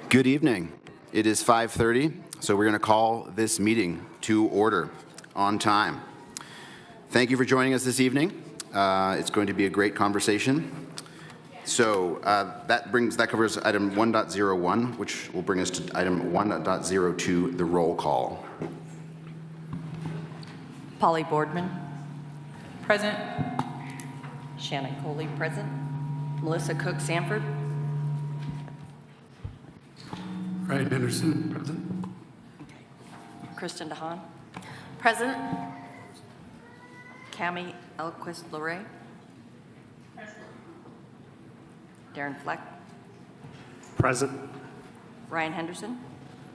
Good evening. It is 5:30, so we're going to call this meeting to order on time. Thank you for joining us this evening. It's going to be a great conversation. So that covers item 1.01, which will bring us to item 1.02, the roll call. Polly Boardman. Present. Shannon Coley, present. Melissa Cook Sanford. Ryan Henderson, present. Kristen DeHaan. Present. Cami Elquist Luray. Darren Fleck. Present. Ryan Henderson.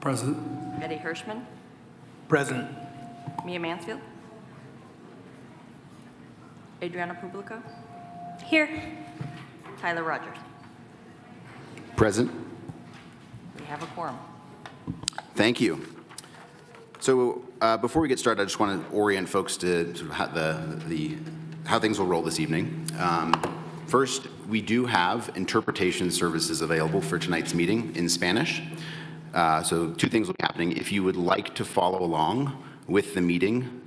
Present. Betty Hirschman. Present. Mia Mansfield. Adriana Publico. Here. Tyler Rogers. Present. We have a quorum. Thank you. So before we get started, I just want to orient folks to sort of how things will roll this evening. First, we do have interpretation services available for tonight's meeting in Spanish. So two things will be happening. If you would like to follow along with the meeting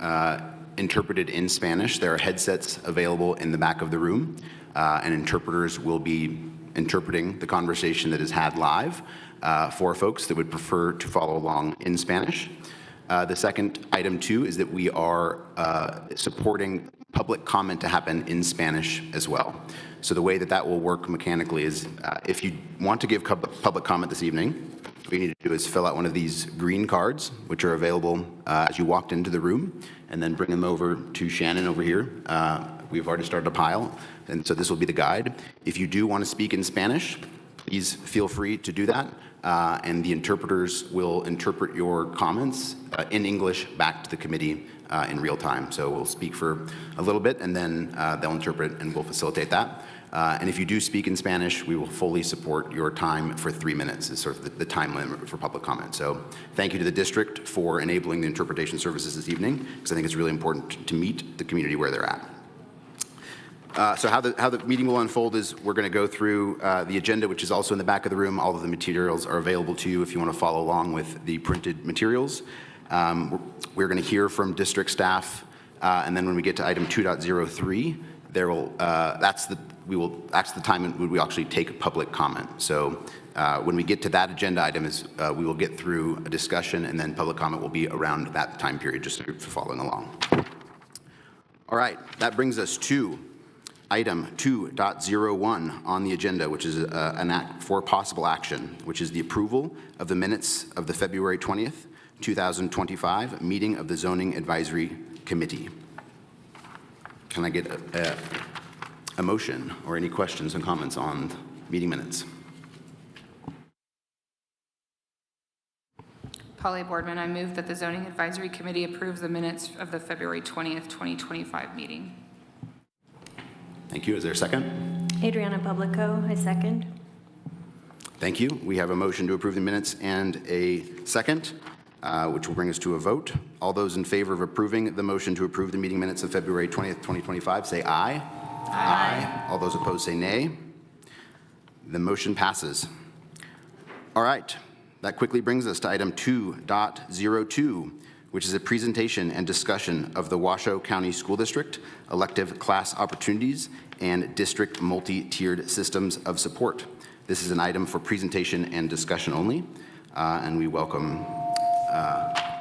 interpreted in Spanish, there are headsets available in the back of the room, and interpreters will be interpreting the conversation that is had live for folks that would prefer to follow along in Spanish. The second item, too, is that we are supporting public comment to happen in Spanish as well. So the way that will work mechanically is if you want to give public comment this evening, what you need to do is fill out one of these green cards, which are available as you walked into the room, and then bring them over to Shannon over here. We've already started a pile, and so this will be the guide. If you do want to speak in Spanish, please feel free to do that, and the interpreters will interpret your comments in English back to the committee in real time. So we'll speak for a little bit, and then they'll interpret, and we'll facilitate that. And if you do speak in Spanish, we will fully support your time for 3 minutes is sort of the time limit for public comment. So thank you to the district for enabling the interpretation services this evening, because I think it's really important to meet the community where they're at. So how the meeting will unfold is we're going to go through the agenda, which is also in the back of the room. All of the materials are available to you if you want to follow along with the printed materials. We're going to hear from district staff, and then when we get to item 2.03, that's the time when we actually take public comment. So when we get to that agenda item, we will get through a discussion, and then public comment will be around that time period, just for following along. All right, that brings us to item 2.01 on the agenda, which is an act for possible action, which is the approval of the minutes of the February 20th, 2025 meeting of the Zoning Advisory Committee. Can I get a motion or any questions and comments on meeting minutes? Polly Boardman, I move that the Zoning Advisory Committee approves the minutes of the February 20th, 2025 meeting. Thank you. Is there a second? Adriana Publico, I second. Thank you. We have a motion to approve the minutes and a second, which will bring us to a vote. All those in favor of approving the motion to approve the meeting minutes of February 20th, 2025, say aye. Aye. All those opposed say nay. The motion passes. All right. That quickly brings us to item 2.02, which is a presentation and discussion of the Washoe County School District elective class opportunities and district multi-tiered systems of support. This is an item for presentation and discussion only, and we welcome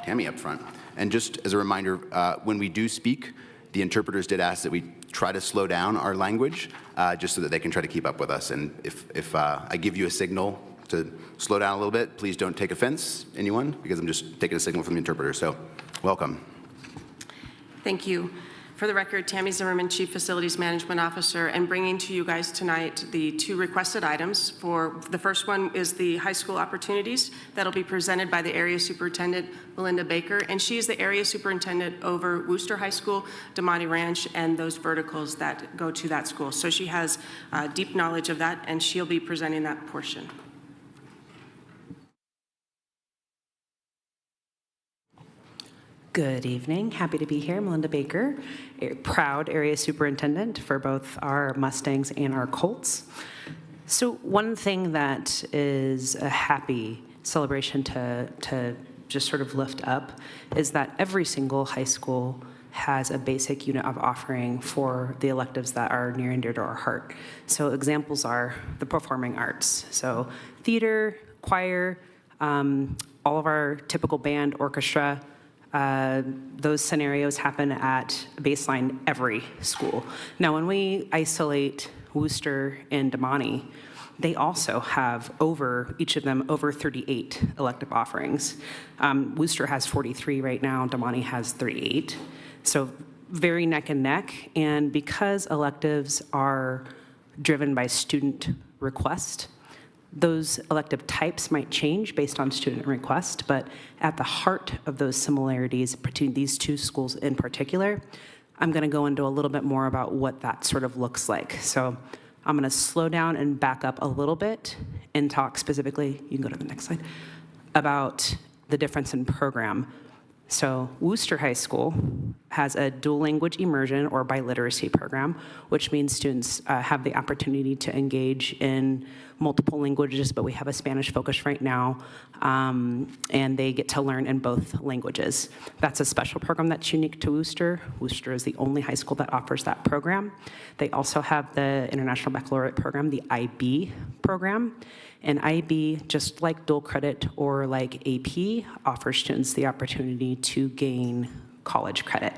Tammy up front. And just as a reminder, when we do speak, the interpreters did ask that we try to slow down our language just so that they can try to keep up with us. And if I give you a signal to slow down a little bit, please don't take offense, anyone, because I'm just taking a signal from the interpreter. So welcome. Thank you. For the record, Tammy Zimmerman, Chief Facilities Management Officer, and bringing to you guys tonight the two requested items. For the first one is the high school opportunities that'll be presented by the Area Superintendent, Melinda Baker, and she's the Area Superintendent over Wooster High School, DeMonte Ranch, and those verticals that go to that school. So she has deep knowledge of that, and she'll be presenting that portion. Good evening. Happy to be here. Melinda Baker, a proud area superintendent for both our Mustangs and our Colts. So one thing that is a happy celebration to just sort of lift up is that every single high school has a basic unit of offering for the electives that are near and dear to our heart. So examples are the performing arts. So theater, choir, all of our typical band, orchestra, those scenarios happen at baseline every school. Now, when we isolate Worcester and Damani, they also have each of them over 38 elective offerings. Worcester has 43 right now, Damani has 38. So very neck and neck. And because electives are driven by student request, those elective types might change based on student request, but at the heart of those similarities between these two schools in particular, I'm going to go into a little bit more about what that sort of looks like. So I'm going to slow down and back up a little bit and talk specifically, you can go to the next slide, about the difference in program. So Worcester High School has a dual language immersion or biliteracy program, which means students have the opportunity to engage in multiple languages, but we have a Spanish focus right now, and they get to learn in both languages. That's a special program that's unique to Worcester. Worcester is the only high school that offers that program. They also have the International Baccalaureate program, the IB program. And IB, just like dual credit or like AP, offers students the opportunity to gain college credit.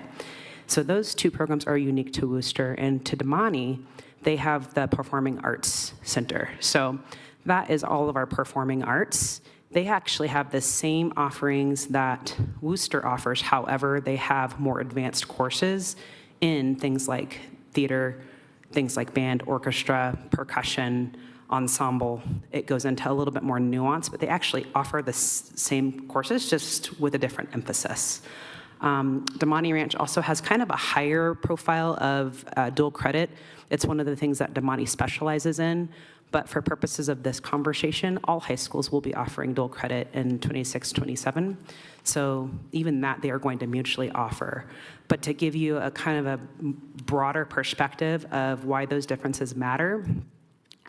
So those two programs are unique to Worcester, and to Damani, they have the Performing Arts Center. So that is all of our performing arts. They actually have the same offerings that Worcester offers. However, they have more advanced courses in things like theater, things like band, orchestra, percussion, ensemble. It goes into a little bit more nuance, but they actually offer the same courses, just with a different emphasis. Damani Ranch also has kind of a higher profile of dual credit. It's one of the things that Damani specializes in, but for purposes of this conversation, all high schools will be offering dual credit in 26-27. So even that they are going to mutually offer. But to give you a kind of a broader perspective of why those differences matter,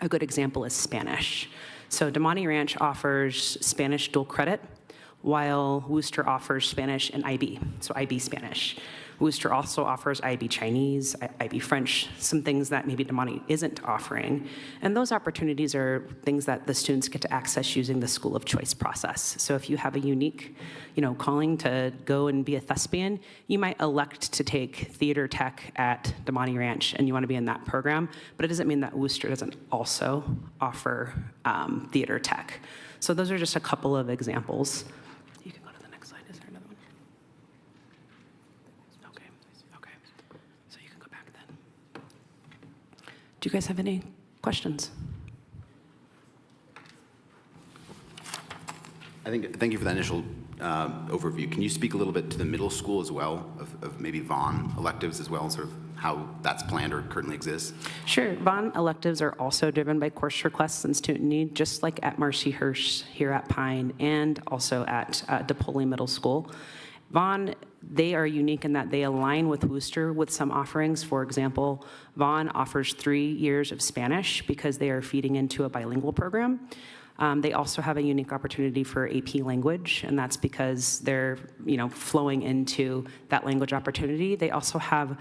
a good example is Spanish. So Damani Ranch offers Spanish dual credit, while Worcester offers Spanish and IB, so IB Spanish. Worcester also offers IB Chinese, IB French, some things that maybe Damani isn't offering. And those opportunities are things that the students get to access using the school of choice process. So if you have a unique, calling to go and be a thespian, you might elect to take theater tech at Damani Ranch and you want to be in that program, but it doesn't mean that Worcester doesn't also offer theater tech. So those are just a couple of examples. You can go to the next slide. Is there another one? Okay. So you can go back then. Do you guys have any questions? Thank you for that initial overview. Can you speak a little bit to the middle school as well, of maybe Vaughn electives as well, sort of how that's planned or currently exists? Sure. Vaughn electives are also driven by course requests and student need, just like at Marcy Hirsch here at Pine and also at DePaul Middle School. Vaughn, they are unique in that they align with Worcester with some offerings. For example, Vaughn offers 3 years of Spanish because they are feeding into a bilingual program. They also have a unique opportunity for AP language, and that's because they're, flowing into that language opportunity. They also have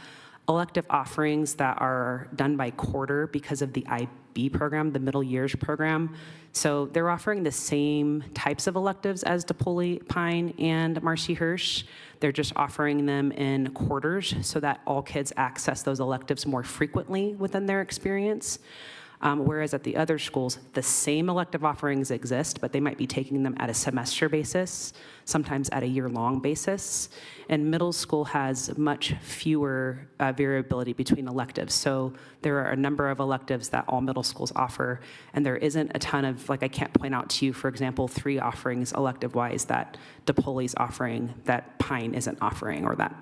elective offerings that are done by quarter because of the IB program, the middle years program. So they're offering the same types of electives as DePaul, Pine, and Marcy Hirsch. They're just offering them in quarters so that all kids access those electives more frequently within their experience. Whereas at the other schools, the same elective offerings exist, but they might be taking them at a semester basis, sometimes at a year-long basis. And middle school has much fewer variability between electives. So there are a number of electives that all middle schools offer, and there isn't a ton of, I can't point out to you, for example, 3 offerings elective-wise that DePaul's offering that Pine isn't offering, or that,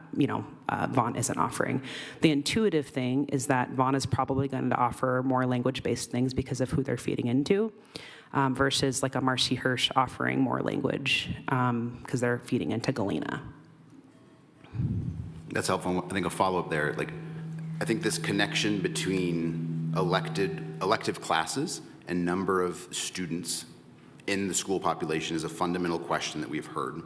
Vaughn isn't offering. The intuitive thing is that Vaughn is probably going to offer more language-based things because of who they're feeding into, versus like a Marcy Hirsch offering more language because they're feeding into Galena. That's helpful. I think a follow-up there, I think this connection between elective classes and number of students in the school population is a fundamental question that we've heard.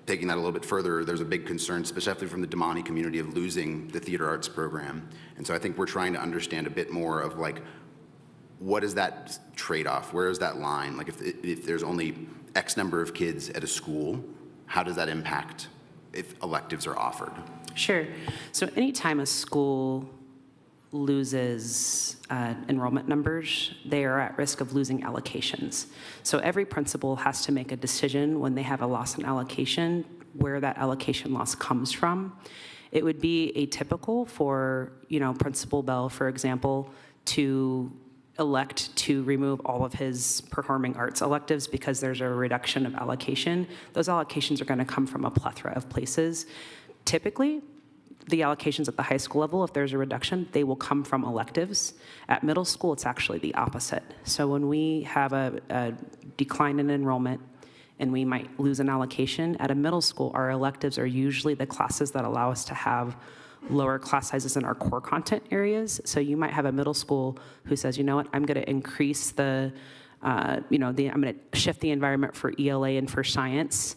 Taking that a little bit further, there's a big concern, especially from the Damani community, of losing the theater arts program. And so I think we're trying to understand a bit more of like, what is that trade-off? Where is that line? Like if there's only X number of kids at a school, how does that impact if electives are offered? Sure. So anytime a school loses enrollment numbers, they are at risk of losing allocations. So every principal has to make a decision when they have a loss in allocation, where that allocation loss comes from. It would be atypical for, Principal Bell, for example, to elect to remove all of his performing arts electives because there's a reduction of allocation. Those allocations are going to come from a plethora of places. Typically, the allocations at the high school level, if there's a reduction, they will come from electives. At middle school, it's actually the opposite. So when we have a decline in enrollment and we might lose an allocation, at a middle school, our electives are usually the classes that allow us to have lower class sizes in our core content areas. So you might have a middle school who says, you know what, I'm going to increase I'm going to shift the environment for ELA and for science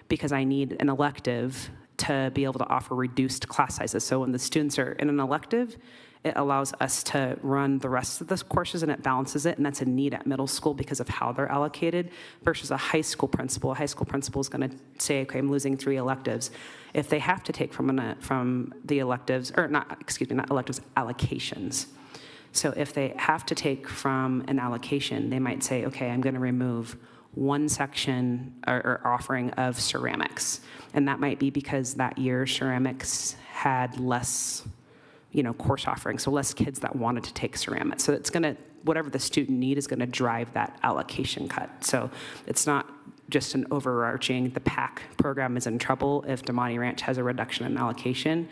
because I need an elective to be able to offer reduced class sizes. So when the students are in an elective, it allows us to run the rest of the courses and it balances it, and that's a need at middle school because of how they're allocated versus a high school principal. A high school principal is going to say, okay, I'm losing 3 electives. If they have to take from the electives, or not electives, allocations. So if they have to take from an allocation, they might say, okay, I'm going to remove one section or offering of ceramics. And that might be because that year ceramics had less course offerings, so less kids that wanted to take ceramics. So it's whatever the student need is gonna drive that allocation cut. So it's not just an overarching, the PAC program is in trouble if Damani Ranch has a reduction in allocation.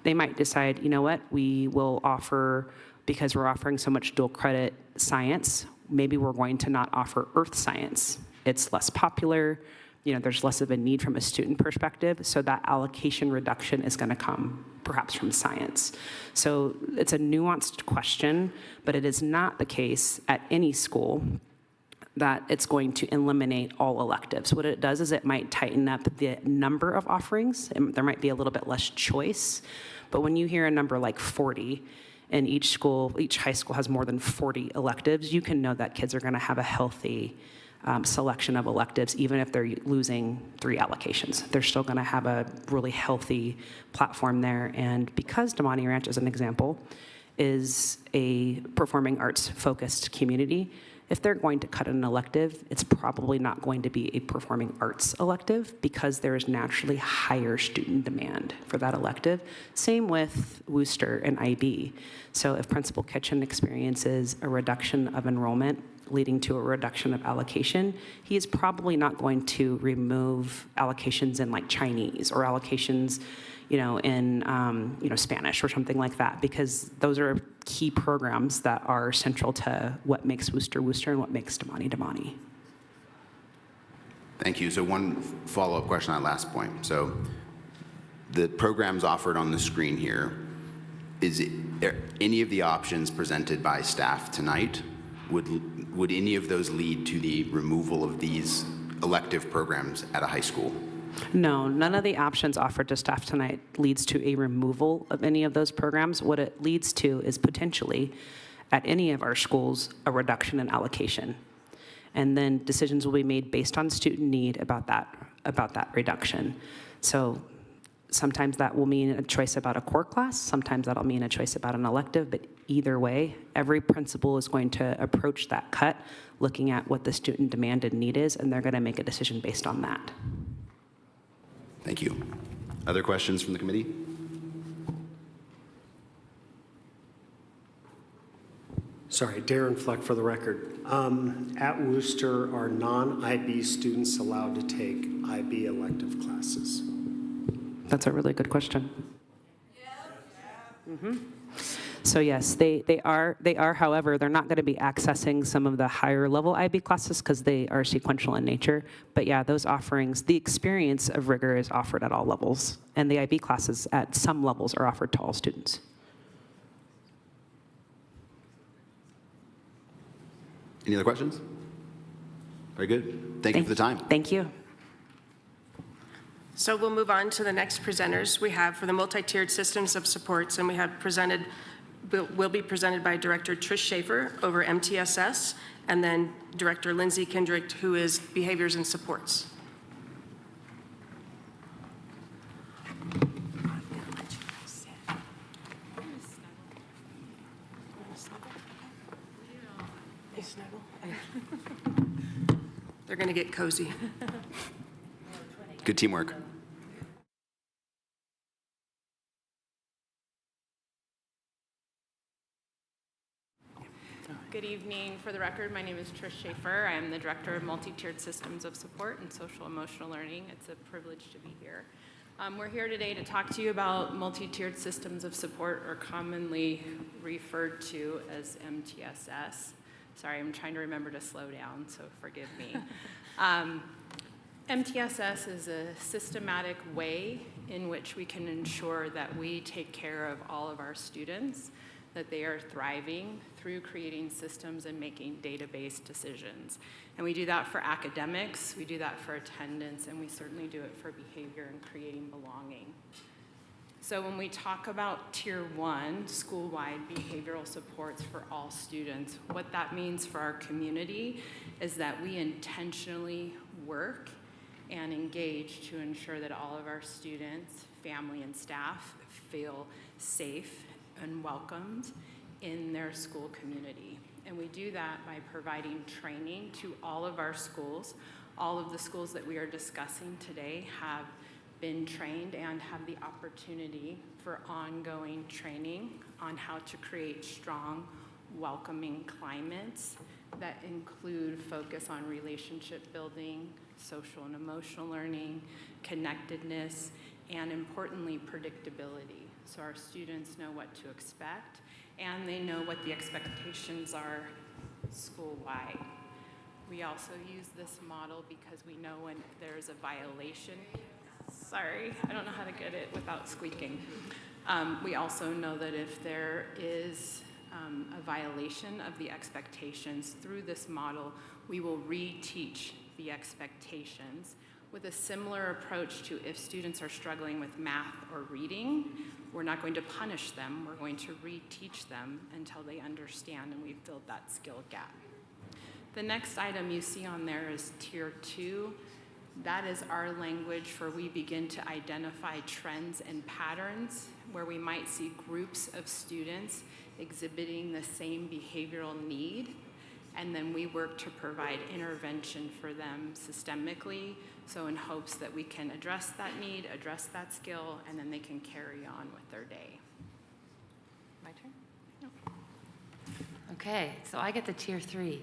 They might decide, you know what, we will offer, because we're offering so much dual credit science, maybe we're going to not offer earth science. It's less popular, there's less of a need from a student perspective, so that allocation reduction is going to come perhaps from science. So it's a nuanced question, but it is not the case at any school that it's going to eliminate all electives. What it does is it might tighten up the number of offerings, and there might be a little bit less choice, but when you hear a number like 40, and each high school has more than 40 electives, you can know that kids are going to have a healthy selection of electives, even if they're losing 3 allocations. They're still going to have a really healthy platform there. And because Damani Ranch, as an example, is a performing arts focused community, if they're going to cut an elective, it's probably not going to be a performing arts elective because there is naturally higher student demand for that elective. Same with Worcester and IB. So if Principal Kitchen experiences a reduction of enrollment leading to a reduction of allocation, he is probably not going to remove allocations in like Chinese or allocations in Spanish or something like that, because those are key programs that are central to what makes Worcester Worcester and what makes Damani Damani. Thank you. So one follow-up question on that last point. So the programs offered on the screen here, are any of the options presented by staff tonight, would any of those lead to the removal of these elective programs at a high school? No, none of the options offered to staff tonight leads to a removal of any of those programs. What it leads to is potentially, at any of our schools, a reduction in allocation. And then decisions will be made based on student need about that reduction. So sometimes that will mean a choice about a core class, sometimes that'll mean a choice about an elective, but either way, every principal is going to approach that cut looking at what the student demand and need is, and they're going to make a decision based on that. Thank you. Other questions from the committee? Sorry, Darren Fleck for the record. At Worcester, are non-IB students allowed to take IB elective classes? That's a really good question. So yes, they are. However, they're not going to be accessing some of the higher level IB classes because they are sequential in nature. But yeah, those offerings, the experience of rigor is offered at all levels, and the IB classes at some levels are offered to all students. Any other questions? Very good. Thank you for the time. Thank you. So we'll move on to the next presenters we have for the multi-tiered systems of supports, and we have presented, will be presented by Director Trish Schaefer over MTSS, and then Director Lindsay Kendrick, who is Behaviors and Supports. They're going to get cozy. Good teamwork. Good evening. For the record, my name is Trish Schaefer. I am the Director of Multi-Tiered Systems of Support and Social Emotional Learning. It's a privilege to be here. We're here today to talk to you about multi-tiered systems of support, or commonly referred to as MTSS. Sorry, I'm trying to remember to slow down, so forgive me. MTSS is a systematic way in which we can ensure that we take care of all of our students, that they are thriving through creating systems and making data-based decisions. And we do that for academics, we do that for attendance, and we certainly do it for behavior and creating belonging. So when we talk about Tier 1, school-wide behavioral supports for all students, what that means for our community is that we intentionally work and engage to ensure that all of our students, family, and staff feel safe and welcomed in their school community. And we do that by providing training to all of our schools. All of the schools that we are discussing today have been trained and have the opportunity for ongoing training on how to create strong, welcoming climates that include focus on relationship building, social and emotional learning, connectedness, and importantly, predictability. So our students know what to expect, and they know what the expectations are school-wide. We also use this model because we know when there's a violation. Sorry, I don't know how to get it without squeaking. We also know that if there is a violation of the expectations through this model, we will reteach the expectations with a similar approach to if students are struggling with math or reading. We're not going to punish them, we're going to reteach them until they understand and we've filled that skill gap. The next item you see on there is Tier 2. That is our language for we begin to identify trends and patterns where we might see groups of students exhibiting the same behavioral need, and then we work to provide intervention for them systemically, so in hopes that we can address that need, address that skill, and then they can carry on with their day. My turn? No. Okay, so I get the Tier 3.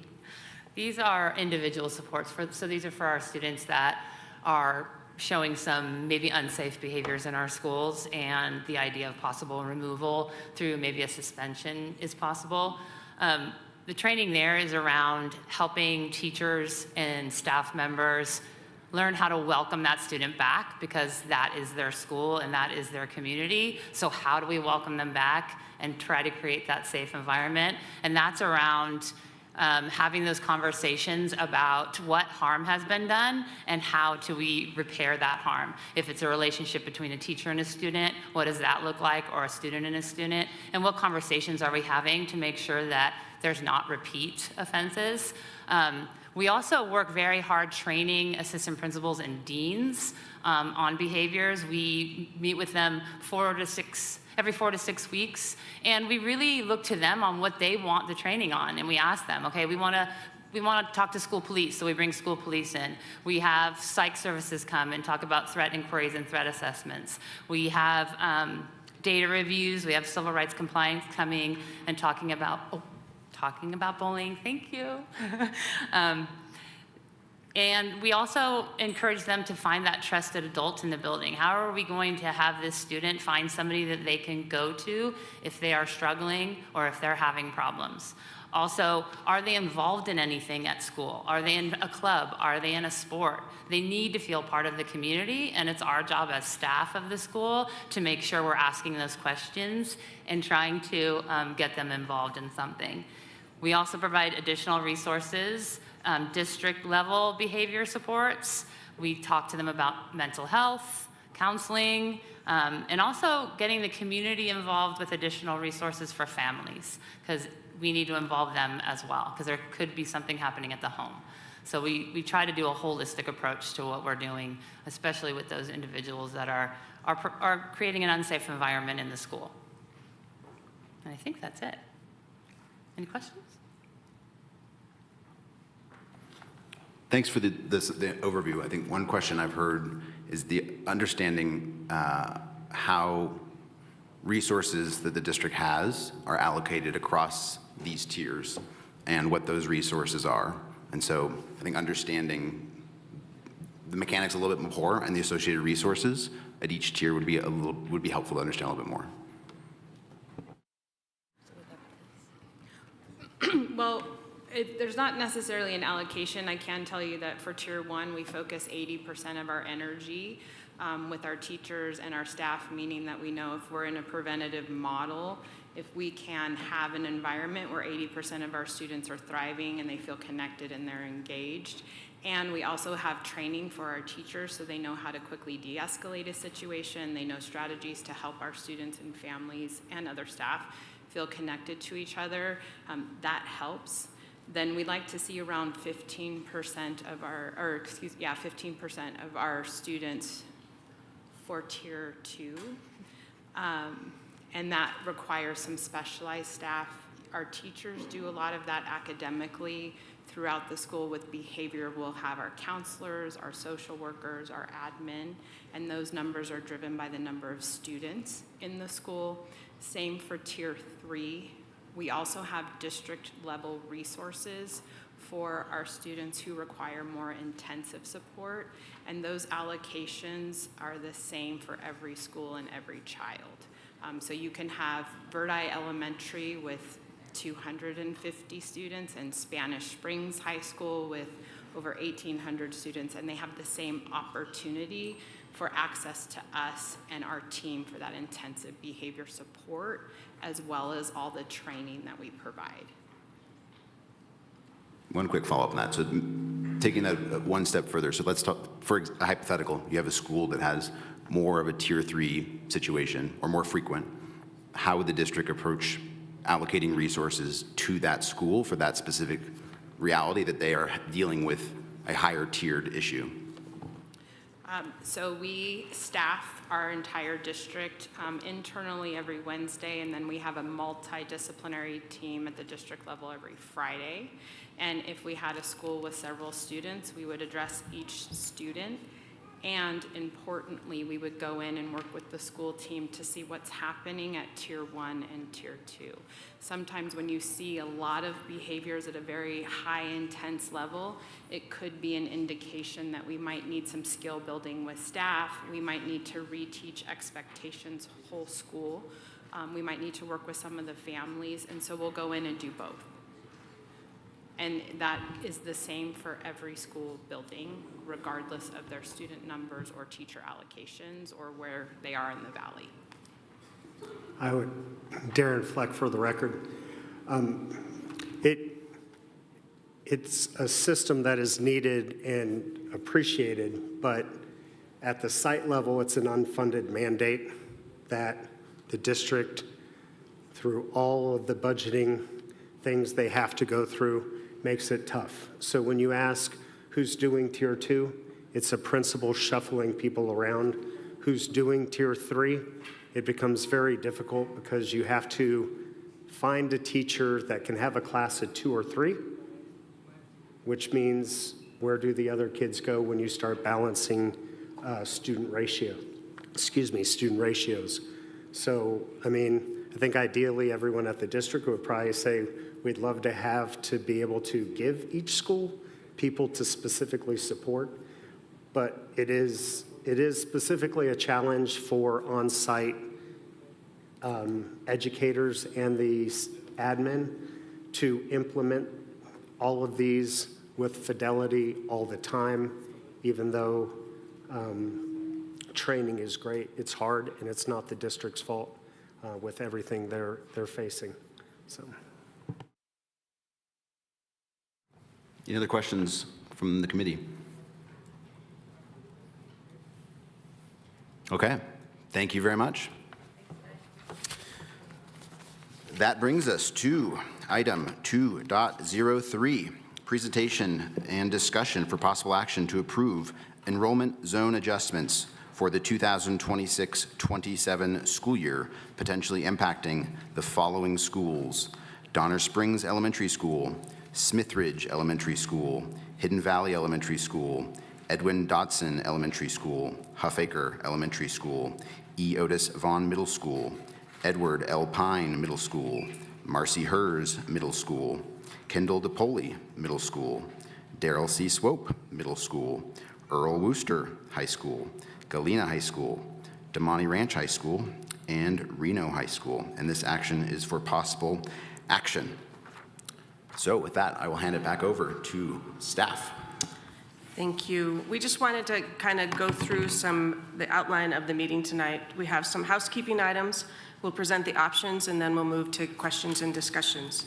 These are individual supports, so these are for our students that are showing some maybe unsafe behaviors in our schools, and the idea of possible removal through maybe a suspension is possible. The training there is around helping teachers and staff members learn how to welcome that student back, because that is their school and that is their community. So how do we welcome them back and try to create that safe environment? And that's around having those conversations about what harm has been done and how do we repair that harm. If it's a relationship between a teacher and a student, what does that look like, or a student and a student? And what conversations are we having to make sure that there's not repeat offenses? We also work very hard training assistant principals and deans on behaviors. We meet with them every 4 to 6 weeks, and we really look to them on what they want the training on, and we ask them, okay, we want to talk to school police, so we bring school police in. We have psych services come and talk about threat inquiries and threat assessments. We have data reviews. We have civil rights compliance coming and talking about bullying. Thank you. And we also encourage them to find that trusted adult in the building. How are we going to have this student find somebody that they can go to if they are struggling or if they're having problems? Also, are they involved in anything at school? Are they in a club? Are they in a sport? They need to feel part of the community, and it's our job as staff of the school to make sure we're asking those questions and trying to get them involved in something. We also provide additional resources, district-level behavior supports. We talk to them about mental health, counseling, and also getting the community involved with additional resources for families, because we need to involve them as well, because there could be something happening at the home. So we try to do a holistic approach to what we're doing, especially with those individuals that are creating an unsafe environment in the school. And I think that's it. Any questions? Thanks for the overview. I think one question I've heard is the understanding how resources that the district has are allocated across these tiers and what those resources are. And so I think understanding the mechanics a little bit more and the associated resources at each tier would be helpful to understand a little bit more. Well, there's not necessarily an allocation. I can tell you that for Tier 1, we focus 80% of our energy with our teachers and our staff, meaning that we know if we're in a preventative model, if we can have an environment where 80% of our students are thriving and they feel connected and they're engaged. And we also have training for our teachers so they know how to quickly de-escalate a situation. They know strategies to help our students and families and other staff feel connected to each other. That helps. Then we'd like to see around 15% of our, 15% of our students for Tier 2. And that requires some specialized staff. Our teachers do a lot of that academically throughout the school with behavior. We'll have our counselors, our social workers, our admin, and those numbers are driven by the number of students in the school. Same for Tier 3. We also have district-level resources for our students who require more intensive support, and those allocations are the same for every school and every child. So you can have Verdi Elementary with 250 students and Spanish Springs High School with over 1,800 students, and they have the same opportunity for access to us and our team for that intensive behavior support, as well as all the training that we provide. One quick follow-up on that. So taking that one step further, so let's talk, for a hypothetical, you have a school that has more of a Tier 3 situation or more frequent. How would the district approach allocating resources to that school for that specific reality that they are dealing with a higher tiered issue? So we staff our entire district internally every Wednesday, and then we have a multidisciplinary team at the district level every Friday. And if we had a school with several students, we would address each student. And importantly, we would go in and work with the school team to see what's happening at Tier 1 and Tier 2. Sometimes when you see a lot of behaviors at a very high intense level, it could be an indication that we might need some skill building with staff. We might need to reteach expectations whole school. We might need to work with some of the families, and so we'll go in and do both. And that is the same for every school building, regardless of their student numbers or teacher allocations or where they are in the valley. Darren Fleck for the record. It's a system that is needed and appreciated, but at the site level, it's an unfunded mandate that the district, through all of the budgeting things they have to go through, makes it tough. So when you ask who's doing Tier 2, it's a principal shuffling people around. Who's doing Tier 3, it becomes very difficult because you have to find a teacher that can have a class of 2 or 3, which means where do the other kids go when you start balancing student ratios. So, I mean, I think ideally everyone at the district would probably say, we'd love to have to be able to give each school people to specifically support, but it is specifically a challenge for on-site educators and the admin to implement all of these with fidelity all the time, even though training is great. It's hard, and it's not the district's fault with everything they're facing. So. Any other questions from the committee? Okay, thank you very much. That brings us to item 2.03, presentation and discussion for possible action to approve enrollment zone adjustments for the 2026-27 school year, potentially impacting the following schools: Donner Springs Elementary School, Smithridge Elementary School, Hidden Valley Elementary School, Edwin Dodson Elementary School, Huffaker Elementary School, E. Otis Vaughn Middle School, Edward L. Pine Middle School, Marcy Hers Middle School, Kendall DePoli Middle School, Darrell C. Swope Middle School, Earl Wooster High School, Galena High School, Damani Ranch High School, and Reno High School. And this action is for possible action. So with that, I will hand it back over to staff. Thank you. We just wanted to kind of go through the outline of the meeting tonight. We have some housekeeping items. We'll present the options, and then we'll move to questions and discussions.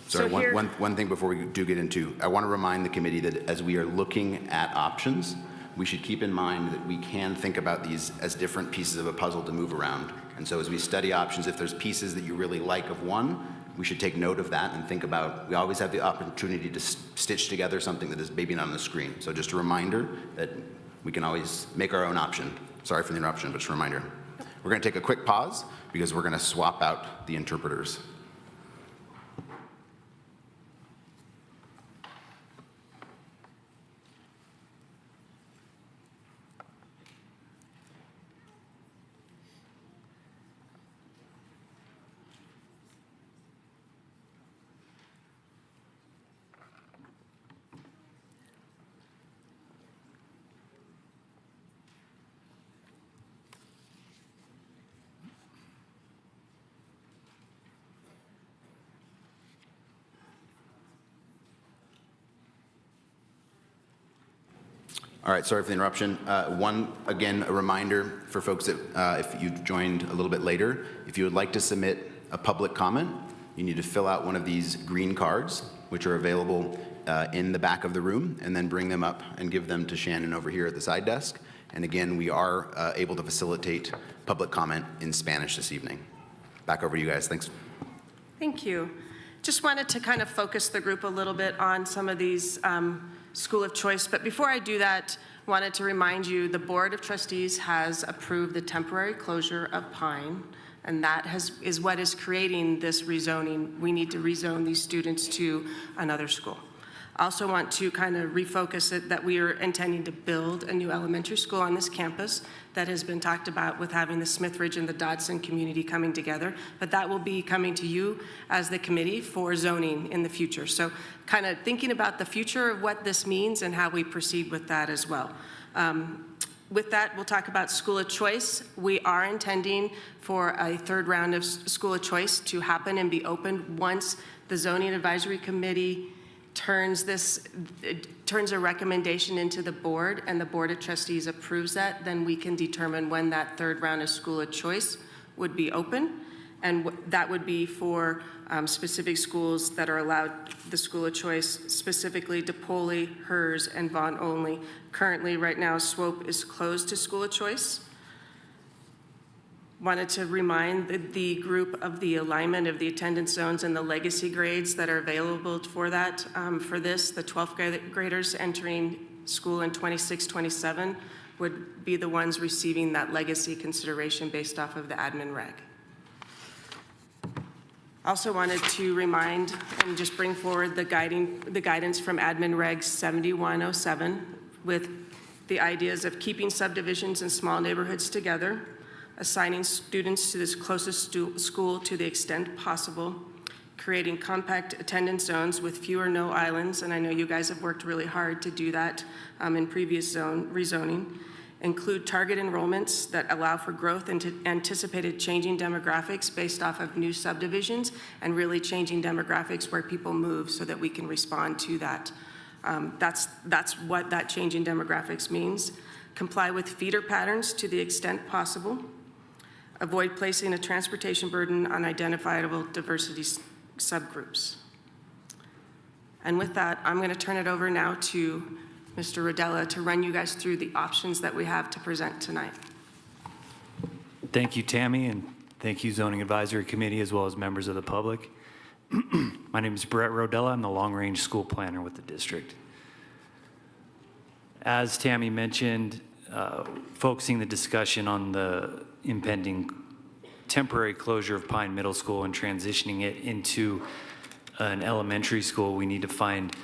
Sorry, So here- one thing before we do get into, I want to remind the committee that as we are looking at options, we should keep in mind that we can think about these as different pieces of a puzzle to move around. And so as we study options, if there's pieces that you really like of one, we should take note of that and think about, we always have the opportunity to stitch together something that is maybe not on the screen. So just a reminder that we can always make our own option. Sorry for the interruption, but just a reminder. We're going to take a quick pause because we're going to swap out the interpreters. All right, sorry for the interruption. Again, a reminder for folks that if you've joined a little bit later, if you would like to submit a public comment, you need to fill out one of these green cards, which are available in the back of the room, and then bring them up and give them to Shannon over here at the side desk. And again, we are able to facilitate public comment in Spanish this evening. Back over to you guys, thanks. Thank you. Just wanted to kind of focus the group a little bit on some of these school of choice. But before I do that, wanted to remind you the Board of Trustees has approved the temporary closure of Pine, and that is what is creating this rezoning. We need to rezone these students to another school. I also want to kind of refocus it that we are intending to build a new elementary school on this campus that has been talked about with having the Smithridge and the Dodson community coming together, but that will be coming to you as the committee for zoning in the future. So kind of thinking about the future of what this means and how we proceed with that as well. With that, we'll talk about school of choice. We are intending for a third round of school of choice to happen and be opened once the zoning advisory committee turns a recommendation into the board and the Board of Trustees approves that, then we can determine when that third round of school of choice would be open. And that would be for specific schools that are allowed the school of choice, specifically DePoli, Hers, and Vaughn only. Currently, right now, Swope is closed to school of choice. Wanted to remind the group of the alignment of the attendance zones and the legacy grades that are available for that. For this, the 12th graders entering school in 26-27 would be the ones receiving that legacy consideration based off of the admin reg. Also wanted to remind and just bring forward the guidance from admin reg 7107 with the ideas of keeping subdivisions and small neighborhoods together, assigning students to this closest school to the extent possible, creating compact attendance zones with fewer no islands, and I know you guys have worked really hard to do that in previous rezoning, include target enrollments that allow for growth into anticipated changing demographics based off of new subdivisions and really changing demographics where people move so that we can respond to that. That's what that change in demographics means. Comply with feeder patterns to the extent possible. Avoid placing a transportation burden on identifiable diversity subgroups. And with that, I'm going to turn it over now to Mr. Rodella to run you guys through the options that we have to present tonight. Thank you, Tammy, and thank you, Zoning Advisory Committee, as well as members of the public. My name is Brett Rodella. I'm the long-range school planner with the district. As Tammy mentioned, focusing the discussion on the impending temporary closure of Pine Middle School and transitioning it into an elementary school, we need to find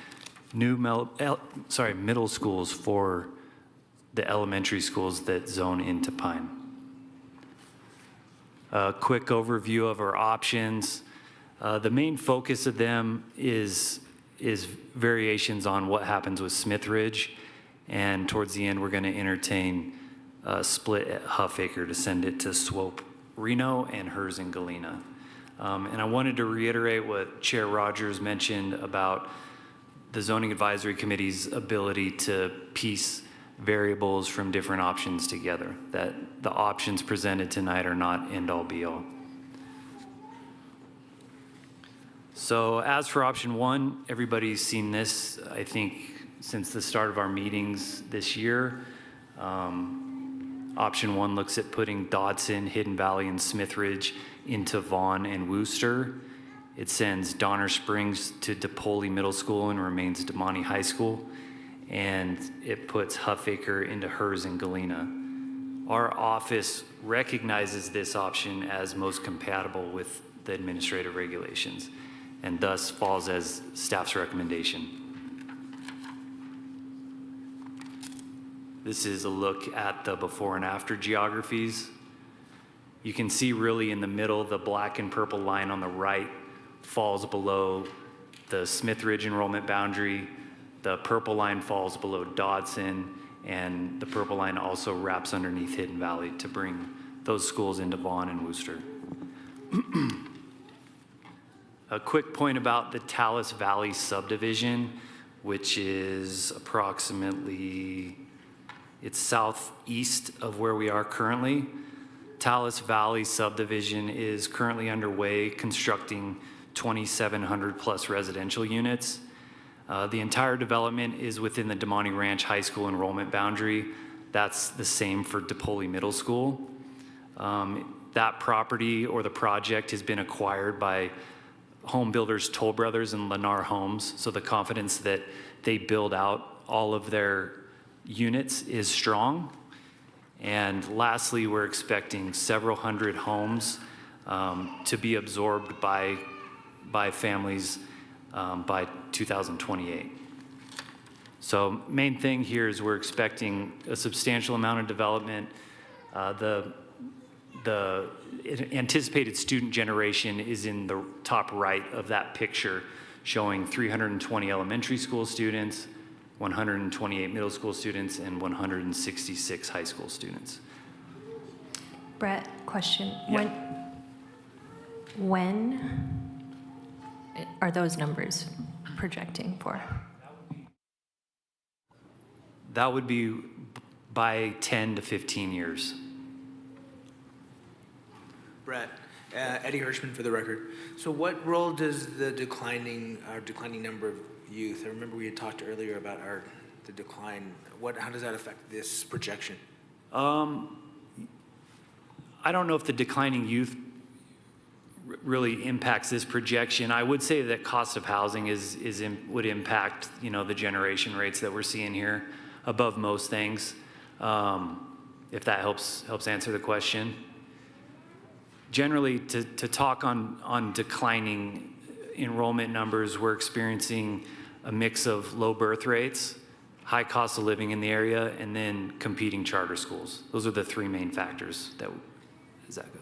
new middle schools for the elementary schools that zone into Pine. A quick overview of our options. The main focus of them is variations on what happens with Smith Ridge, and towards the end we're going to entertain a split at Huffaker to send it to Swope Reno and hers in Galena. And I wanted to reiterate what Chair Rogers mentioned about the Zoning Advisory Committee's ability to piece variables from different options together, that the options presented tonight are not end-all be-all. So as for option one, everybody's seen this, I think, since the start of our meetings this year. Option one looks at putting Dodson, Hidden Valley, and Smith Ridge into Vaughn and Wooster. It sends Donner Springs to DePoli Middle School and remains DeMonte High School. And it puts Huffaker into hers in Galena. Our office recognizes this option as most compatible with the administrative regulations, and thus falls as staff's recommendation. This is a look at the before and after geographies. You can see really in the middle, the black and purple line on the right falls below the Smith Ridge enrollment boundary. The purple line falls below Dodson, and the purple line also wraps underneath Hidden Valley to bring those schools into Vaughn and Wooster. A quick point about the Talus Valley subdivision, which is approximately, it's southeast of where we are currently. Talus Valley subdivision is currently underway constructing 2,700 plus residential units. The entire development is within the DeMonte Ranch High School enrollment boundary. That's the same for DePoli Middle School. That property or the project has been acquired by home builders Toll Brothers and Lennar Homes, so the confidence that they build out all of their units is strong. And lastly, we're expecting several hundred homes to be absorbed by families by 2028. So main thing here is we're expecting a substantial amount of development. The anticipated student generation is in the top right of that picture, showing 320 elementary school students, 128 middle school students, and 166 high school students. Brett, question. Yeah. When are those numbers projecting for? That would be by 10 to 15 years. Brett, Eddie Hirschman for the record. So what role does the declining number of youth, I remember we had talked earlier about the decline, how does that affect this projection? I don't know if the declining youth really impacts this projection. I would say that cost of housing would impact, the generation rates that we're seeing here above most things, if that helps answer the question. Generally, to talk on declining enrollment numbers, we're experiencing a mix of low birth rates, high cost of living in the area, and then competing charter schools. Those are the three main factors as that goes.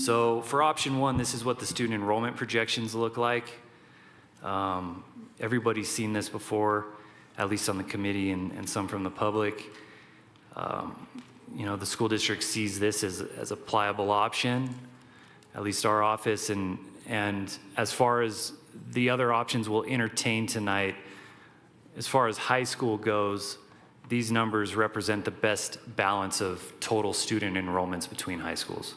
So for option one, this is what the student enrollment projections look like. Everybody's seen this before, at least on the committee and some from the public. The school district sees this as a pliable option, at least our office, and as far as the other options we'll entertain tonight, as far as high school goes, these numbers represent the best balance of total student enrollments between high schools.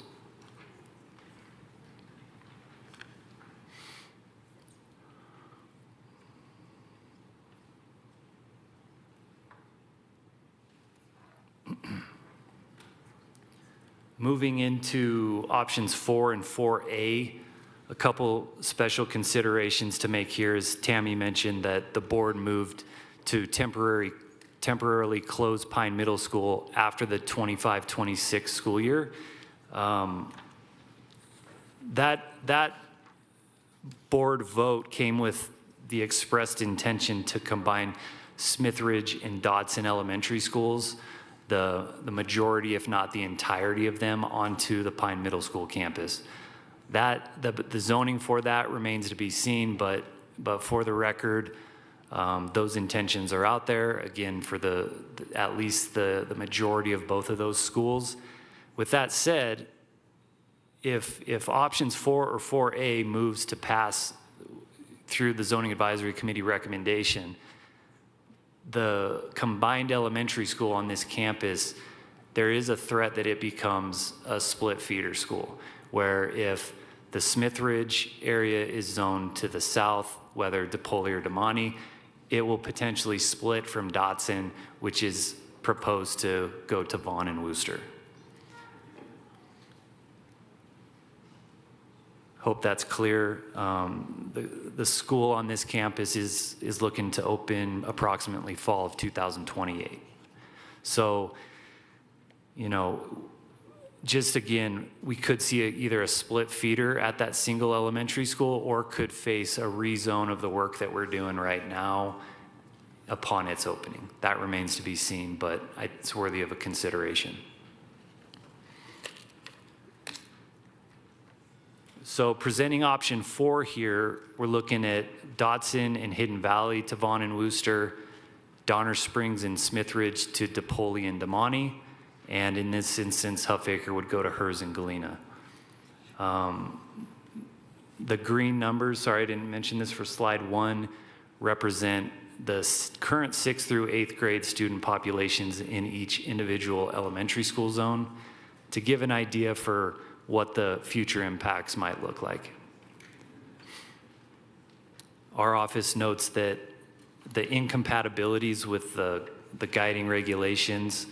moving into options 4 and 4A, a couple special considerations to make here is Tammy mentioned that the board moved to temporarily close Pine Middle School after the 25-26 school year. That board vote came with the expressed intention to combine Smithridge and Dodson elementary schools, the majority, if not the entirety of them, onto the Pine Middle School campus. The zoning for that remains to be seen, but for the record, those intentions are out there, again, for at least the majority of both of those schools. With that said, if options 4 or 4A moves to pass through the Zoning Advisory Committee recommendation, the combined elementary school on this campus, there is a threat that it becomes a split feeder school, where if the Smithridge area is zoned to the south, whether DePaul or Damani, it will potentially split from Dotson, which is proposed to go to Vaughn and Wooster. Hope that's clear. The school on this campus is looking to open approximately fall of 2028. So, just again, we could see either a split feeder at that single elementary school or could face a rezone of the work that we're doing right now upon its opening. That remains to be seen, but it's worthy of a consideration. So presenting option 4 here, we're looking at Dodson and Hidden Valley to Vaughn and Wooster, Donner Springs and Smithridge to DePaul and Damani, and in this instance, Huffaker would go to Hers and Galena. The green numbers, sorry, I didn't mention this for slide 1, represent the current 6th through 8th grade student populations in each individual elementary school zone to give an idea for what the future impacts might look like. Our office notes that the incompatibilities with the guiding regulations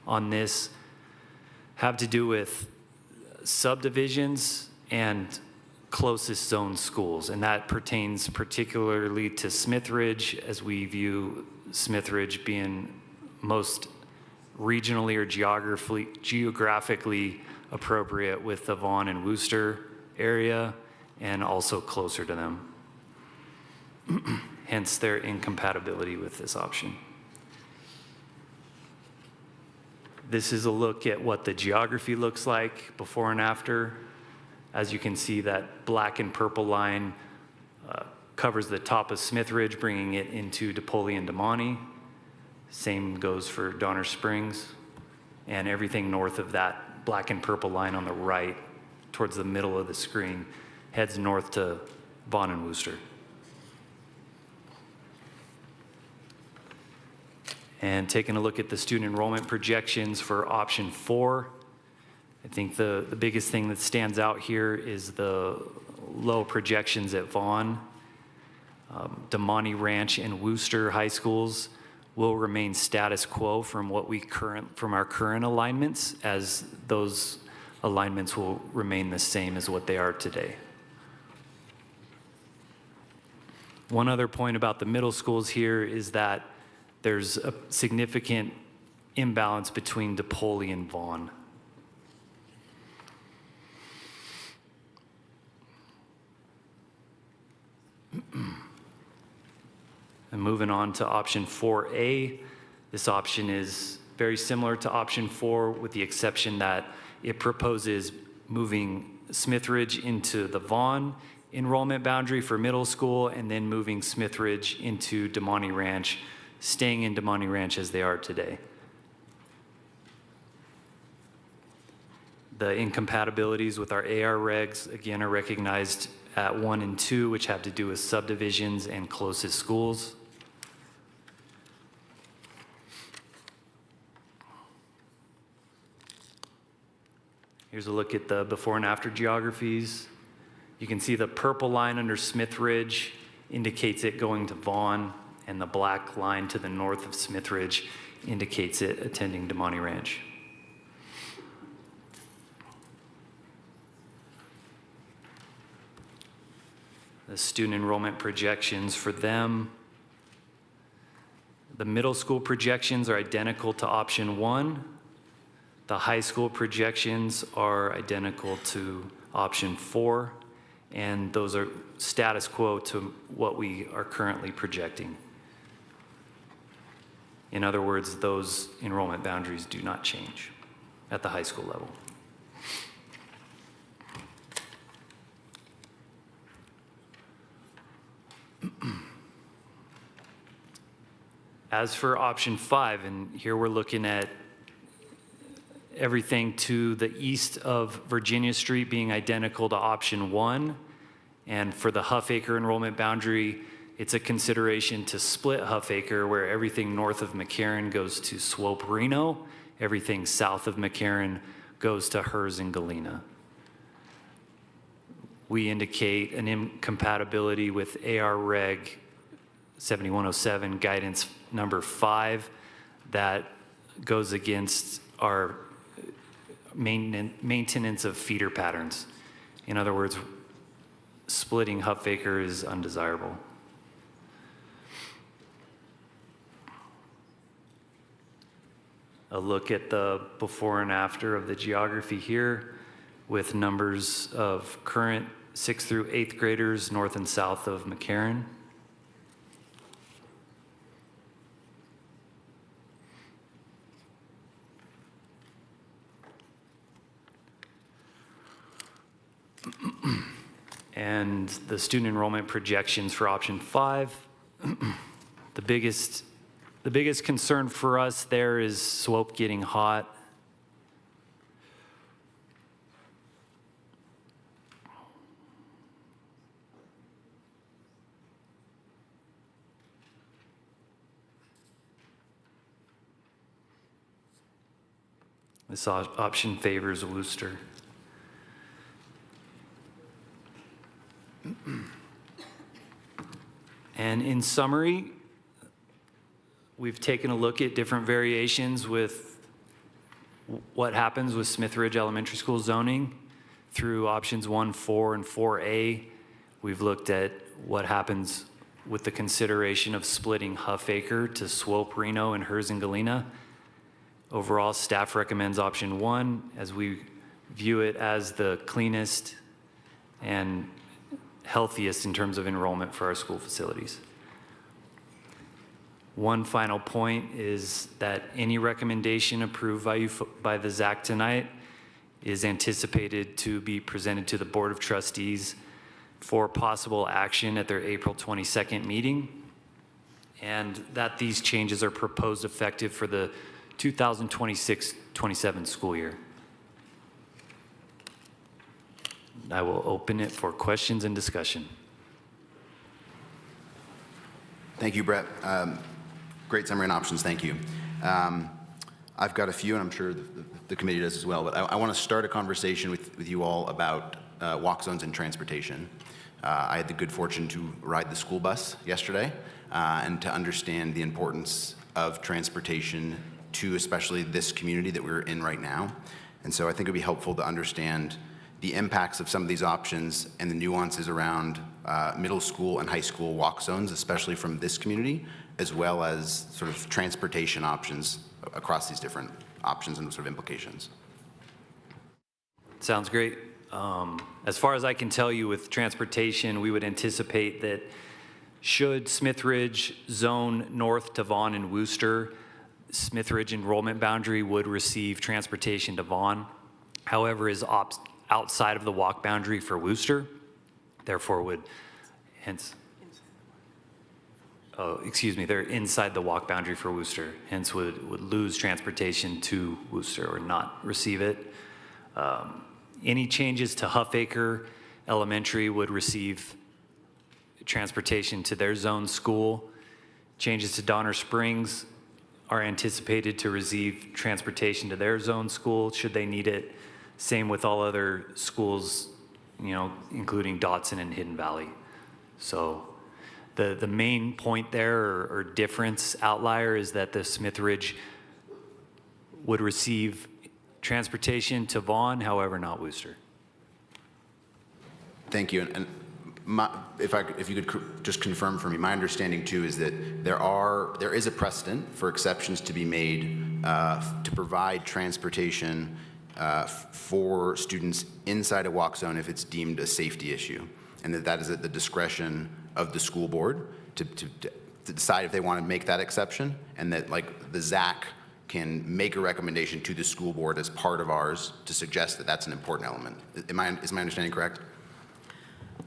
on this have to do with subdivisions and closest zone schools, and that pertains particularly to Smithridge, as we view Smithridge being most regionally or geographically appropriate with the Vaughn and Wooster area and also closer to them. Hence their incompatibility with this option. This is a look at what the geography looks like before and after. As you can see, that black and purple line covers the top of Smithridge, bringing it into DePaul and Damani. Same goes for Donner Springs, and everything north of that black and purple line on the right, towards the middle of the screen, heads north to Vaughn and Wooster. And taking a look at the student enrollment projections for option 4, I think the biggest thing that stands out here is the low projections at Vaughn. Damani Ranch and Wooster high schools will remain status quo from our current alignments, as those alignments will remain the same as what they are today. One other point about the middle schools here is that there's a significant imbalance between DePaul and Vaughn. And moving on to option 4A, this option is very similar to option 4 with the exception that it proposes moving Smithridge into the Vaughn enrollment boundary for middle school and then moving Smithridge into Damani Ranch, staying in Damani Ranch as they are today. The incompatibilities with our AR regs, again, are recognized at 1 and 2, which have to do with subdivisions and closest schools. Here's a look at the before and after geographies. You can see the purple line under Smithridge indicates it going to Vaughn, and the black line to the north of Smithridge indicates it attending Damani Ranch. The student enrollment projections for them. The middle school projections are identical to option 1. The high school projections are identical to option 4, and those are status quo to what we are currently projecting. In other words, those enrollment boundaries do not change at the high school level. As for option 5, and here we're looking at everything to the east of Virginia Street being identical to option 1. And for the Huffaker enrollment boundary, it's a consideration to split Huffaker, where everything north of McCarran goes to Swope Reno, everything south of McCarran goes to Hers and Galena. We indicate an incompatibility with AR Reg 7107 guidance number 5 that goes against our maintenance of feeder patterns. In other words, splitting Huffaker is undesirable. A look at the before and after of the geography here with numbers of current 6th through 8th graders north and south of McCarran. And the student enrollment projections for option 5. The biggest concern for us there is Swope getting hot. This option favors Wooster. And in summary, we've taken a look at different variations with what happens with Smith Ridge Elementary School zoning through options 1, 4, and 4A. We've looked at what happens with the consideration of splitting Huffaker to Swope, Reno, and Hers and Galena. Overall, staff recommends option 1 as we view it as the cleanest and healthiest in terms of enrollment for our school facilities. One final point is that any recommendation approved by the ZAC tonight is anticipated to be presented to the Board of Trustees for possible action at their April 22nd meeting, and that these changes are proposed effective for the 2026-27 school year. I will open it for questions and discussion. Thank you, Brett. Great summary and options, thank you. I've got a few, and I'm sure the committee does as well, but I want to start a conversation with you all about walk zones and transportation. I had the good fortune to ride the school bus yesterday and to understand the importance of transportation to especially this community that we're in right now. And so I think it would be helpful to understand the impacts of some of these options and the nuances around middle school and high school walk zones, especially from this community, as well as sort of transportation options across these different options and sort of implications. Sounds great. As far as I can tell you with transportation, we would anticipate that should Smith Ridge zone north to Vaughn and Wooster, Smith Ridge enrollment boundary would receive transportation to Vaughn. However, is outside of the walk boundary for Wooster, therefore would hence, they're inside the walk boundary for Wooster, hence would lose transportation to Wooster or not receive it. Any changes to Huffaker Elementary would receive transportation to their zone school. Changes to Donner Springs are anticipated to receive transportation to their zone school should they need it. Same with all other schools, including Dotson and Hidden Valley. So the main point there or difference outlier is that the Smith Ridge would receive transportation to Vaughn, however, not Wooster. Thank you. And if you could just confirm for me, my understanding too is that there is a precedent for exceptions to be made to provide transportation for students inside a walk zone if it's deemed a safety issue, and that is at the discretion of the school board to decide if they want to make that exception, and that like the ZAC can make a recommendation to the school board as part of ours to suggest that that's an important element. Is my understanding correct?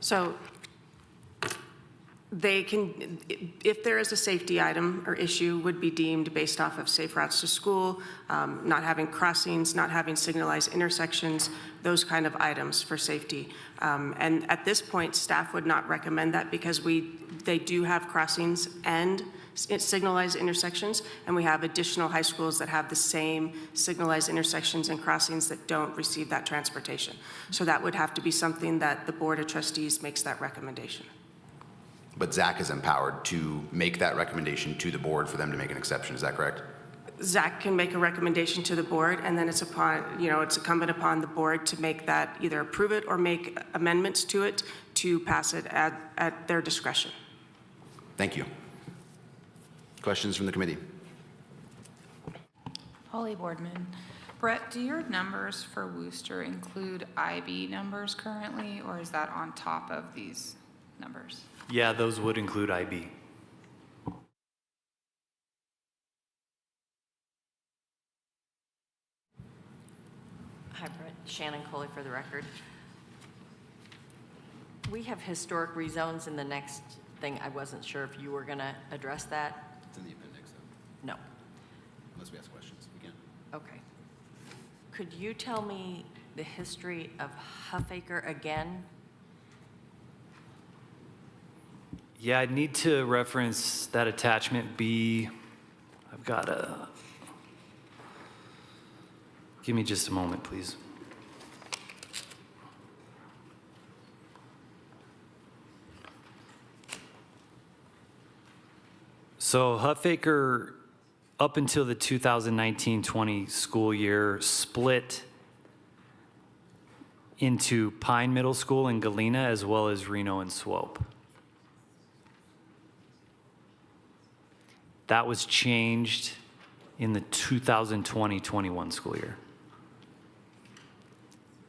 So they can, if there is a safety item or issue, would be deemed based off of safe routes to school, not having crossings, not having signalized intersections, those kind of items for safety. And at this point, staff would not recommend that because they do have crossings and signalized intersections, and we have additional high schools that have the same signalized intersections and crossings that don't receive that transportation. So that would have to be something that the Board of Trustees makes that recommendation. But ZAC is empowered to make that recommendation to the board for them to make an exception, is that correct? ZAC can make a recommendation to the board, and then it's incumbent upon the board to make that, either approve it or make amendments to it to pass it at their discretion. Thank you. Questions from the committee? Holly Boardman. Brett, do your numbers for Worcester include IB numbers currently, or is that on top of these numbers? Yeah, those would include IB. Hi, Brett. Shannon Coley for the record. We have historic rezones in the next thing. I wasn't sure if you were going to address that. It's in the appendix, though. No. Unless we ask questions, we can. Okay. Could you tell me the history of Huffaker again? Yeah, I'd need to reference that attachment B. I've got a... Give me just a moment, please. So Huffaker, up until the 2019-20 school year, split into Pine Middle School and Galena, as well as Reno and Swope. That was changed in the 2020-21 school year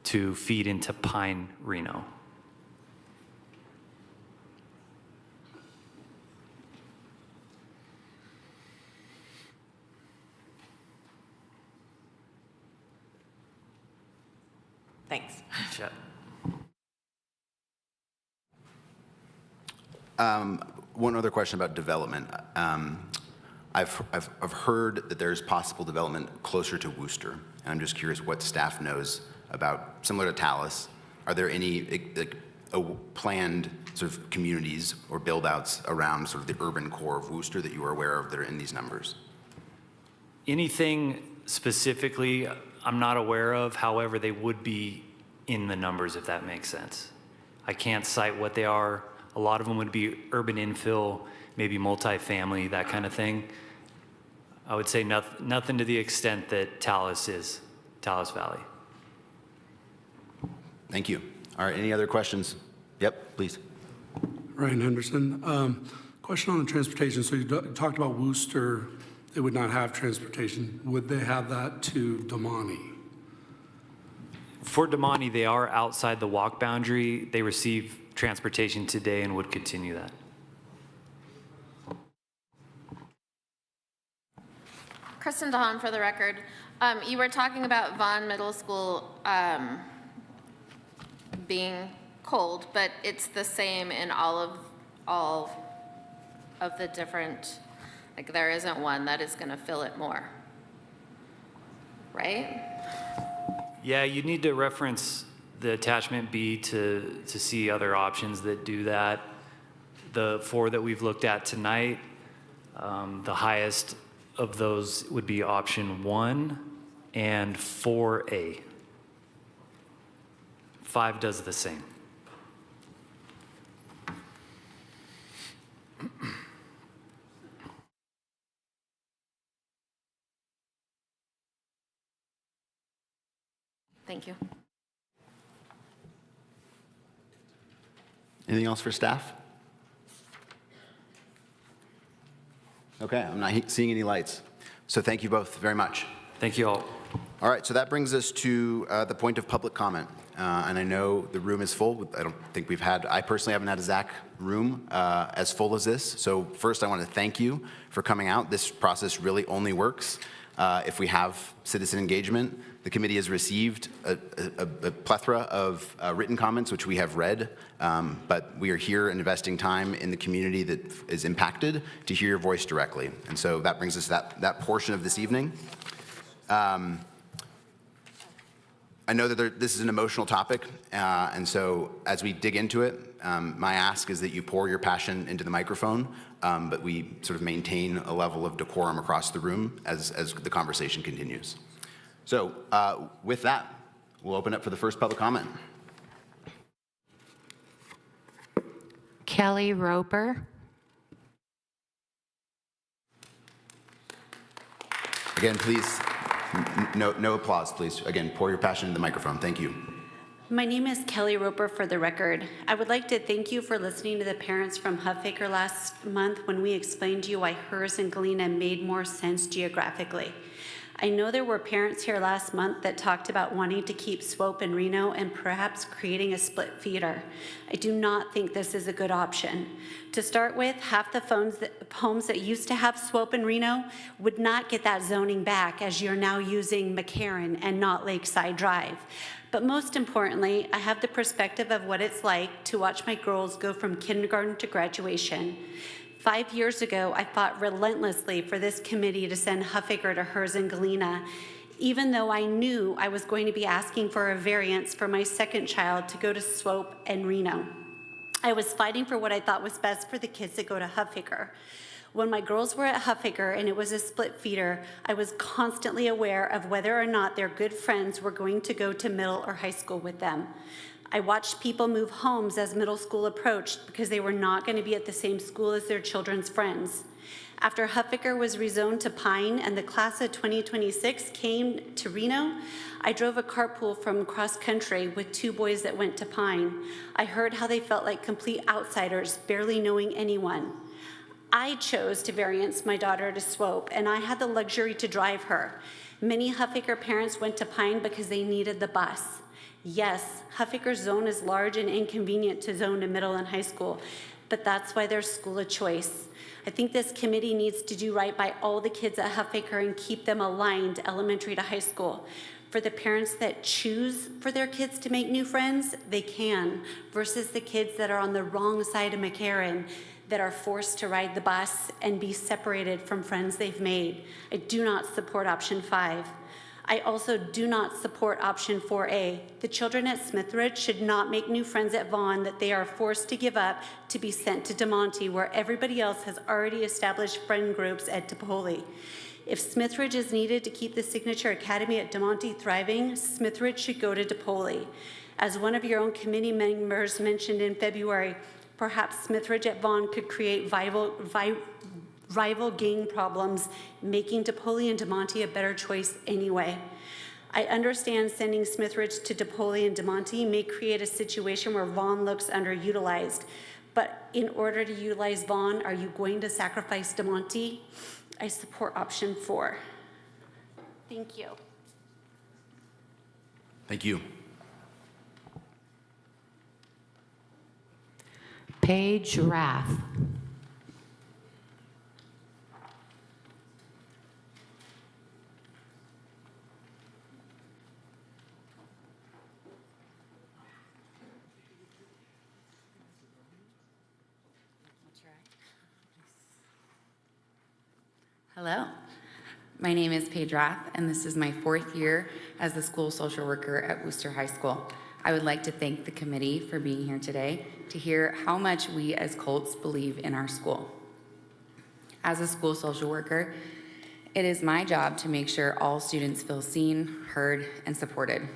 to feed into Pine Reno. Thanks. Chet. One other question about development. I've heard that there's possible development closer to Worcester, and I'm just curious what staff knows about, similar to Tallis, are there any planned sort of communities or build-outs around sort of the urban core of Worcester that you are aware of that are in these numbers? Anything specifically I'm not aware of, however, they would be in the numbers if that makes sense. I can't cite what they are. A lot of them would be urban infill, maybe multifamily, that kind of thing. I would say nothing to the extent that Tallis is, Tallis Valley. Thank you. All right, any other questions? Yep, please. Ryan Henderson. Question on the transportation. So you talked about Worcester, they would not have transportation. Would they have that to Damani? For Damani, they are outside the walk boundary. They receive transportation today and would continue that. Kristen Dahan for the record. You were talking about Vaughn Middle School being cold, but it's the same in all of the different, like there isn't one that is going to fill it more, right? Yeah, you need to reference the attachment B to see other options that do that. The 4 that we've looked at tonight, the highest of those would be option 1 and 4A. 5 does the same. Thank you. Anything else for staff? Okay, I'm not seeing any lights. So thank you both very much. Thank you all. All right, so that brings us to the point of public comment. And I know the room is full. I don't think I personally haven't had a ZAC room as full as this. So first I want to thank you for coming out. This process really only works if we have citizen engagement. The committee has received a plethora of written comments, which we have read, but we are here investing time in the community that is impacted to hear your voice directly. And so that brings us to that portion of this evening. I know that this is an emotional topic, and so as we dig into it, my ask is that you pour your passion into the microphone, but we sort of maintain a level of decorum across the room as the conversation continues. So with that, we'll open up for the first public comment. Kelly Roper. Again, please, no applause, please. Again, pour your passion into the microphone. Thank you. My name is Kelly Roper for the record. I would like to thank you for listening to the parents from Huffaker last month when we explained to you why hers and Galena made more sense geographically. I know there were parents here last month that talked about wanting to keep Swope and Reno and perhaps creating a split feeder. I do not think this is a good option. To start with, half the homes that used to have Swope and Reno would not get that zoning back, as you're now using McCarran and not Lakeside Drive. But most importantly, I have the perspective of what it's like to watch my girls go from kindergarten to graduation. 5 years ago, I fought relentlessly for this committee to send Huffaker to hers and Galena, even though I knew I was going to be asking for a variance for my second child to go to Swope and Reno. I was fighting for what I thought was best for the kids that go to Huffaker. When my girls were at Huffaker and it was a split feeder, I was constantly aware of whether or not their good friends were going to go to middle or high school with them. I watched people move homes as middle school approached because they were not going to be at the same school as their children's friends. After Huffaker was rezoned to Pine and the class of 2026 came to Reno, I drove a carpool from cross country with 2 boys that went to Pine. I heard how they felt like complete outsiders, barely knowing anyone. I chose to variance my daughter to Swope, and I had the luxury to drive her. Many Huffaker parents went to Pine because they needed the bus. Yes, Huffaker's zone is large and inconvenient to zone to middle and high school, but that's why there's school of choice. I think this committee needs to do right by all the kids at Huffaker and keep them aligned elementary to high school. For the parents that choose for their kids to make new friends, they can, versus the kids that are on the wrong side of McCarran that are forced to ride the bus and be separated from friends they've made. I do not support option 5. I also do not support option 4A. The children at Smithridge should not make new friends at Vaughn that they are forced to give up to be sent to DeMonte, where everybody else has already established friend groups at DePoli. If Smithridge is needed to keep the Signature Academy at DeMonte thriving, Smithridge should go to DePoli. As one of your own committee members mentioned in February, perhaps Smithridge at Vaughn could create rival gang problems, making DePoli and DeMonte a better choice anyway. I understand sending Smithridge to DePoli and DeMonte may create a situation where Vaughn looks underutilized, but in order to utilize Vaughn, are you going to sacrifice DeMonte? I support option 4. Thank you. Thank you. Paige Rath. Hello, my name is Paige Rath, and this is my 4th year as the school social worker at Worcester High School. I would like to thank the committee for being here today to hear how much we as Colts believe in our school. As a school social worker, it is my job to make sure all students feel seen, heard, and supported.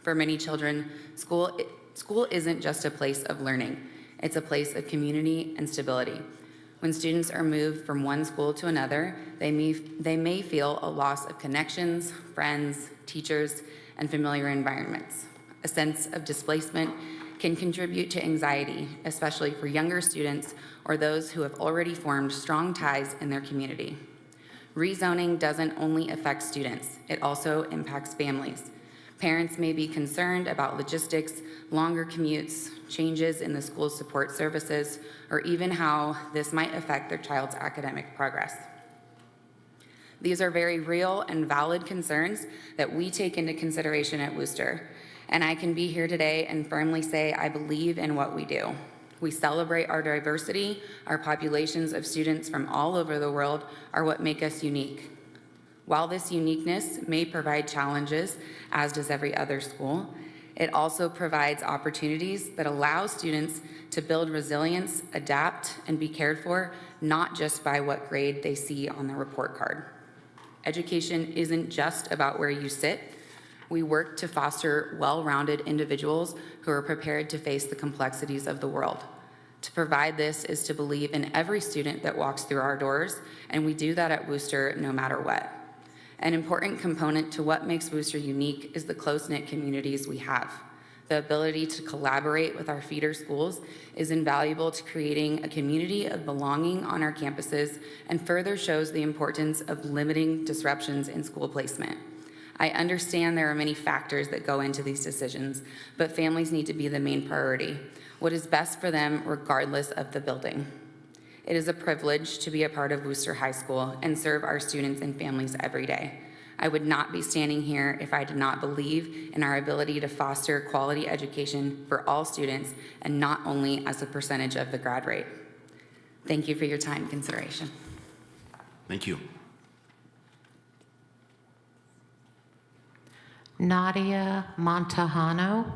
For many children, school isn't just a place of learning. It's a place of community and stability. When students are moved from one school to another, they may feel a loss of connections, friends, teachers, and familiar environments. A sense of displacement can contribute to anxiety, especially for younger students or those who have already formed strong ties in their community. Rezoning doesn't only affect students, it also impacts families. Parents may be concerned about logistics, longer commutes, changes in the school's support services, or even how this might affect their child's academic progress. These are very real and valid concerns that we take into consideration at Wooster, and I can be here today and firmly say I believe in what we do. We celebrate our diversity. Our populations of students from all over the world are what make us unique. While this uniqueness may provide challenges, as does every other school, it also provides opportunities that allow students to build resilience, adapt, and be cared for, not just by what grade they see on the report card. Education isn't just about where you sit. We work to foster well-rounded individuals who are prepared to face the complexities of the world. To provide this is to believe in every student that walks through our doors, and we do that at Wooster no matter what. An important component to what makes Wooster unique is the close-knit communities we have. The ability to collaborate with our feeder schools is invaluable to creating a community of belonging on our campuses and further shows the importance of limiting disruptions in school placement. I understand there are many factors that go into these decisions, but families need to be the main priority. What is best for them regardless of the building. It is a privilege to be a part of Wooster High School and serve our students and families every day. I would not be standing here if I did not believe in our ability to foster quality education for all students and not only as a percentage of the grad rate. Thank you for your time and consideration. Thank you. Nadia Montejano.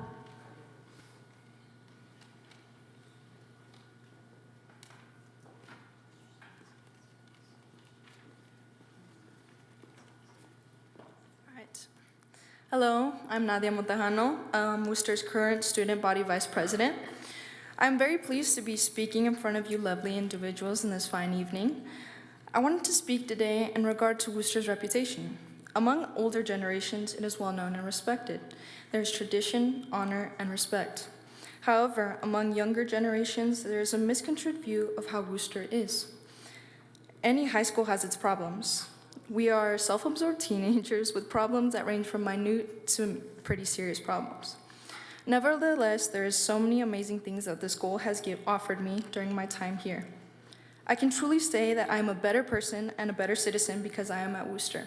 Hello, I'm Nadia Montejano, Worcester's current student body vice president. I'm very pleased to be speaking in front of you lovely individuals in this fine evening. I wanted to speak today in regard to Worcester's reputation. Among older generations, it is well known and respected. There is tradition, honor, and respect. However, among younger generations, there is a misconstrued view of how Worcester is. Any high school has its problems. We are self-absorbed teenagers with problems that range from minute to pretty serious problems. Nevertheless, there is so many amazing things that the school has offered me during my time here. I can truly say that I am a better person and a better citizen because I am at Worcester.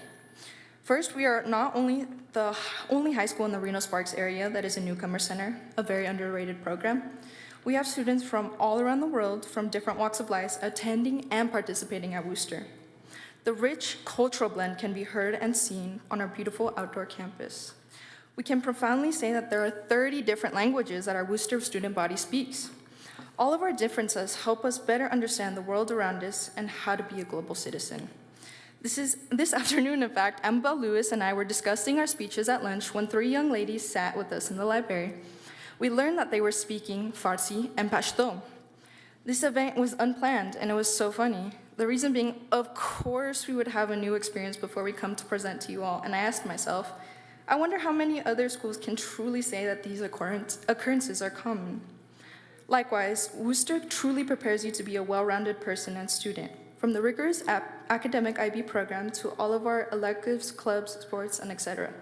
First, we are not only the only high school in the Reno-Sparks area that is a newcomer center, a very underrated program. We have students from all around the world, from different walks of life, attending and participating at Worcester. The rich cultural blend can be heard and seen on our beautiful outdoor campus. We can profoundly say that there are 30 different languages that our Worcester student body speaks. All of our differences help us better understand the world around us and how to be a global citizen. This afternoon, in fact, Amber Lewis and I were discussing our speeches at lunch when 3 young ladies sat with us in the library. We learned that they were speaking Farsi and Pashto. This event was unplanned, and it was so funny. The reason being, of course, we would have a new experience before we come to present to you all, and I asked myself, I wonder how many other schools can truly say that these occurrences are common. Likewise, Worcester truly prepares you to be a well-rounded person and student, from the rigorous academic IB program to all of our electives, clubs, sports, and etc.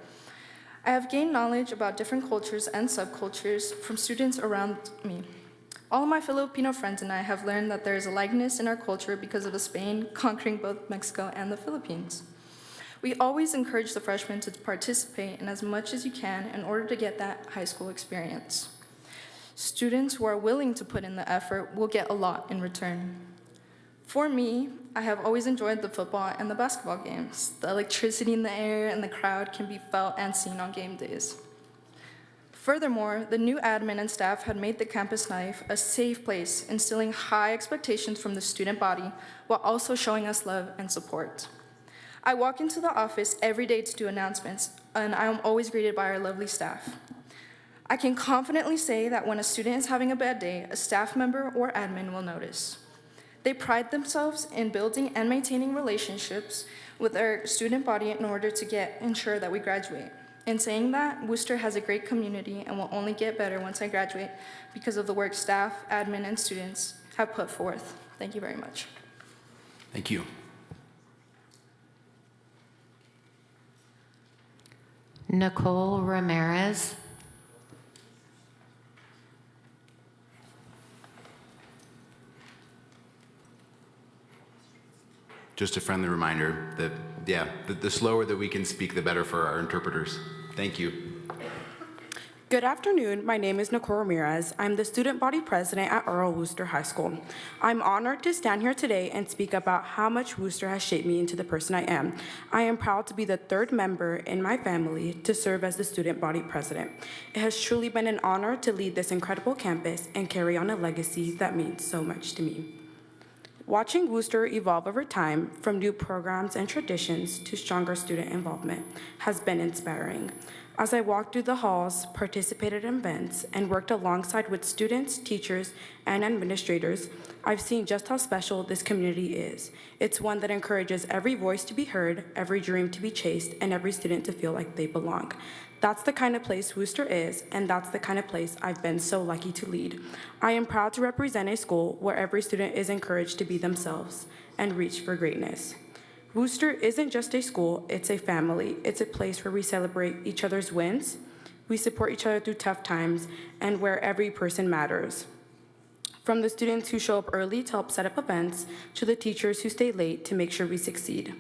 I have gained knowledge about different cultures and subcultures from students around me. All of my Filipino friends and I have learned that there is a likeness in our culture because of Spain conquering both Mexico and the Philippines. We always encourage the freshmen to participate in as much as you can in order to get that high school experience. Students who are willing to put in the effort will get a lot in return. For me, I have always enjoyed the football and the basketball games. The electricity in the air and the crowd can be felt and seen on game days. Furthermore, the new admin and staff had made the campus life a safe place, instilling high expectations from the student body while also showing us love and support. I walk into the office every day to do announcements, and I am always greeted by our lovely staff. I can confidently say that when a student is having a bad day, a staff member or admin will notice. They pride themselves in building and maintaining relationships with our student body in order to ensure that we graduate. In saying that, Worcester has a great community and will only get better once I graduate because of the work staff, admin, and students have put forth. Thank you very much. Thank you. Nicole Ramirez. Just a friendly reminder that, the slower that we can speak, the better for our interpreters. Thank you. Good afternoon. My name is Nicole Ramirez. I'm the student body president at Earl Worcester High School. I'm honored to stand here today and speak about how much Worcester has shaped me into the person I am. I am proud to be the third member in my family to serve as the student body president. It has truly been an honor to lead this incredible campus and carry on a legacy that means so much to me. Watching Worcester evolve over time, from new programs and traditions to stronger student involvement, has been inspiring. As I walked through the halls, participated in events, and worked alongside with students, teachers, and administrators, I've seen just how special this community is. It's one that encourages every voice to be heard, every dream to be chased, and every student to feel like they belong. That's the kind of place Worcester is, and that's the kind of place I've been so lucky to lead. I am proud to represent a school where every student is encouraged to be themselves and reach for greatness. Worcester isn't just a school, it's a family. It's a place where we celebrate each other's wins, we support each other through tough times, and where every person matters. From the students who show up early to help set up events, to the teachers who stay late to make sure we succeed.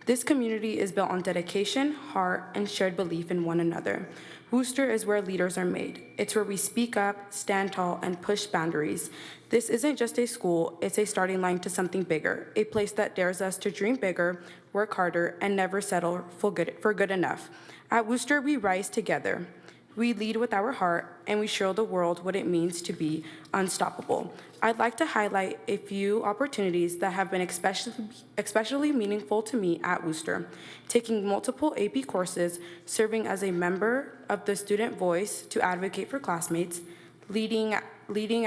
This community is built on dedication, heart, and shared belief in one another. Worcester is where leaders are made. It's where we speak up, stand tall, and push boundaries. This isn't just a school, it's a starting line to something bigger, a place that dares us to dream bigger, work harder, and never settle for good enough. At Worcester, we rise together. We lead with our heart, and we show the world what it means to be unstoppable. I'd like to highlight a few opportunities that have been especially meaningful to me at Worcester. Taking multiple AP courses, serving as a member of the Student Voice to advocate for classmates, leading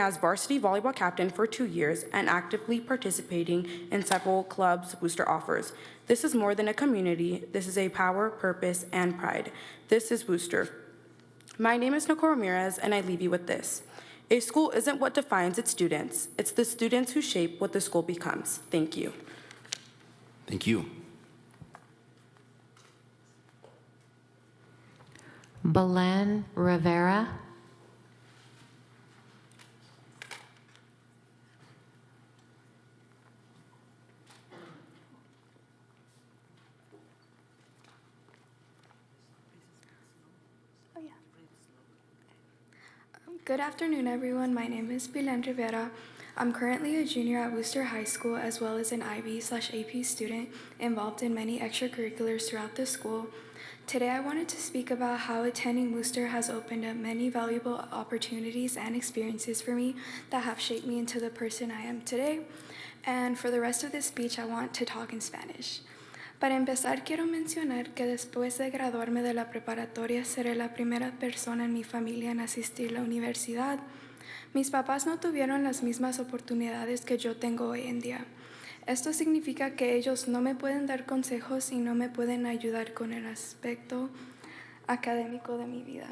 as varsity volleyball captain for 2 years, and actively participating in several clubs Worcester offers. This is more than a community. This is a power, purpose, and pride. This is Worcester. My name is Nicole Ramirez, and I leave you with this. A school isn't what defines its students. It's the students who shape what the school becomes. Thank you. Thank you. Belen Rivera. Good afternoon, everyone. My name is Belen Rivera. I'm currently a junior at Worcester High School, as well as an IB/AP student involved in many extracurriculars throughout the school. Today, I wanted to speak about how attending Worcester has opened up many valuable opportunities and experiences for me that have shaped me into the person I am today. And for the rest of this speech, I want to talk in Spanish. Para empezar, quiero mencionar que después de graduarme de la preparatoria, seré la primera persona en mi familia en asistir a la universidad. Mis papás no tuvieron las mismas oportunidades que yo tengo hoy en día. Esto significa que ellos no me pueden dar consejos y no me pueden ayudar con el aspecto académico de mi vida.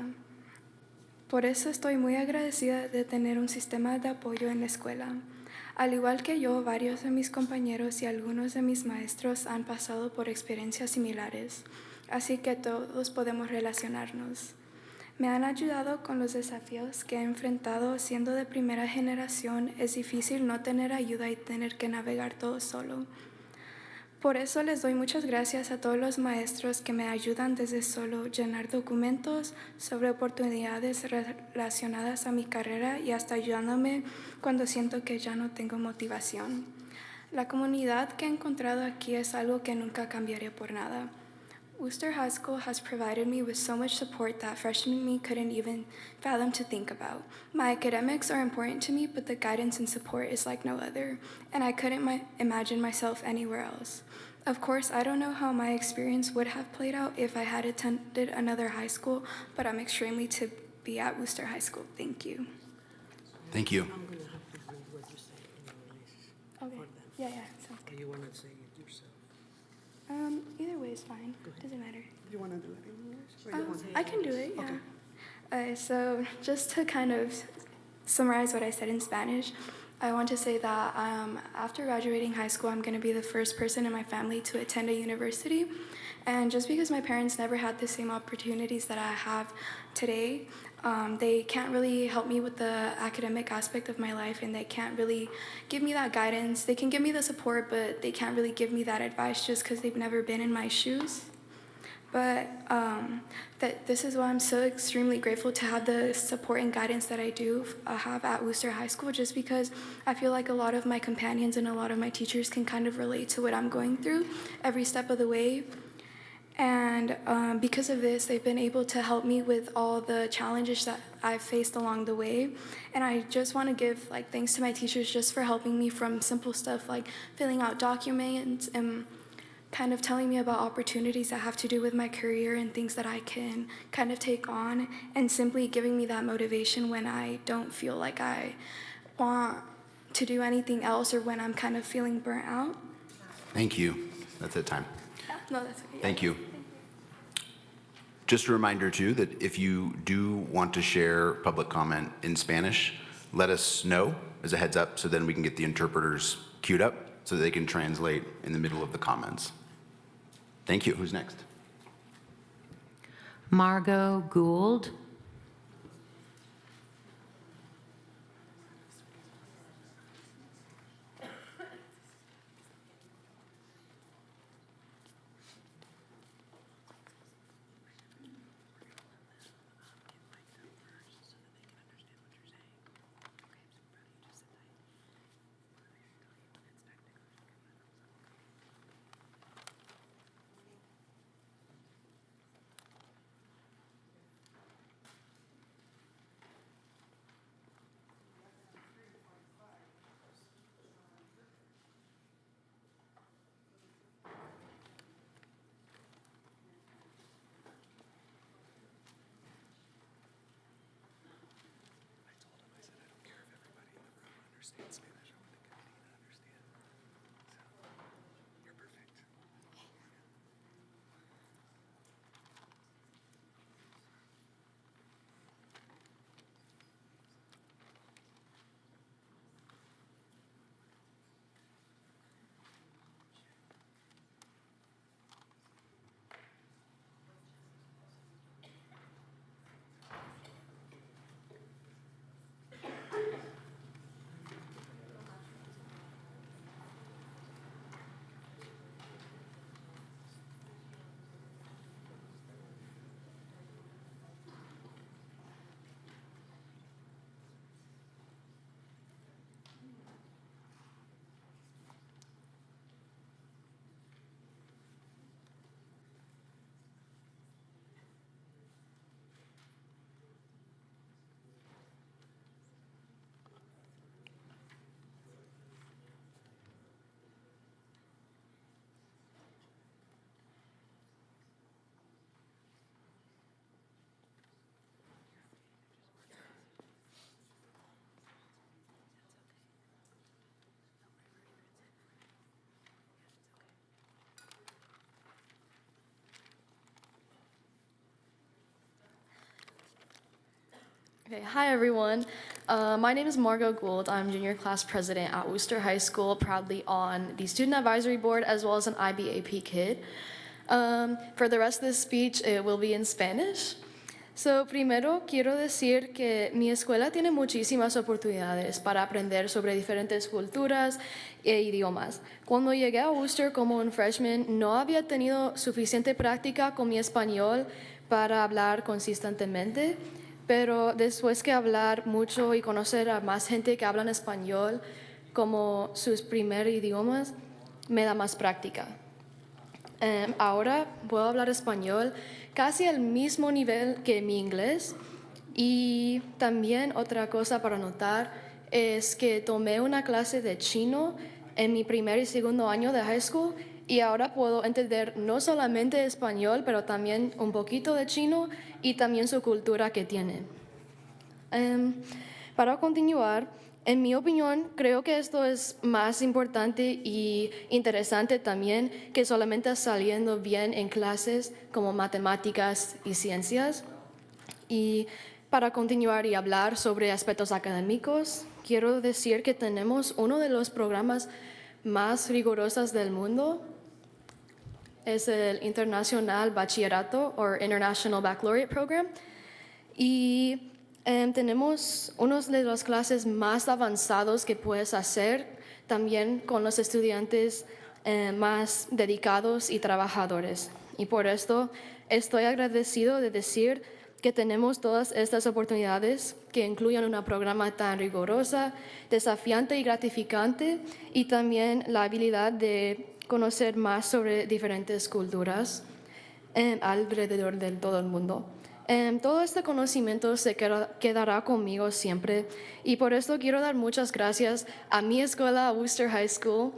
Por eso estoy muy agradecida de tener un sistema de apoyo en la escuela. Al igual que yo, varios de mis compañeros y algunos de mis maestros han pasado por experiencias similares, así que todos podemos relacionarnos. Me han ayudado con los desafíos que he enfrentado. Siendo de primera generación, es difícil no tener ayuda y tener que navegar todo solo. Por eso les doy muchas gracias a todos los maestros que me ayudan desde solo llenar documentos sobre oportunidades relacionadas a mi carrera y hasta ayudándome cuando siento que ya no tengo motivación. La comunidad que he encontrado aquí es algo que nunca cambiaré por nada. Worcester High School has provided me with so much support that freshman me couldn't even fathom to think about. My academics are important to me, but the guidance and support is like no other, and I couldn't imagine myself anywhere else. Of course, I don't know how my experience would have played out if I had attended another high school, but I'm extremely to be at Worcester High School. Thank you. Thank you. Okay. Yeah, sounds good. You want to say it yourself? Either way is fine. Doesn't matter. You want to do it in English? I can do it, yeah. So just to kind of summarize what I said in Spanish, I want to say that after graduating high school, I'm going to be the first person in my family to attend a university. And just because my parents never had the same opportunities that I have today, they can't really help me with the academic aspect of my life, and they can't really give me that guidance. They can give me the support, but they can't really give me that advice just because they've never been in my shoes. But this is why I'm so extremely grateful to have the support and guidance that I do have at Worcester High School, just because I feel like a lot of my companions and a lot of my teachers can kind of relate to what I'm going through every step of the way. And because of this, they've been able to help me with all the challenges that I've faced along the way. And I just want to give thanks to my teachers just for helping me from simple stuff like filling out documents and kind of telling me about opportunities that have to do with my career and things that I can kind of take on, and simply giving me that motivation when I don't feel like I want to do anything else or when I'm kind of feeling burnt out. Thank you. That's it, time. Yeah, no, that's okay. Thank you. Just a reminder, too, that if you do want to share public comment in Spanish, let us know as a heads up so then we can get the interpreters queued up so that they can translate in the middle of the comments. Thank you. Who's next? Margot Gould. Okay, hi everyone. My name is Margot Gould. I'm junior class president at Worcester High School, proudly on the student advisory board as well as an IBAP kid. For the rest of this speech, it will be in Spanish. So, primero quiero decir que mi escuela tiene muchísimas oportunidades para aprender sobre diferentes culturas e idiomas. Cuando llegué a Worcester como un freshman, no había tenido suficiente práctica con mi español para hablar consistentemente. Pero después que hablar mucho y conocer a más gente que hablan español como sus primeros idiomas, me da más práctica. Ahora puedo hablar español casi al mismo nivel que mi inglés. Y también otra cosa para notar es que tomé una clase de chino en mi primer y segundo año de high school, y ahora puedo entender no solamente español, pero también un poquito de chino y también su cultura que tienen. Para continuar, En mi opinión, creo que esto es más importante y interesante también que solamente saliendo bien en clases como matemáticas y ciencias. Y para continuar y hablar sobre aspectos académicos, quiero decir que tenemos uno de los programas más rigurosos del mundo. Es el Internacional Bachillerato o International Baccalaureate Program. Y tenemos uno de las clases más avanzados que puedes hacer también con los estudiantes más dedicados y trabajadores. Y por esto estoy agradecido de decir que tenemos todas estas oportunidades que incluyen un programa tan riguroso, desafiante y gratificante, y también la habilidad de conocer más sobre diferentes culturas alrededor de todo el mundo. Todo este conocimiento se quedará conmigo siempre, y por esto quiero dar muchas gracias a mi escuela, Worcester High School.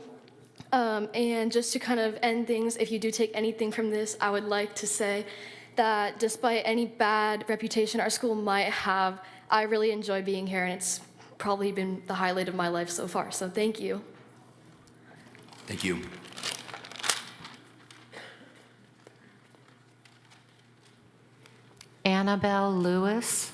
And just to kind of end things, if you do take anything from this, I would like to say that despite any bad reputation our school might have, I really enjoy being here, and it's probably been the highlight of my life so far. So thank you. Thank you. Annabelle Lewis.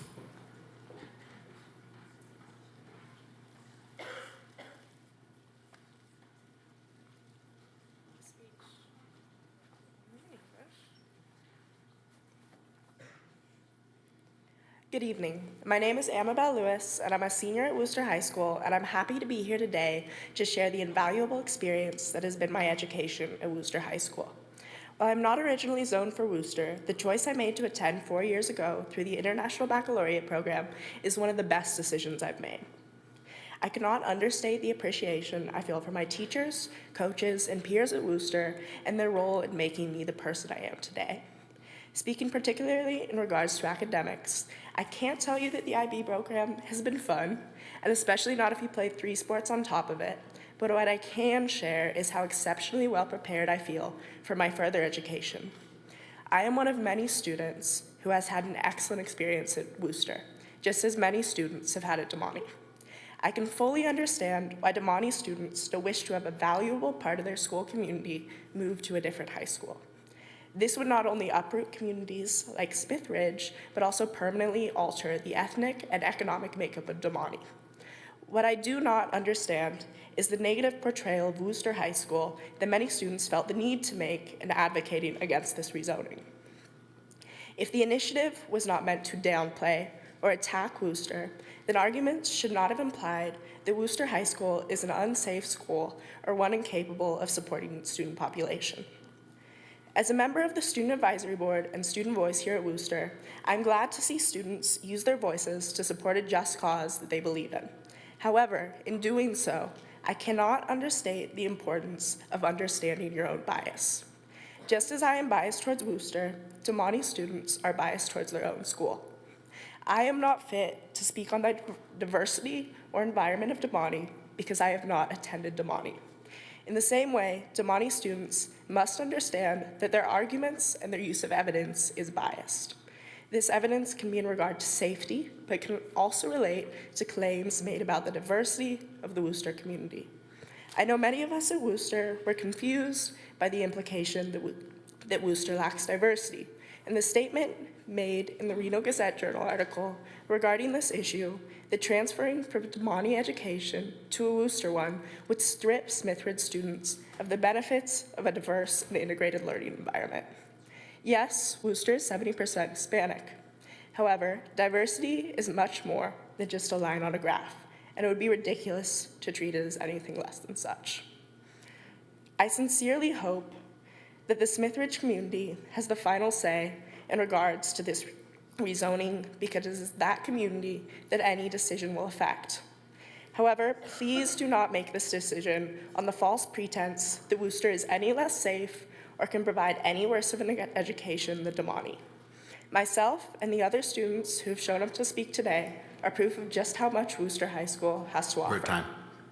Good evening. My name is Amabel Lewis, and I'm a senior at Worcester High School, and I'm happy to be here today to share the invaluable experience that has been my education at Worcester High School. While I'm not originally zoned for Worcester, the choice I made to attend 4 years ago through the International Baccalaureate program is one of the best decisions I've made. I cannot understate the appreciation I feel for my teachers, coaches, and peers at Worcester and their role in making me the person I am today. Speaking particularly in regards to academics, I can't tell you that the IB program has been fun, and especially not if you play 3 sports on top of it, but what I can share is how exceptionally well prepared I feel for my further education. I am one of many students who has had an excellent experience at Worcester, just as many students have had at Damani. I can fully understand why Damani students still wish to have a valuable part of their school community move to a different high school. This would not only uproot communities like Smith Ridge, but also permanently alter the ethnic and economic makeup of Damani. What I do not understand is the negative portrayal of Worcester High School that many students felt the need to make in advocating against this rezoning. If the initiative was not meant to downplay or attack Worcester, then arguments should not have implied that Worcester High School is an unsafe school or one incapable of supporting its student population. As a member of the Student Advisory Board and Student Voice here at Worcester, I'm glad to see students use their voices to support a just cause that they believe in. However, in doing so, I cannot understate the importance of understanding your own bias. Just as I am biased towards Worcester, Damani students are biased towards their own school. I am not fit to speak on the diversity or environment of Damani because I have not attended Damani. In the same way, Damani students must understand that their arguments and their use of evidence is biased. This evidence can be in regard to safety, but can also relate to claims made about the diversity of the Worcester community. I know many of us at Worcester were confused by the implication that Worcester lacks diversity, and the statement made in the Reno Gazette-Journal article regarding this issue that transferring from Damani education to a Worcester one would strip Smithridge students of the benefits of a diverse and integrated learning environment. Yes, Worcester is 70% Hispanic. However, diversity is much more than just a line on a graph, and it would be ridiculous to treat it as anything less than such. I sincerely hope that the Smithridge community has the final say in regards to this rezoning, because it is that community that any decision will affect. However, please do not make this decision on the false pretense that Worcester is any less safe or can provide any worse of an education than Damani. Myself and the other students who have shown up to speak today are proof of just how much Worcester High School has to offer. Great time.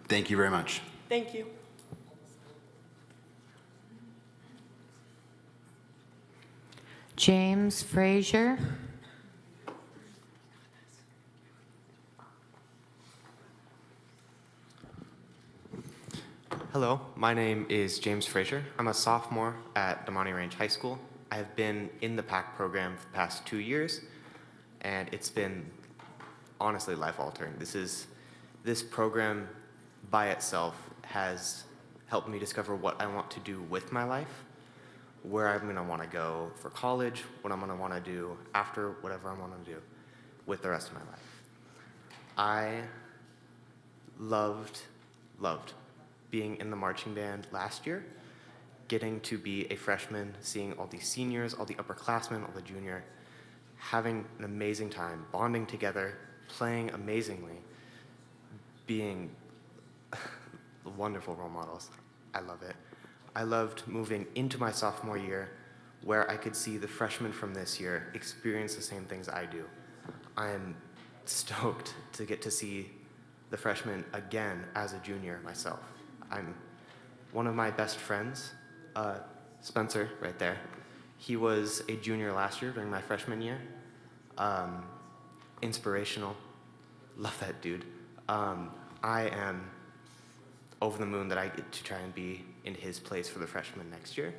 Thank you very much. Thank you. James Frazier. Hello, my name is James Frazier. I'm a sophomore at Damani Ranch High School. I have been in the PAC program for the past 2 years, and it's been honestly life-altering. This program by itself has helped me discover what I want to do with my life, where I'm going to want to go for college, what I'm going to want to do after whatever I want to do with the rest of my life. I loved being in the marching band last year, getting to be a freshman, seeing all the seniors, all the upperclassmen, all the junior, having an amazing time, bonding together, playing amazingly, being wonderful role models. I love it. I loved moving into my sophomore year where I could see the freshmen from this year experience the same things I do. I am stoked to get to see the freshmen again as a junior myself. One of my best friends, Spencer, right there, he was a junior last year during my freshman year. Inspirational. Love that dude. I am over the moon that I get to try and be in his place for the freshmen next year.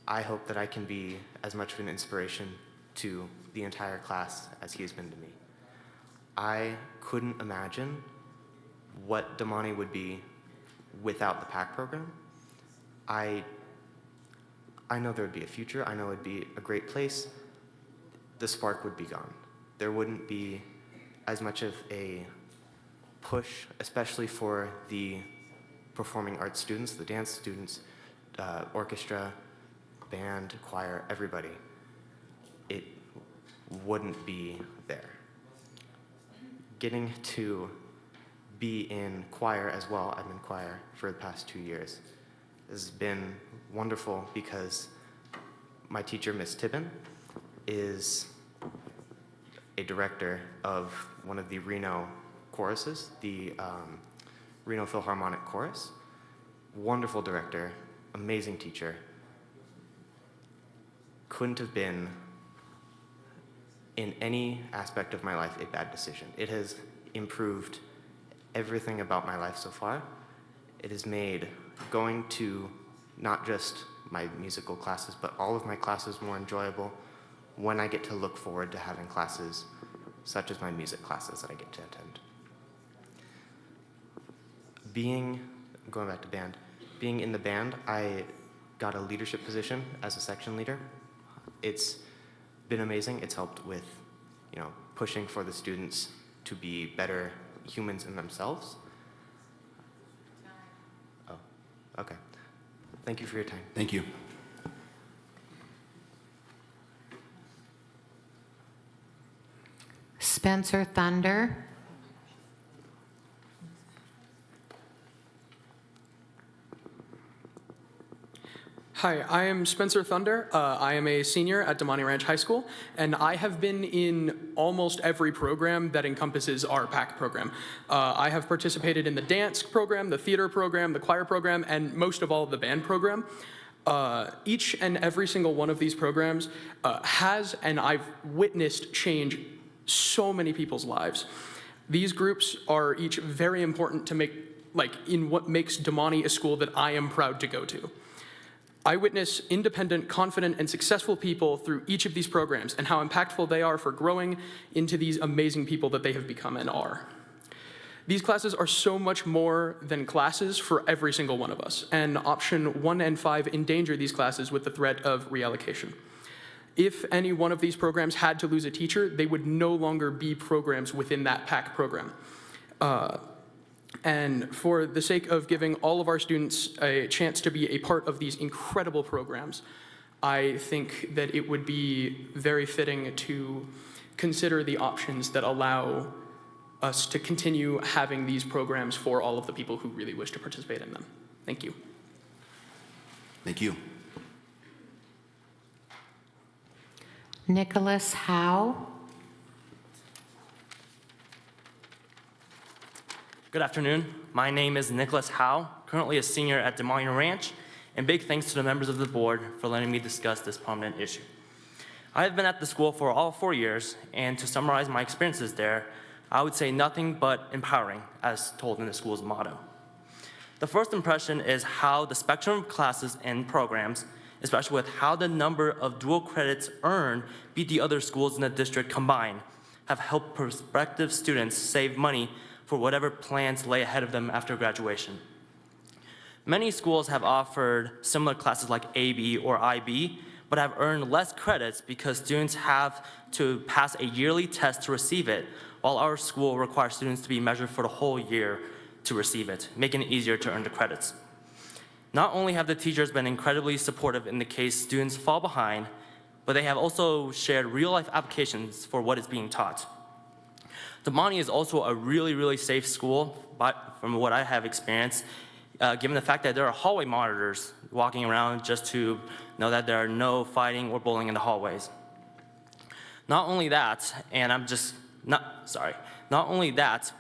I hope that I can be as much of an inspiration to the entire class as he has been to me. I couldn't imagine what Damani would be without the PAC program. I know there would be a future. I know it would be a great place. The spark would be gone. There wouldn't be as much of a push, especially for the performing arts students, the dance students, orchestra, band, choir, everybody. It wouldn't be there. Getting to be in choir as well, I'm in choir for the past 2 years, has been wonderful because my teacher, Miss Tibbin, is a director of one of the Reno choruses, the Reno Philharmonic Chorus. Wonderful director, amazing teacher. Couldn't have been, in any aspect of my life, a bad decision. It has improved everything about my life so far. It has made going to not just my musical classes, but all of my classes more enjoyable when I get to look forward to having classes such as my music classes that I get to attend. Going back to band, being in the band, I got a leadership position as a section leader. It's been amazing. It's helped with, pushing for the students to be better humans in themselves. Oh, okay. Thank you for your time. Thank you. Spencer Thunder. Hi, I am Spencer Thunder. I am a senior at Damani Ranch High School, and I have been in almost every program that encompasses our PAC program. I have participated in the dance program, the theater program, the choir program, and most of all, the band program. Each and every single one of these programs has, and I've witnessed, change so many people's lives. These groups are each very important to in what makes Damani a school that I am proud to go to. I witness independent, confident, and successful people through each of these programs and how impactful they are for growing into these amazing people that they have become and are. These classes are so much more than classes for every single one of us, and option 1 and 5 endanger these classes with the threat of reallocation. If any one of these programs had to lose a teacher, they would no longer be programs within that PAC program. And for the sake of giving all of our students a chance to be a part of these incredible programs, I think that it would be very fitting to consider the options that allow us to continue having these programs for all of the people who really wish to participate in them. Thank you. Thank you. Nicholas Howe. Good afternoon. My name is Nicholas Howe, currently a senior at Damani Ranch, and big thanks to the members of the board for letting me discuss this prominent issue. I have been at the school for all 4 years, and to summarize my experiences there, I would say nothing but empowering, as told in the school's motto. The first impression is how the spectrum of classes and programs, especially with how the number of dual credits earned beat the other schools in the district combined, have helped prospective students save money for whatever plans lay ahead of them after graduation. Many schools have offered similar classes like AB or IB, but have earned less credits because students have to pass a yearly test to receive it, while our school requires students to be measured for the whole year to receive it, making it easier to earn the credits. Not only have the teachers been incredibly supportive in the case students fall behind, but they have also shared real-life applications for what is being taught. Damani is also a really safe school, from what I have experienced, given the fact that there are hallway monitors walking around just to know that there are no fighting or bullying in the hallways. Not only that,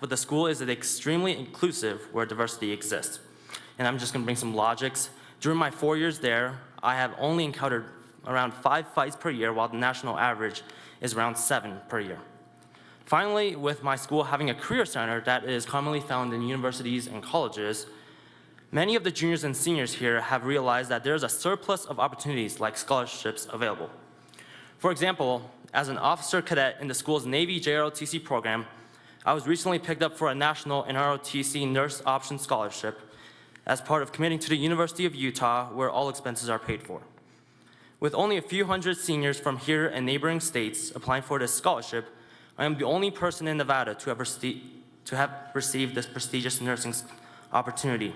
but the school is extremely inclusive where diversity exists. And I'm just gonna bring some logics. During my 4 years there, I have only encountered around 5 fights per year, while the national average is around 7 per year. Finally, with my school having a career center that is commonly found in universities and colleges, many of the juniors and seniors here have realized that there's a surplus of opportunities like scholarships available. For example, as an officer cadet in the school's Navy JROTC program, I was recently picked up for a national NROTC nurse option scholarship as part of committing to the University of Utah, where all expenses are paid for. With only a few hundred seniors from here and neighboring states applying for this scholarship, I am the only person in Nevada to have received this prestigious nursing opportunity.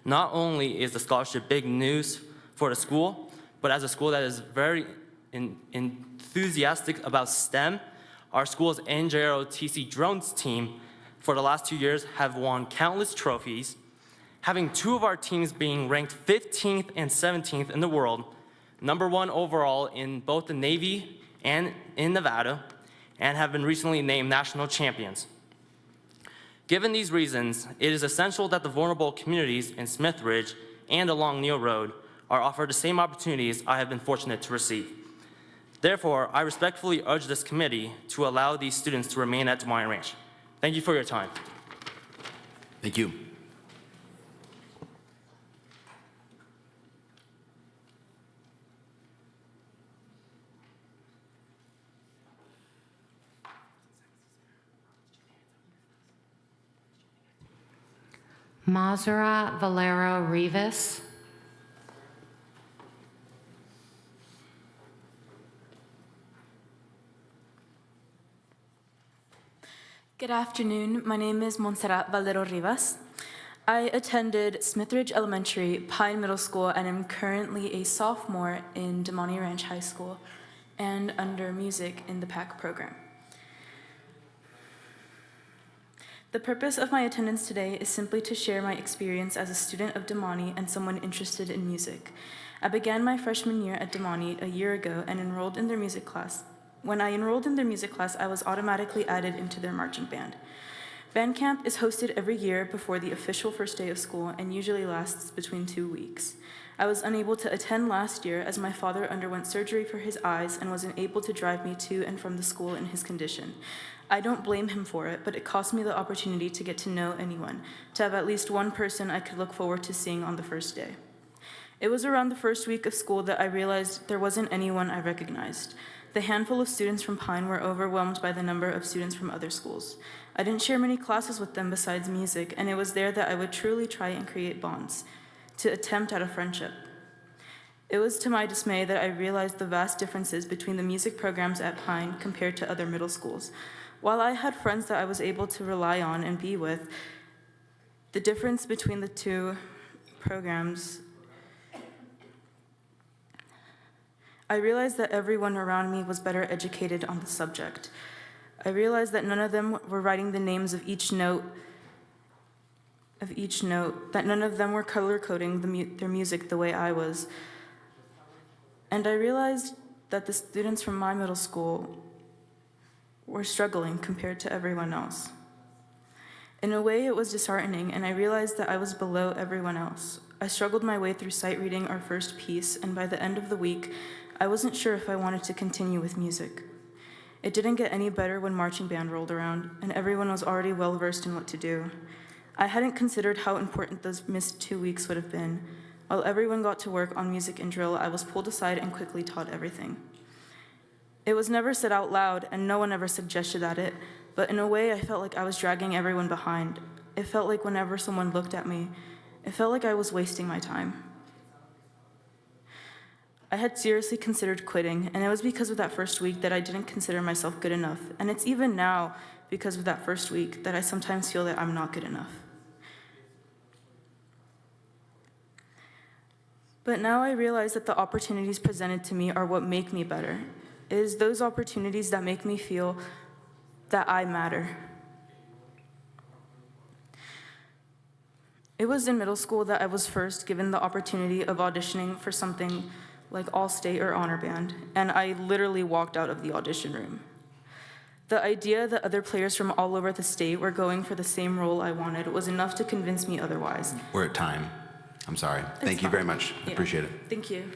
Not only is the scholarship big news for the school, but as a school that is very enthusiastic about STEM, our school's NJROTC drones team for the last 2 years have won countless trophies, having 2 of our teams being ranked 15th and 17th in the world, #1 overall in both the Navy and in Nevada, and have been recently named national champions. Given these reasons, it is essential that the vulnerable communities in Smith Ridge and along Neal Road are offered the same opportunities I have been fortunate to receive. Therefore, I respectfully urge this committee to allow these students to remain at Des Moines Ranch. Thank you for your time. Thank you. Mazara Valero Rivas. Good afternoon. My name is Montserrat Valero Rivas. I attended Smith Ridge Elementary, Pine Middle School, and am currently a sophomore in Des Moines Ranch High School and under music in the PAC program. The purpose of my attendance today is simply to share my experience as a student of Des Moines and someone interested in music. I began my freshman year at Des Moines a year ago and enrolled in their music class. When I enrolled in their music class, I was automatically added into their marching band. Band camp is hosted every year before the official first day of school and usually lasts between 2 weeks. I was unable to attend last year as my father underwent surgery for his eyes and wasn't able to drive me to and from the school in his condition. I don't blame him for it, but it cost me the opportunity to get to know anyone, to have at least one person I could look forward to seeing on the first day. It was around the first week of school that I realized there wasn't anyone I recognized. The handful of students from Pine were overwhelmed by the number of students from other schools. I didn't share many classes with them besides music, and it was there that I would truly try and create bonds, to attempt at a friendship. It was to my dismay that I realized the vast differences between the music programs at Pine compared to other middle schools. While I had friends that I was able to rely on and be with, the difference between the two programs, I realized that everyone around me was better educated on the subject. I realized that none of them were writing the names of each note, that none of them were color coding their music the way I was. And I realized that the students from my middle school were struggling compared to everyone else. In a way, it was disheartening, and I realized that I was below everyone else. I struggled my way through sight reading our first piece, and by the end of the week, I wasn't sure if I wanted to continue with music. It didn't get any better when marching band rolled around, and everyone was already well versed in what to do. I hadn't considered how important those missed 2 weeks would have been. While everyone got to work on music and drill, I was pulled aside and quickly taught everything. It was never said out loud, and no one ever suggested at it, but in a way, I felt like I was dragging everyone behind. It felt like whenever someone looked at me, it felt like I was wasting my time. I had seriously considered quitting, and it was because of that first week that I didn't consider myself good enough, and it's even now because of that first week that I sometimes feel that I'm not good enough. But now I realize that the opportunities presented to me are what make me better. It is those opportunities that make me feel that I matter. It was in middle school that I was first given the opportunity of auditioning for something like All-State or Honor Band, and I literally walked out of the audition room. The idea that other players from all over the state were going for the same role I wanted was enough to convince me otherwise. We're at time. I'm sorry. Thank you very much. Yeah. Appreciate it. Thank you.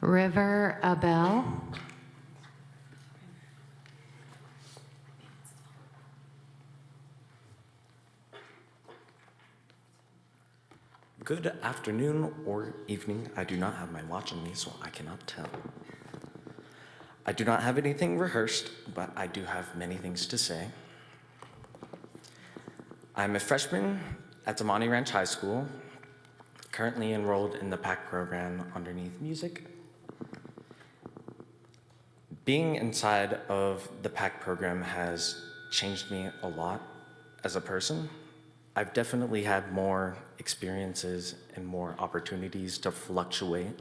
River Abel. Good afternoon or evening. I do not have my watch on me, so I cannot tell. I do not have anything rehearsed, but I do have many things to say. I'm a freshman at Damani Ranch High School, currently enrolled in the PAC program underneath music. Being inside of the PAC program has changed me a lot as a person. I've definitely had more experiences and more opportunities to fluctuate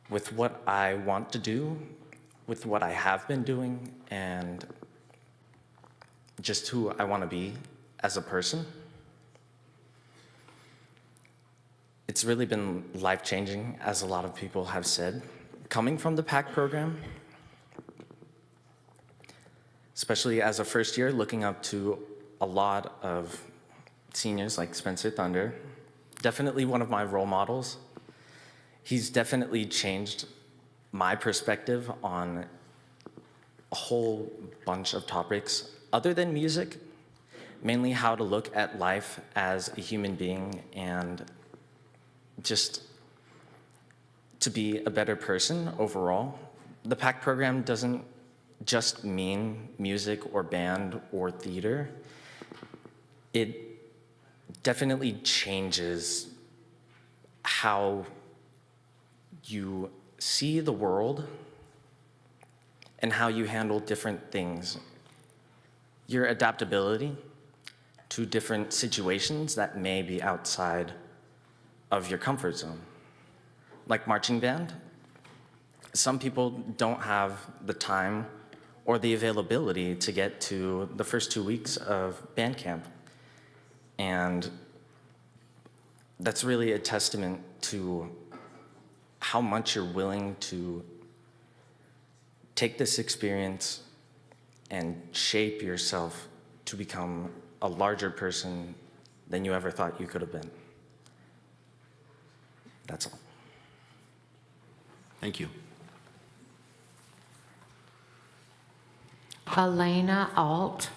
with what I want to do, with what I have been doing, and just who I want to be as a person. It's really been life-changing, as a lot of people have said, coming from the PAC program, especially as a first year, looking up to a lot of seniors like Spencer Thunder, definitely one of my role models. He's definitely changed my perspective on a whole bunch of topics other than music, mainly how to look at life as a human being and just to be a better person overall. The PAC program doesn't just mean music or band or theater. It definitely changes how you see the world and how you handle different things. Your adaptability to different situations that may be outside of your comfort zone. Like marching band, some people don't have the time or the availability to get to the first 2 weeks of band camp. And that's really a testament to how much you're willing to take this experience and shape yourself to become a larger person than you ever thought you could have been. That's all. Thank you. Elena Alt.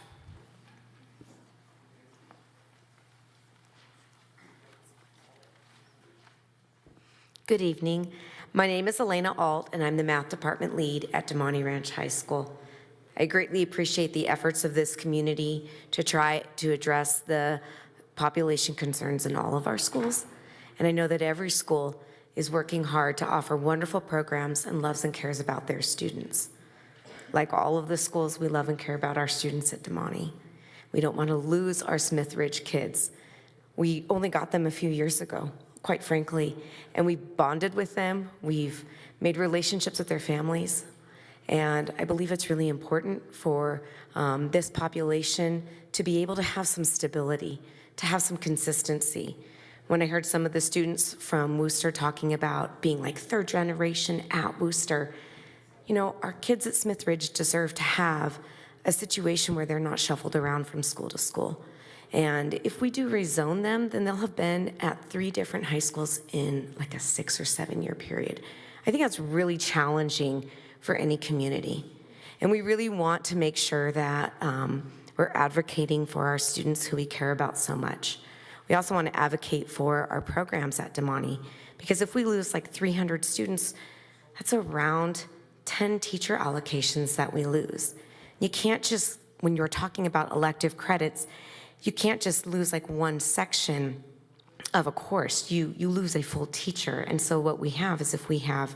Good evening. My name is Elena Alt, and I'm the math department lead at Damani Ranch High School. I greatly appreciate the efforts of this community to try to address the population concerns in all of our schools. And I know that every school is working hard to offer wonderful programs and loves and cares about their students. Like all of the schools, we love and care about our students at Damani. We don't want to lose our Smith Ridge kids. We only got them a few years ago, quite frankly, and we bonded with them. We've made relationships with their families. And I believe it's really important for this population to be able to have some stability, to have some consistency. When I heard some of the students from Worcester talking about being like third generation at Worcester, you know, our kids at Smith Ridge deserve to have a situation where they're not shuffled around from school to school. And if we do rezone them, then they'll have been at 3 different high schools in like a 6 or 7 year period. I think that's really challenging for any community. And we really want to make sure that we're advocating for our students who we care about so much. We also want to advocate for our programs at Damani, because if we lose like 300 students, that's around 10 teacher allocations that we lose. You can't just, when you're talking about elective credits, you can't just lose like one section of a course. You lose a full teacher. And so what we have is if we have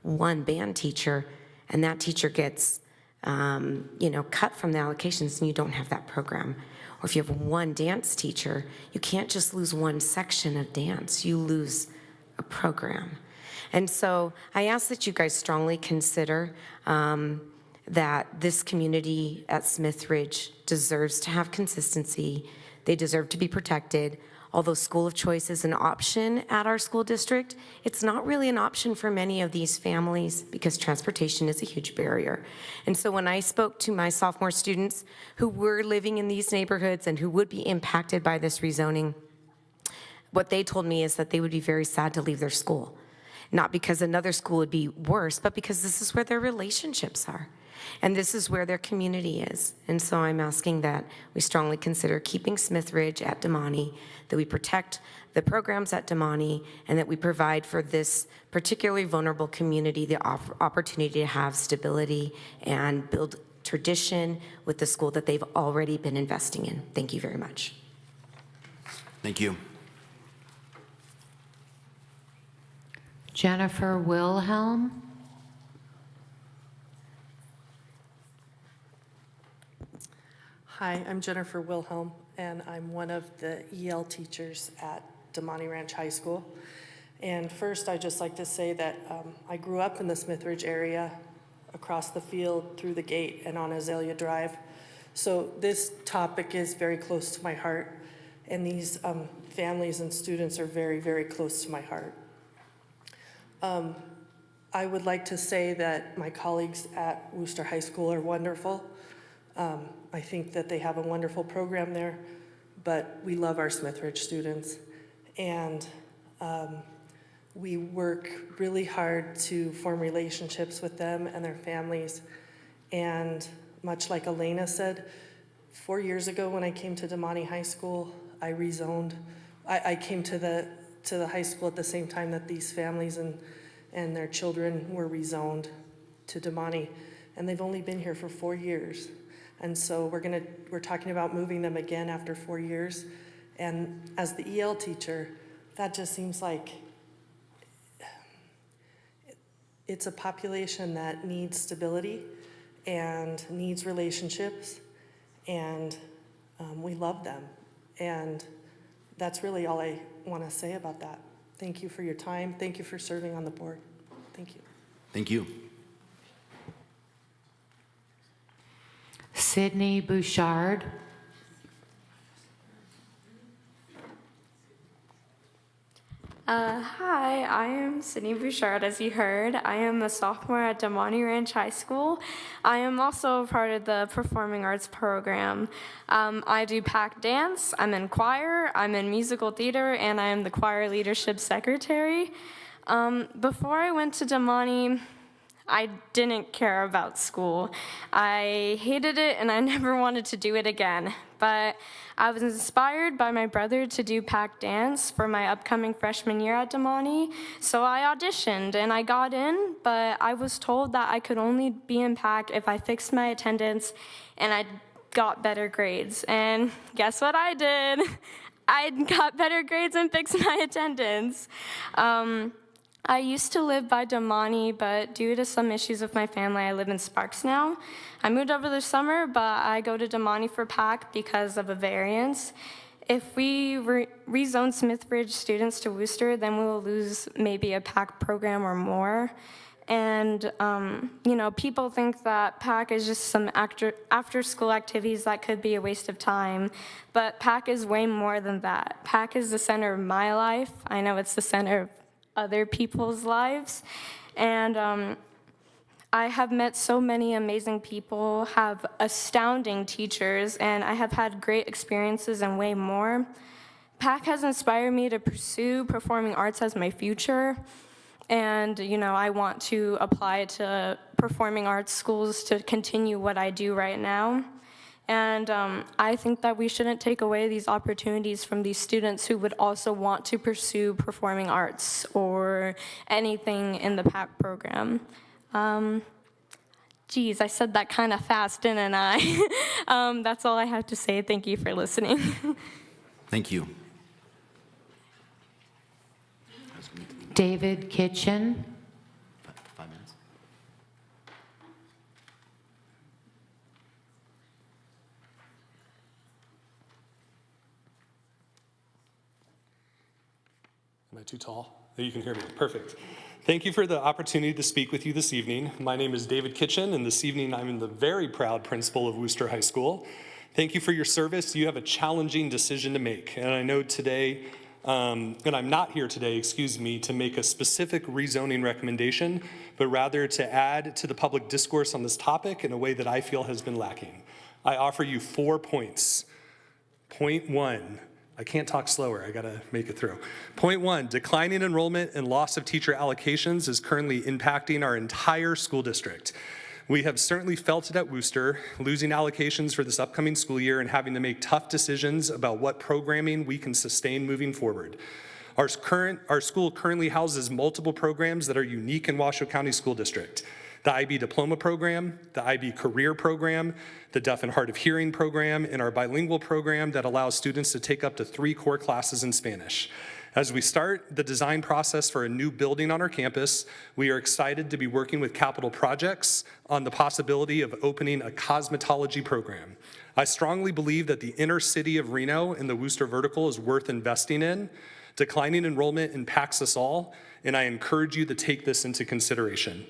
one band teacher and that teacher gets cut from the allocations, and you don't have that program. Or if you have one dance teacher, you can't just lose one section of dance, you lose a program. And so I ask that you guys strongly consider that this community at Smith Ridge deserves to have consistency. They deserve to be protected. Although school of choice is an option at our school district, it's not really an option for many of these families because transportation is a huge barrier. And so when I spoke to my sophomore students who were living in these neighborhoods and who would be impacted by this rezoning, what they told me is that they would be very sad to leave their school. Not because another school would be worse, but because this is where their relationships are. And this is where their community is. And so I'm asking that we strongly consider keeping Smith Ridge at Damani, that we protect the programs at Damani, and that we provide for this particularly vulnerable community the opportunity to have stability and build tradition with the school that they've already been investing in. Thank you very much. Thank you. Jennifer Wilhelm. Hi, I'm Jennifer Wilhelm, and I'm one of the EL teachers at Damani Ranch High School. And first, I'd just like to say that I grew up in the Smith Ridge area, across the field, through the gate, and on Azalea Drive. So this topic is very close to my heart, and these families and students are very, very close to my heart. I would like to say that my colleagues at Worcester High School are wonderful. I think that they have a wonderful program there, but we love our Smith Ridge students. And we work really hard to form relationships with them and their families. And much like Elena said, 4 years ago when I came to Damani High School, I rezoned. I came to the high school at the same time that these families and their children were rezoned to Damani. And they've only been here for 4 years. And so we're talking about moving them again after 4 years. And as the EL teacher, that just seems like it's a population that needs stability and needs relationships, and we love them. And that's really all I want to say about that. Thank you for your time. Thank you for serving on the board. Thank you. Thank you. Sydney Bouchard. Hi, I am Sydney Bouchard, as you heard. I am a sophomore at Damani Ranch High School. I am also part of the Performing Arts program. I do pack dance, I'm in choir, I'm in musical theater, and I am the choir leadership secretary. Before I went to Damani, I didn't care about school. I hated it and I never wanted to do it again. But I was inspired by my brother to do pack dance for my upcoming freshman year at Damani. So I auditioned and I got in, but I was told that I could only be in pack if I fixed my attendance and I got better grades. And guess what I did? I got better grades and fixed my attendance. I used to live by Damani, but due to some issues with my family, I live in Sparks now. I moved over this summer, but I go to Damani for PAC because of a variance. If we rezone Smith Ridge students to Worcester, then we will lose maybe a PAC program or more. And, people think that PAC is just some after-school activities that could be a waste of time, but PAC is way more than that. PAC is the center of my life. I know it's the center of other people's lives. And I have met so many amazing people, have astounding teachers, and I have had great experiences and way more. PAC has inspired me to pursue performing arts as my future. And, I want to apply to performing arts schools to continue what I do right now. And I think that we shouldn't take away these opportunities from these students who would also want to pursue performing arts or anything in the PAC program. Geez, I said that kind of fast, didn't I? That's all I have to say. Thank you for listening. Thank you. David Kitchen. 5 minutes. Am I too tall? Oh, you can hear me. Perfect. Thank you for the opportunity to speak with you this evening. My name is David Kitchen, and this evening I'm the very proud principal of Worcester High School. Thank you for your service. You have a challenging decision to make, and I know today, and I'm not here today, to make a specific rezoning recommendation, but rather to add to the public discourse on this topic in a way that I feel has been lacking. I offer you 4 points. Point 1. I can't talk slower, I gotta make it through. Point 1, declining enrollment and loss of teacher allocations is currently impacting our entire school district. We have certainly felt it at Worcester, losing allocations for this upcoming school year and having to make tough decisions about what programming we can sustain moving forward. Our school currently houses multiple programs that are unique in Washoe County School District. The IB Diploma Program, the IB Career Program, the Deaf and Hard of Hearing Program, and our bilingual program that allows students to take up to 3 core classes in Spanish. As we start the design process for a new building on our campus, we are excited to be working with capital projects on the possibility of opening a cosmetology program. I strongly believe that the inner city of Reno and the Worcester Vertical is worth investing in. Declining enrollment impacts us all, and I encourage you to take this into consideration.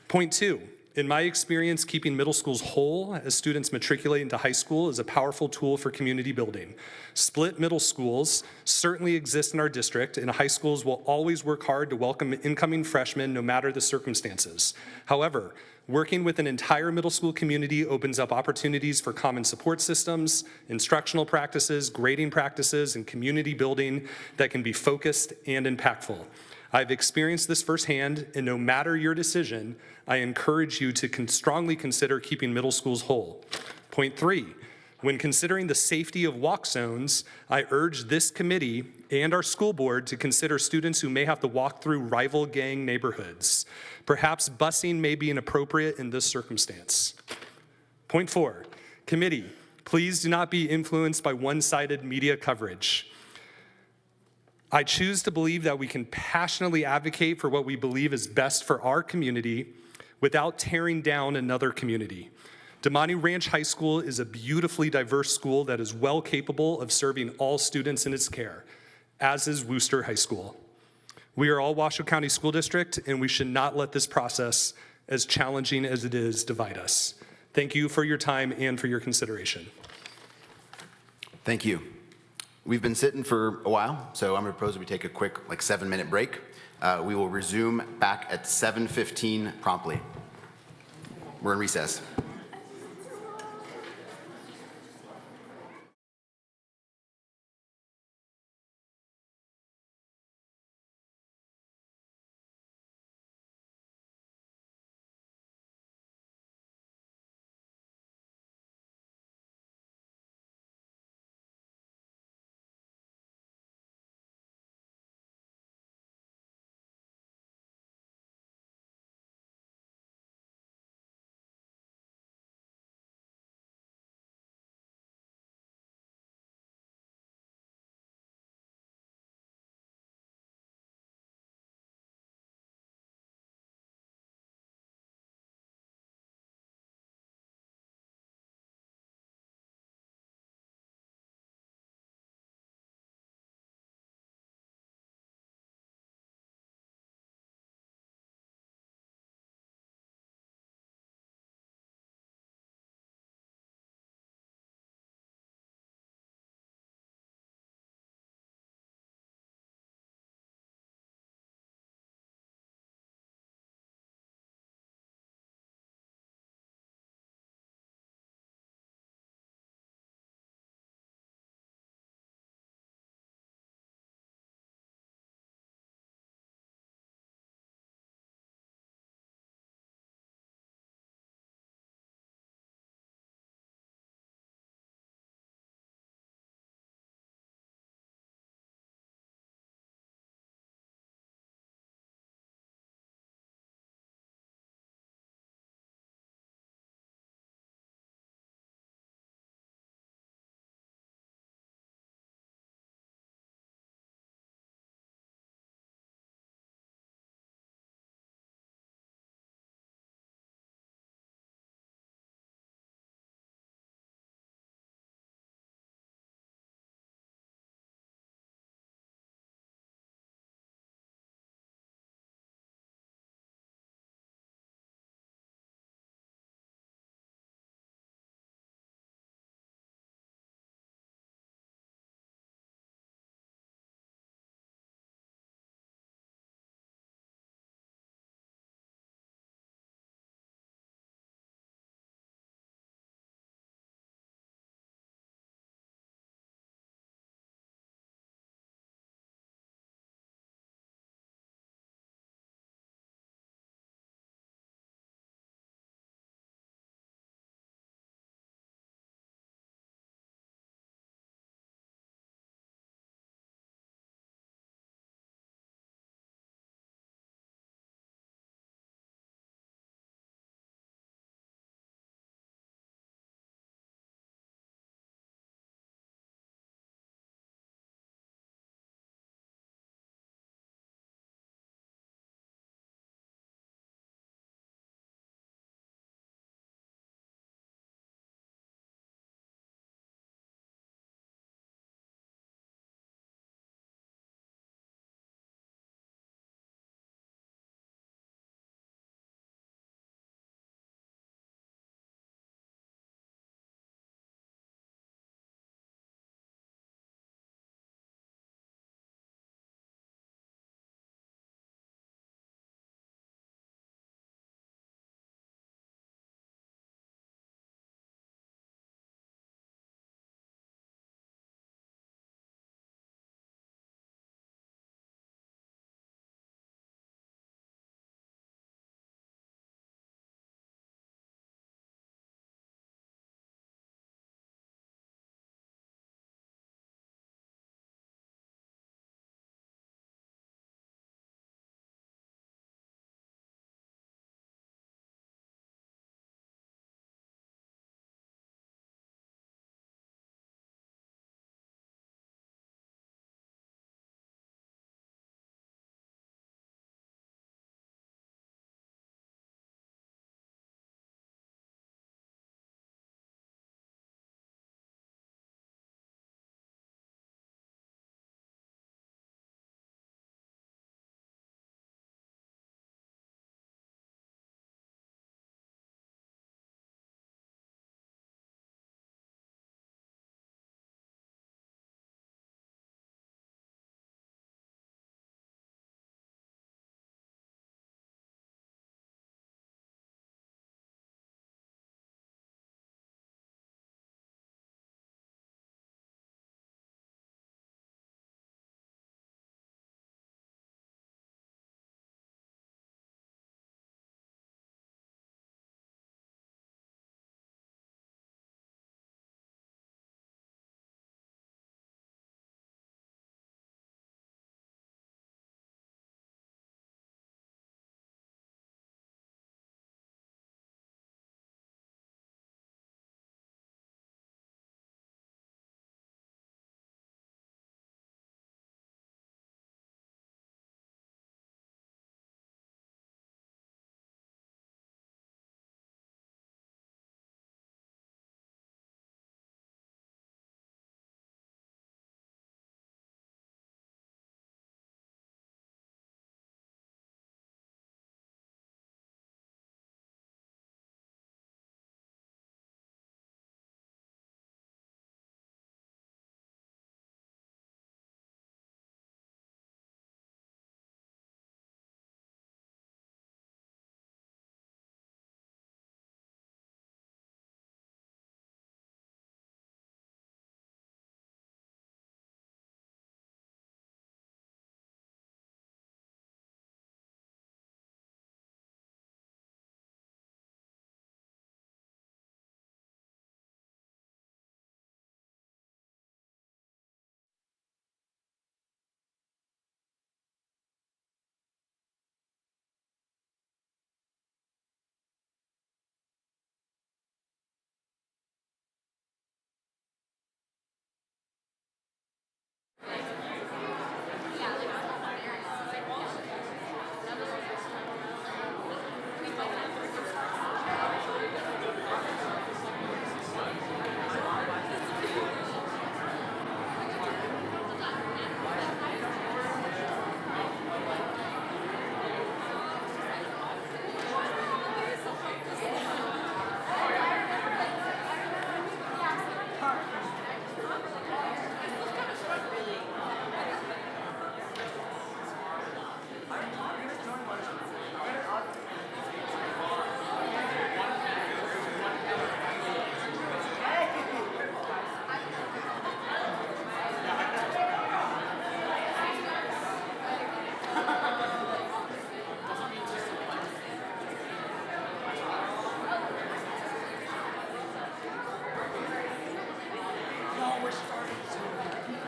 Point 2, in my experience, keeping middle schools whole as students matriculate into high school is a powerful tool for community building. Split middle schools certainly exist in our district, and high schools will always work hard to welcome incoming freshmen no matter the circumstances. However, working with an entire middle school community opens up opportunities for common support systems, instructional practices, grading practices, and community building that can be focused and impactful. I've experienced this firsthand, and no matter your decision, I encourage you to strongly consider keeping middle schools whole. Point 3, when considering the safety of walk zones, I urge this committee and our school board to consider students who may have to walk through rival gang neighborhoods. Perhaps busing may be inappropriate in this circumstance. Point 4, committee, please do not be influenced by one-sided media coverage. I choose to believe that we can passionately advocate for what we believe is best for our community without tearing down another community. Damani Ranch High School is a beautifully diverse school that is well capable of serving all students in its care, as is Worcester High School. We are all Washoe County School District, and we should not let this process, as challenging as it is, divide us. Thank you for your time and for your consideration. Thank you. We've been sitting for a while, so I'm going to propose that we take a quick 7-minute break. We will resume back at 7:15 promptly. We're in recess.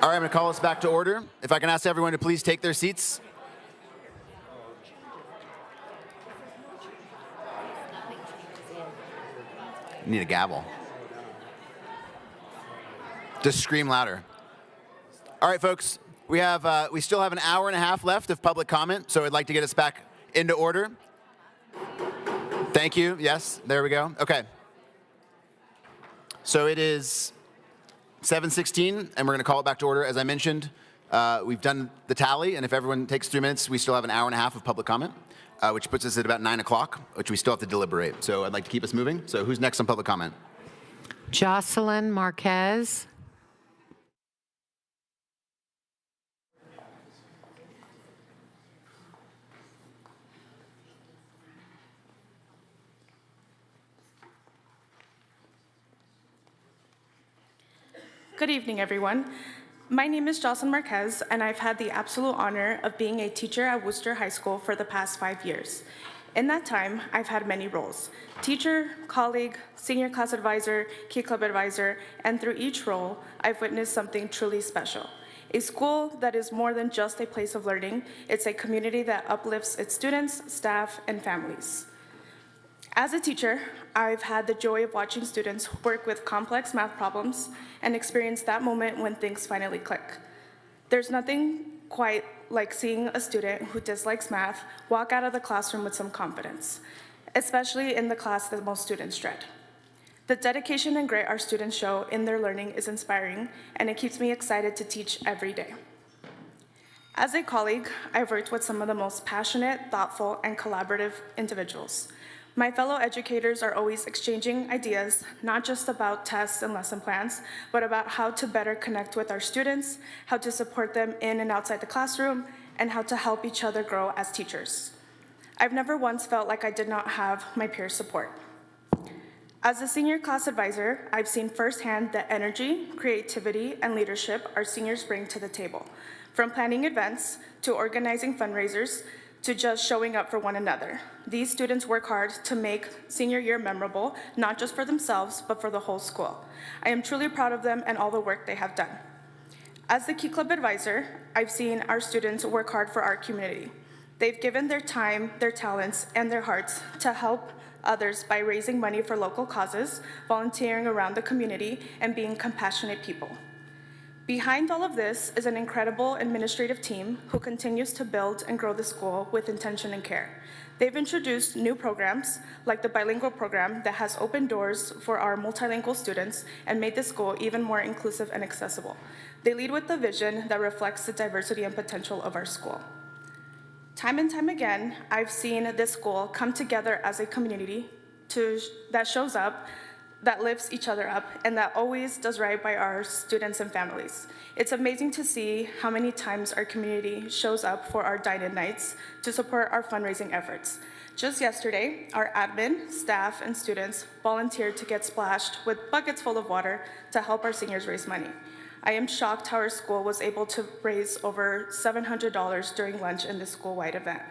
All right, I'm going to call us back to order. If I can ask everyone to please take their seats. Need a gavel. Just scream louder. All right, folks, we still have an hour and a half left of public comment, so I'd like to get us back into order. Thank you. Yes, there we go. Okay. So it is 7:16, and we're going to call it back to order. As I mentioned, we've done the tally, and if everyone takes 3 minutes, we still have an hour and a half of public comment, which puts us at about 9 o'clock, which we still have to deliberate. So I'd like to keep us moving. So who's next on public comment? Jocelyn Marquez. Good evening, everyone. My name is Jocelyn Marquez, and I've had the absolute honor of being a teacher at Worcester High School for the past 5 years. In that time, I've had many roles: teacher, colleague, senior class advisor, Key Club advisor, and through each role, I've witnessed something truly special. A school that is more than just a place of learning, it's a community that uplifts its students, staff, and families. As a teacher, I've had the joy of watching students work with complex math problems and experience that moment when things finally click. There's nothing quite like seeing a student who dislikes math walk out of the classroom with some confidence, especially in the class that most students dread. The dedication and grit our students show in their learning is inspiring, and it keeps me excited to teach every day. As a colleague, I've worked with some of the most passionate, thoughtful, and collaborative individuals. My fellow educators are always exchanging ideas, not just about tests and lesson plans, but about how to better connect with our students, how to support them in and outside the classroom, and how to help each other grow as teachers. I've never once felt like I did not have my peers' support. As a senior class advisor, I've seen firsthand the energy, creativity, and leadership our seniors bring to the table, from planning events to organizing fundraisers, to just showing up for one another. These students work hard to make senior year memorable, not just for themselves, but for the whole school. I am truly proud of them and all the work they have done. As the Key Club advisor, I've seen our students work hard for our community. They've given their time, their talents, and their hearts to help others by raising money for local causes, volunteering around the community, and being compassionate people. Behind all of this is an incredible administrative team who continues to build and grow the school with intention and care. They've introduced new programs like the bilingual program that has opened doors for our multilingual students and made the school even more inclusive and accessible. They lead with the vision that reflects the diversity and potential of our school. Time and time again, I've seen this school come together as a community that shows up, that lifts each other up, and that always does right by our students and families. It's amazing to see how many times our community shows up for our dine-in nights to support our fundraising efforts. Just yesterday, our admin, staff, and students volunteered to get splashed with buckets full of water to help our seniors raise money. I am shocked how our school was able to raise over $700 during lunch in this school-wide event.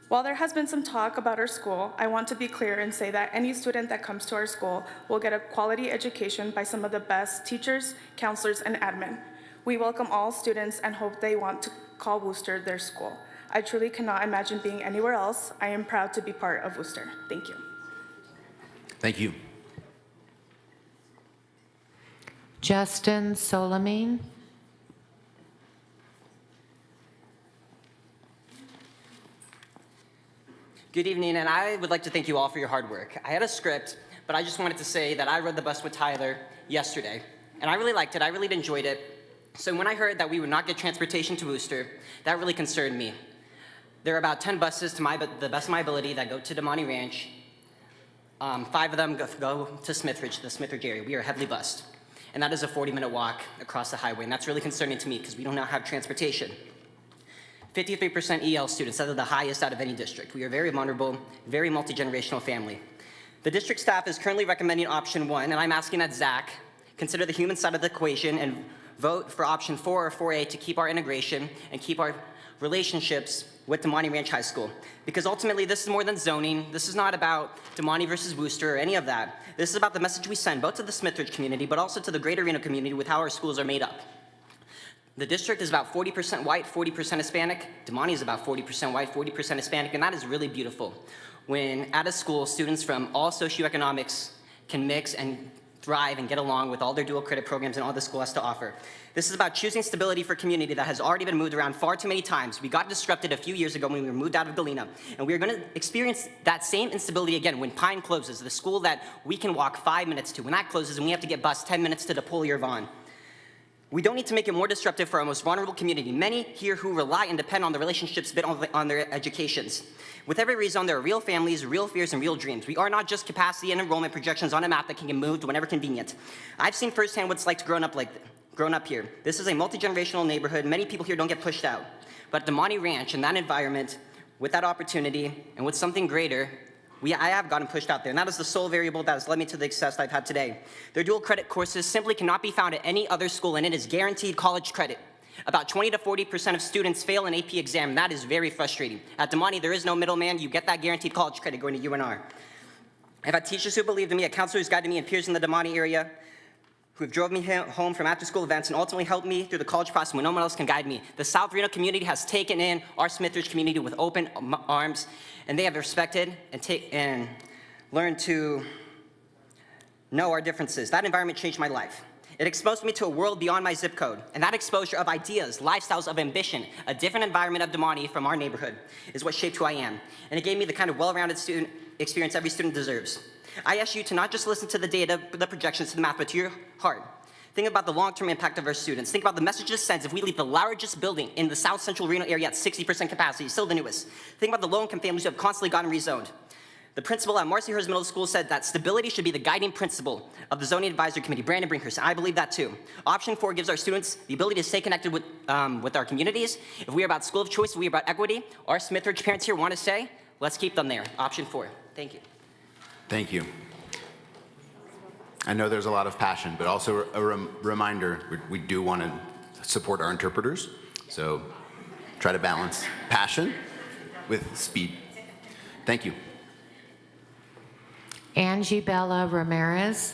While there has been some talk about our school, I want to be clear and say that any student that comes to our school will get a quality education by some of the best teachers, counselors, and admin. We welcome all students and hope they want to call Worcester their school. I truly cannot imagine being anywhere else. I am proud to be part of Worcester. Thank you. Thank you. Justin Solamine. Good evening, and I would like to thank you all for your hard work. I had a script, but I just wanted to say that I rode the bus with Tyler yesterday, and I really liked it. I really enjoyed it. So when I heard that we would not get transportation to Worcester, that really concerned me. There are about 10 buses, to the best of my ability, that go to Damani Ranch. 5 of them go to Smithridge, the Smithridge area. We are heavily bused, and that is a 40-minute walk across the highway, and that's really concerning to me because we do not have transportation. 53% EL students, that is the highest out of any district. We are very vulnerable, very multi-generational family. The district staff is currently recommending option 1, and I'm asking that Zach consider the human side of the equation and vote for option 4 or 4A to keep our integration and keep our relationships with Damani Ranch High School. Because ultimately, this is more than zoning. This is not about Damani versus Worcester or any of that. This is about the message we send both to the Smithridge community, but also to the greater Reno community with how our schools are made up. The district is about 40% white, 40% Hispanic. Damani is about 40% white, 40% Hispanic, and that is really beautiful. When at a school, students from all socioeconomics can mix and thrive and get along with all their dual credit programs and all the school has to offer. This is about choosing stability for community that has already been moved around far too many times. We got disrupted a few years ago when we were moved out of Galena, and we are going to experience that same instability again when Pine closes, the school that we can walk 5 minutes to. When that closes and we have to get bused 10 minutes to DePaul or Vaughn. We don't need to make it more disruptive for our most vulnerable community, many here who rely and depend on the relationships built on their educations. With every rezone, there are real families, real fears, and real dreams. We are not just capacity and enrollment projections on a map that can get moved whenever convenient. I've seen firsthand what it's like to grown up here. This is a multi-generational neighborhood. Many people here don't get pushed out. But at Damani Ranch, in that environment, with that opportunity, and with something greater, I have gotten pushed out there, and that is the sole variable that has led me to the success I've had today. Their dual credit courses simply cannot be found at any other school, and it is guaranteed college credit. About 20 to 40% of students fail an AP exam, and that is very frustrating. At Damani, there is no middleman. You get that guaranteed college credit going to UNR. I've had teachers who believed in me, a counselor who's guided me, and peers in the Damani area who have drove me home from after-school events and ultimately helped me through the college process when no one else can guide me. The South Reno community has taken in our Smithridge community with open arms, and they have respected and learned to know our differences. That environment changed my life. It exposed me to a world beyond my zip code, and that exposure of ideas, lifestyles of ambition, a different environment of Damani from our neighborhood is what shaped who I am, and it gave me the kind of well-rounded student experience every student deserves. I ask you to not just listen to the data, the projections, to the math, but to your heart. Think about the long-term impact of our students. Think about the messages sent if we leave the largest building in the South Central Reno area at 60% capacity, still the newest. Think about the low-income families who have constantly gotten rezoned. The principal at Marcy Hurst Middle School said that stability should be the guiding principle of the Zoning Advisory Committee, Brandon Brinkhurst, and I believe that too. Option 4 gives our students the ability to stay connected with our communities. If we are about school of choice, if we are about equity, our Smithridge parents here want to say, let's keep them there. Option 4. Thank you. Thank you. I know there's a lot of passion, but also a reminder, we do want to support our interpreters, so try to balance passion with speed. Thank you. Angie Bella Ramirez.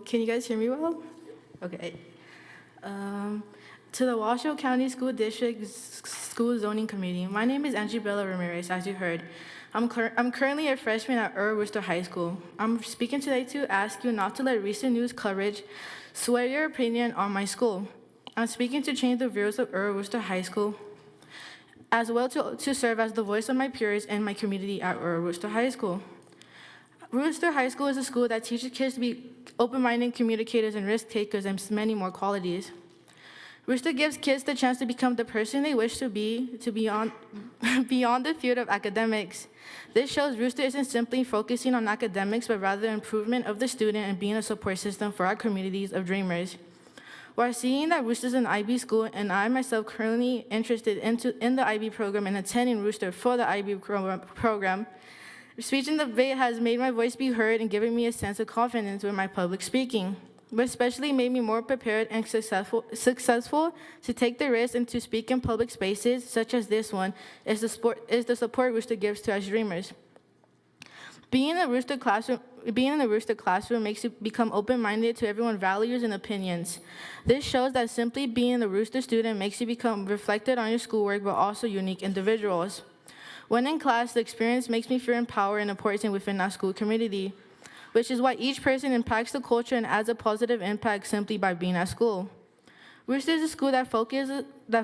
Can you guys hear me well? Okay. To the Washoe County School District School Zoning Committee, my name is Angie Bella Ramirez, as you heard. I'm currently a freshman at Worcester High School. I'm speaking today to ask you not to let recent news coverage sway your opinion on my school. I'm speaking to change the views of Worcester High School, as well to serve as the voice of my peers and my community at Worcester High School. Worcester High School is a school that teaches kids to be open-minded communicators and risk takers and many more qualities. Worcester gives kids the chance to become the person they wish to be beyond the field of academics. This shows Worcester isn't simply focusing on academics, but rather improvement of the student and being a support system for our communities of dreamers. While seeing that Worcester is an IB school, and I myself currently interested in the IB program and attending Worcester for the IB program, speech and debate has made my voice be heard and given me a sense of confidence with my public speaking, but especially made me more prepared and successful to take the risk and to speak in public spaces such as this one is the support Worcester gives to us dreamers. Being in the Worcester classroom makes you become open-minded to everyone's values and opinions. This shows that simply being a Worcester student makes you become reflected on your schoolwork, but also unique individuals. When in class, the experience makes me feel empowered and important within our school community, which is why each person impacts the culture and adds a positive impact simply by being at school. Worcester is a school that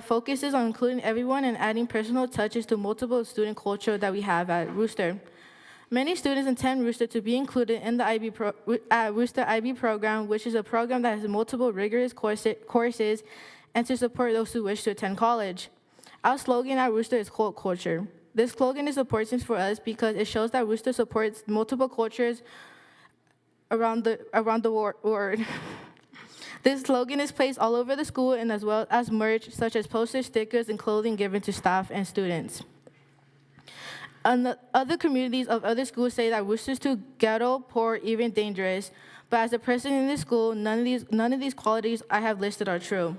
focuses on including everyone and adding personal touches to multiple student culture that we have at Worcester. Many students intend Worcester to be included in the Worcester IB program, which is a program that has multiple rigorous courses and to support those who wish to attend college. Our slogan at Worcester is Cult Culture. This slogan is important for us because it shows that Worcester supports multiple cultures around the world. This slogan is placed all over the school and as well as merch, such as posters, stickers, and clothing given to staff and students. Other communities of other schools say that Worcester is too ghetto, poor, even dangerous. But as a person in this school, none of these qualities I have listed are true.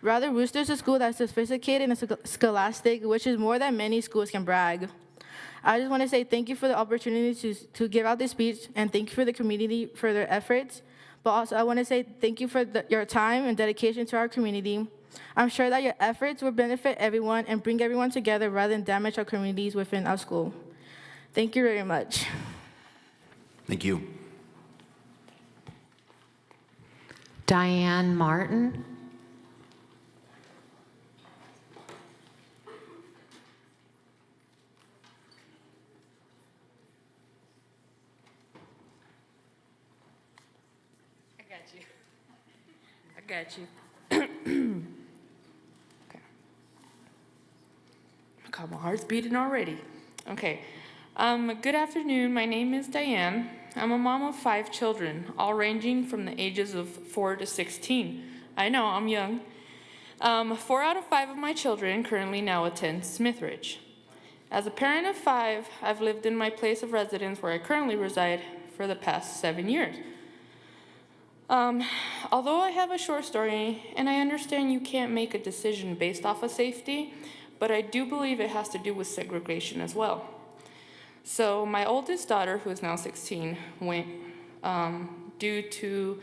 Rather, Worcester is a school that's sophisticated and scholastic, which is more than many schools can brag. I just want to say thank you for the opportunity to give out this speech, and thank you for the community for their efforts. But also, I want to say thank you for your time and dedication to our community. I'm sure that your efforts will benefit everyone and bring everyone together rather than damage our communities within our school. Thank you very much. Thank you. Diane Martin. I got you. Okay. God, my heart's beating already. Okay. Good afternoon. My name is Diane. I'm a mom of 5 children, all ranging from the ages of 4 to 16. I know, I'm young. 4 out of 5 of my children currently now attend Smithridge. As a parent of 5, I've lived in my place of residence where I currently reside for the past 7 years. Although I have a short story, and I understand you can't make a decision based off of safety, but I do believe it has to do with segregation as well. So my oldest daughter, who is now 16, went due to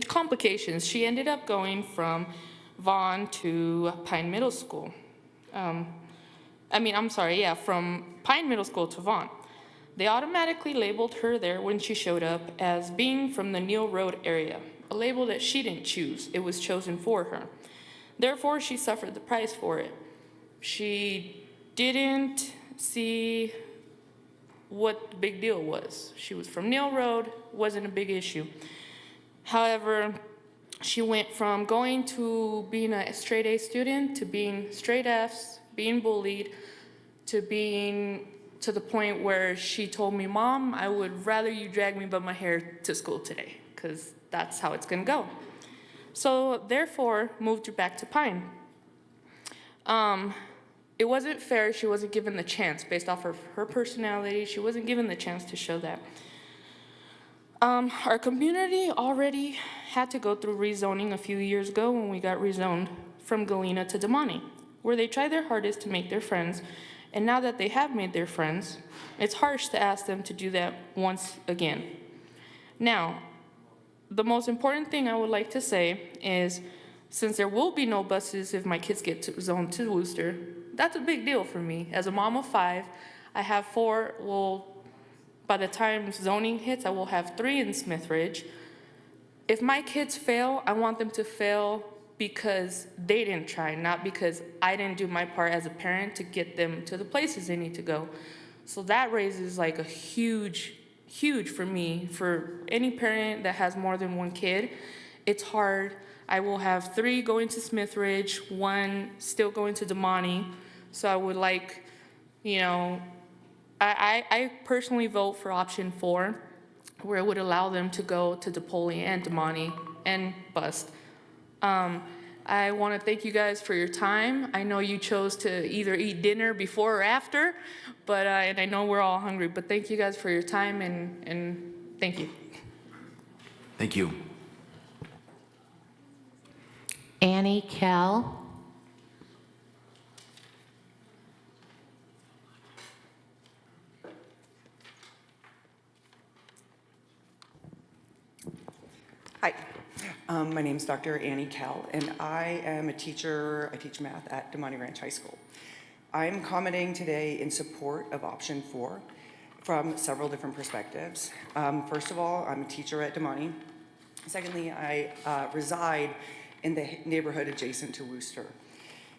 complications. She ended up going from Vaughn to Pine Middle School. From Pine Middle School to Vaughn. They automatically labeled her there when she showed up as being from the Neal Road area, a label that she didn't choose. It was chosen for her. Therefore, she suffered the price for it. She didn't see what the big deal was. She was from Neal Road, wasn't a big issue. However, she went from going to being a straight A student to being straight Fs, being bullied, to being to the point where she told me, "Mom, I would rather you drag me by my hair to school today, because that's how it's gonna go." So therefore, moved her back to Pine. It wasn't fair. She wasn't given the chance based off of her personality. She wasn't given the chance to show that. Our community already had to go through rezoning a few years ago when we got rezoned from Galena to Damani, where they tried their hardest to make their friends. And now that they have made their friends, it's harsh to ask them to do that once again. Now, the most important thing I would like to say is, since there will be no buses if my kids get zoned to Worcester, that's a big deal for me. As a mom of 5, I have 4. Well, by the time zoning hits, I will have 3 in Smithridge. If my kids fail, I want them to fail because they didn't try, not because I didn't do my part as a parent to get them to the places they need to go. So that raises like a huge for me, for any parent that has more than 1 kid. It's hard. I will have 3 going to Smithridge, 1 still going to Damani. So I would like, I personally vote for option 4, where it would allow them to go to DePaul and Damani and bust. I want to thank you guys for your time. I know you chose to either eat dinner before or after, but and I know we're all hungry, but thank you guys for your time, and thank you. Thank you. Annie Kell. Hi, my name is Dr. Annie Kell, and I am a teacher. I teach math at Damani Ranch High School. I'm commenting today in support of option 4 from several different perspectives. First of all, I'm a teacher at Damani. Secondly, I reside in the neighborhood adjacent to Worcester.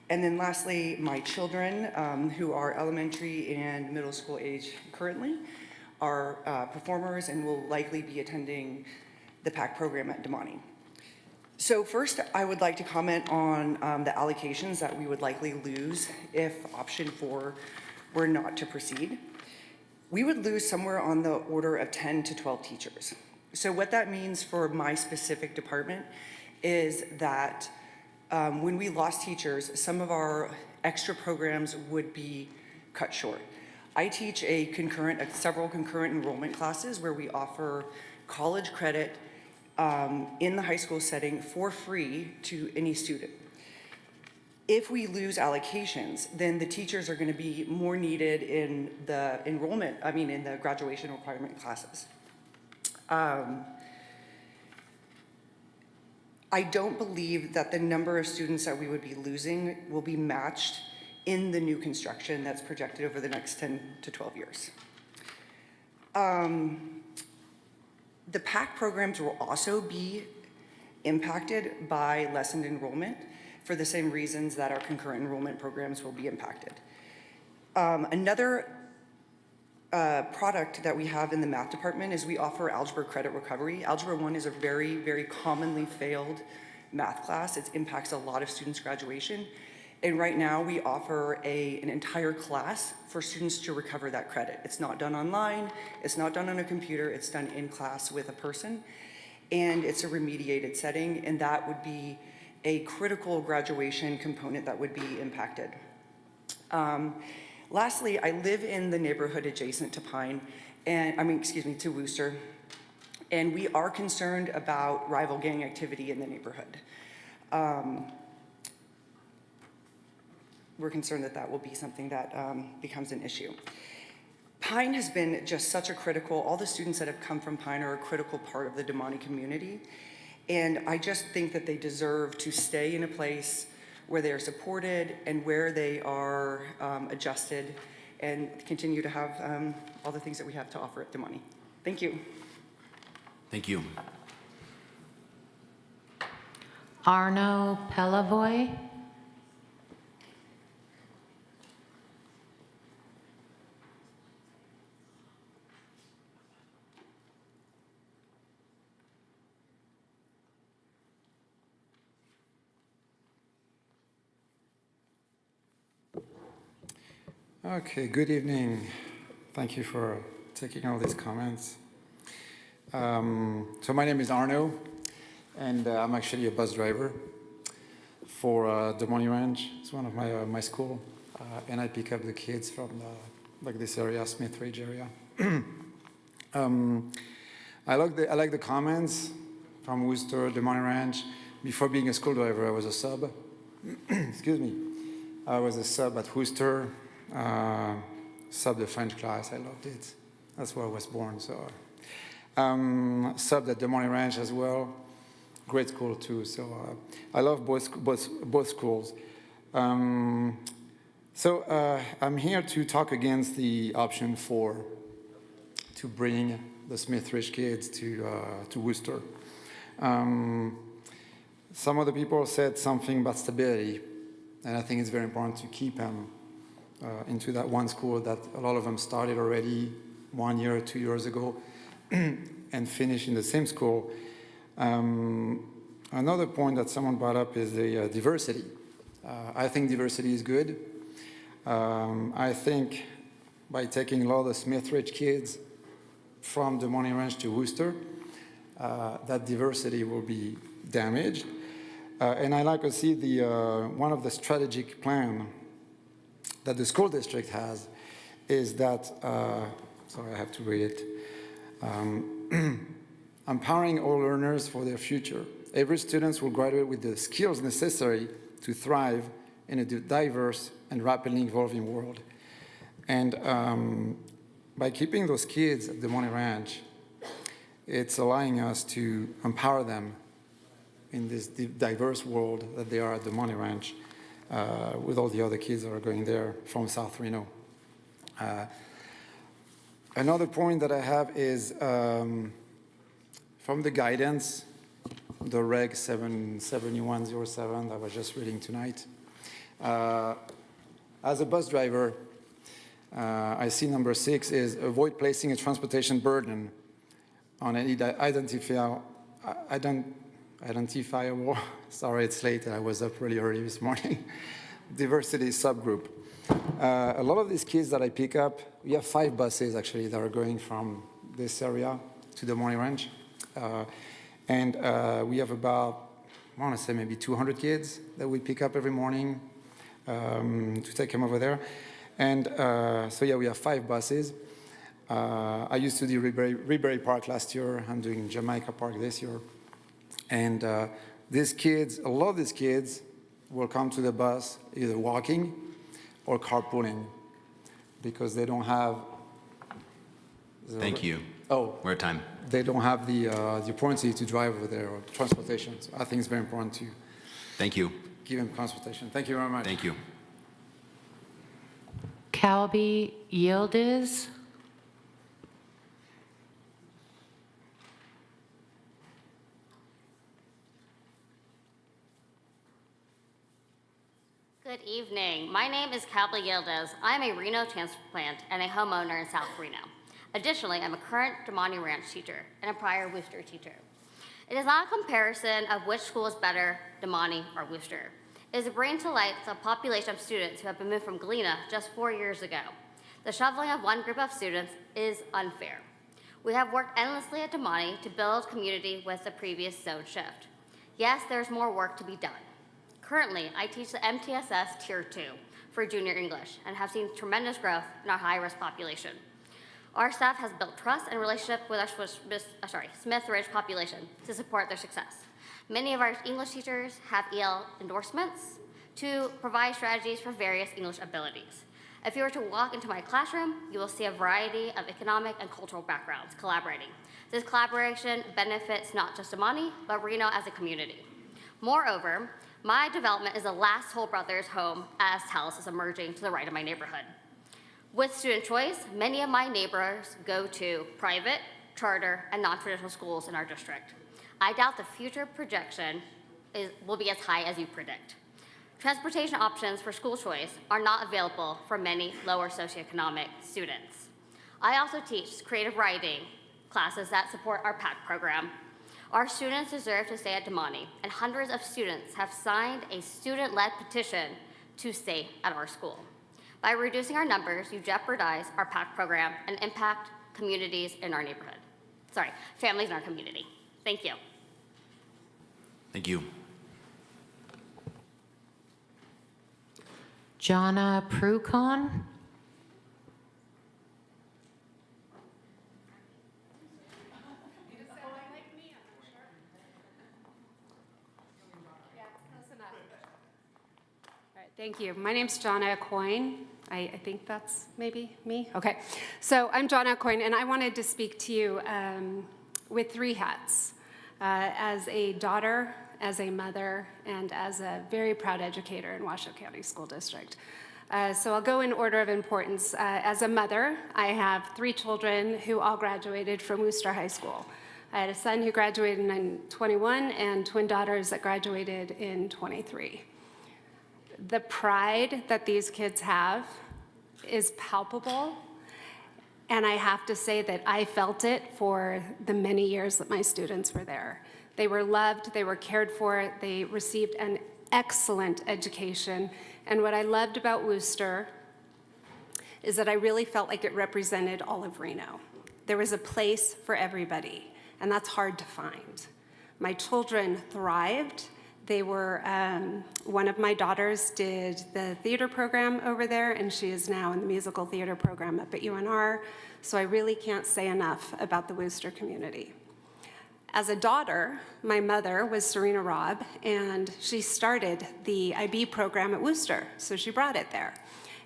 And then lastly, my children, who are elementary and middle school age currently, are performers and will likely be attending the PAC program at Damani. So first, I would like to comment on the allocations that we would likely lose if option 4 were not to proceed. We would lose somewhere on the order of 10 to 12 teachers. So what that means for my specific department is that when we lost teachers, some of our extra programs would be cut short. I teach several concurrent enrollment classes where we offer college credit in the high school setting for free to any student. If we lose allocations, then the teachers are going to be more needed in the in the graduation requirement classes. I don't believe that the number of students that we would be losing will be matched in the new construction that's projected over the next 10 to 12 years. The PAC programs will also be impacted by lessened enrollment for the same reasons that our concurrent enrollment programs will be impacted. Another product that we have in the math department is we offer algebra credit recovery. Algebra 1 is a very, very commonly failed math class. It impacts a lot of students' graduation. And right now we offer an entire class for students to recover that credit. It's not done online, it's not done on a computer, it's done in class with a person. And it's a remediated setting, and that would be a critical graduation component that would be impacted. Lastly, I live in the neighborhood adjacent to to Worcester, and we are concerned about rival gang activity in the neighborhood. We're concerned that will be something that becomes an issue. Pine has been just all the students that have come from Pine are a critical part of the Damani community. And I just think that they deserve to stay in a place where they are supported and where they are adjusted and continue to have all the things that we have to offer at Damani. Thank you. Thank you. Arno Pelavoy. Okay, good evening. Thank you for taking all these comments. So my name is Arno, and I'm actually a bus driver for Damani Ranch. It's one of my school, and I pick up the kids from this area, Smith Ridge area. I like the comments from Worcester, Damani Ranch. Before being a school driver, I was a sub. Excuse me. I was a sub at Worcester. Subbed the French class, I loved it. That's where I was born. So, subbed at Damani Ranch as well. Great school too. So I love both schools. So I'm here to talk against the option 4 to bring the Smith Ridge kids to Worcester. Some of the people said something about stability, and I think it's very important to keep them into that one school that a lot of them started already 1 year or 2 years ago and finished in the same school. Another point that someone brought up is the diversity. I think diversity is good. I think by taking a lot of the Smith Ridge kids from Damani Ranch to Worcester, that diversity will be damaged. And I like to see one of the strategic plan that the school district has is that, sorry, I have to read it, empowering all learners for their future. Every student will graduate with the skills necessary to thrive in a diverse and rapidly evolving world. And by keeping those kids at the Damani Ranch, it's allowing us to empower them in this diverse world that they are at the Damani Ranch. With all the other kids that are going there from South Reno. Another point that I have is from the guidance, the Reg 77107 that I was just reading tonight. As a bus driver, I see number 6 is avoid placing a transportation burden on any identifiable, sorry, it's late, I was up really early this morning, diversity subgroup. A lot of these kids that I pick up, we have 5 buses actually that are going from this area to the Damani Ranch. And we have about I want to say maybe 200 kids that we pick up every morning to take them over there. And so yeah, we have 5 buses. I used to do Rebury Park last year. I'm doing Jamaica Park this year. And these kids, a lot of these kids will come to the bus either walking or carpooling because they don't have... Thank you. Oh. We're at time. They don't have the opportunity to drive over there or transportation. So I think it's very important to Thank you. give them transportation. Thank you very much. Thank you. Calby Yildiz. Good evening. My name is Calby Yildiz. I'm a Reno transplant and a homeowner in South Reno. Additionally, I'm a current Damani Ranch teacher and a prior Worcester teacher. It is not a comparison of which school is better, Damani or Worcester. It is a bring to light the population of students who have been moved from Galena just 4 years ago. The shuffling of one group of students is unfair. We have worked endlessly at Damani to build community with the previous zone shift. Yes, there's more work to be done. Currently, I teach the MTSS Tier 2 for junior English and have seen tremendous growth in our high-risk population. Our staff has built trust and relationship with our Smith Ridge population to support their success. Many of our English teachers have EL endorsements to provide strategies for various English abilities. If you were to walk into my classroom, you will see a variety of economic and cultural backgrounds collaborating. This collaboration benefits not just Damani, but Reno as a community. Moreover, my development is the last Toll Brothers home as Taos is emerging to the right of my neighborhood. With student choice, many of my neighbors go to private, charter, and non-traditional schools in our district. I doubt the future projection will be as high as you predict. Transportation options for school choice are not available for many lower socioeconomic students. I also teach creative writing classes that support our PAC program. Our students deserve to stay at Damani, and hundreds of students have signed a student-led petition to stay at our school. By reducing our numbers, you jeopardize our PAC program and impact communities in our neighborhood. Families in our community. Thank you. Thank you. Jonna Prucon. Thank you. My name's Jonna Coyne. I think that's maybe me. Okay. So I'm Jonna Coyne, and I wanted to speak to you with 3 hats. As a daughter, as a mother, and as a very proud educator in Washoe County School District. So I'll go in order of importance. As a mother, I have 3 children who all graduated from Worcester High School. I had a son who graduated in 21 and twin daughters that graduated in 23. The pride that these kids have is palpable, and I have to say that I felt it for the many years that my students were there. They were loved, they were cared for, they received an excellent education, and what I loved about Worcester is that I really felt like it represented all of Reno. There was a place for everybody, and that's hard to find. My children thrived. They were, one of my daughters did the theater program over there, and she is now in the musical theater program up at UNR, so I really can't say enough about the Worcester community. As a daughter, my mother was Serena Robb, and she started the IB program at Worcester, so she brought it there.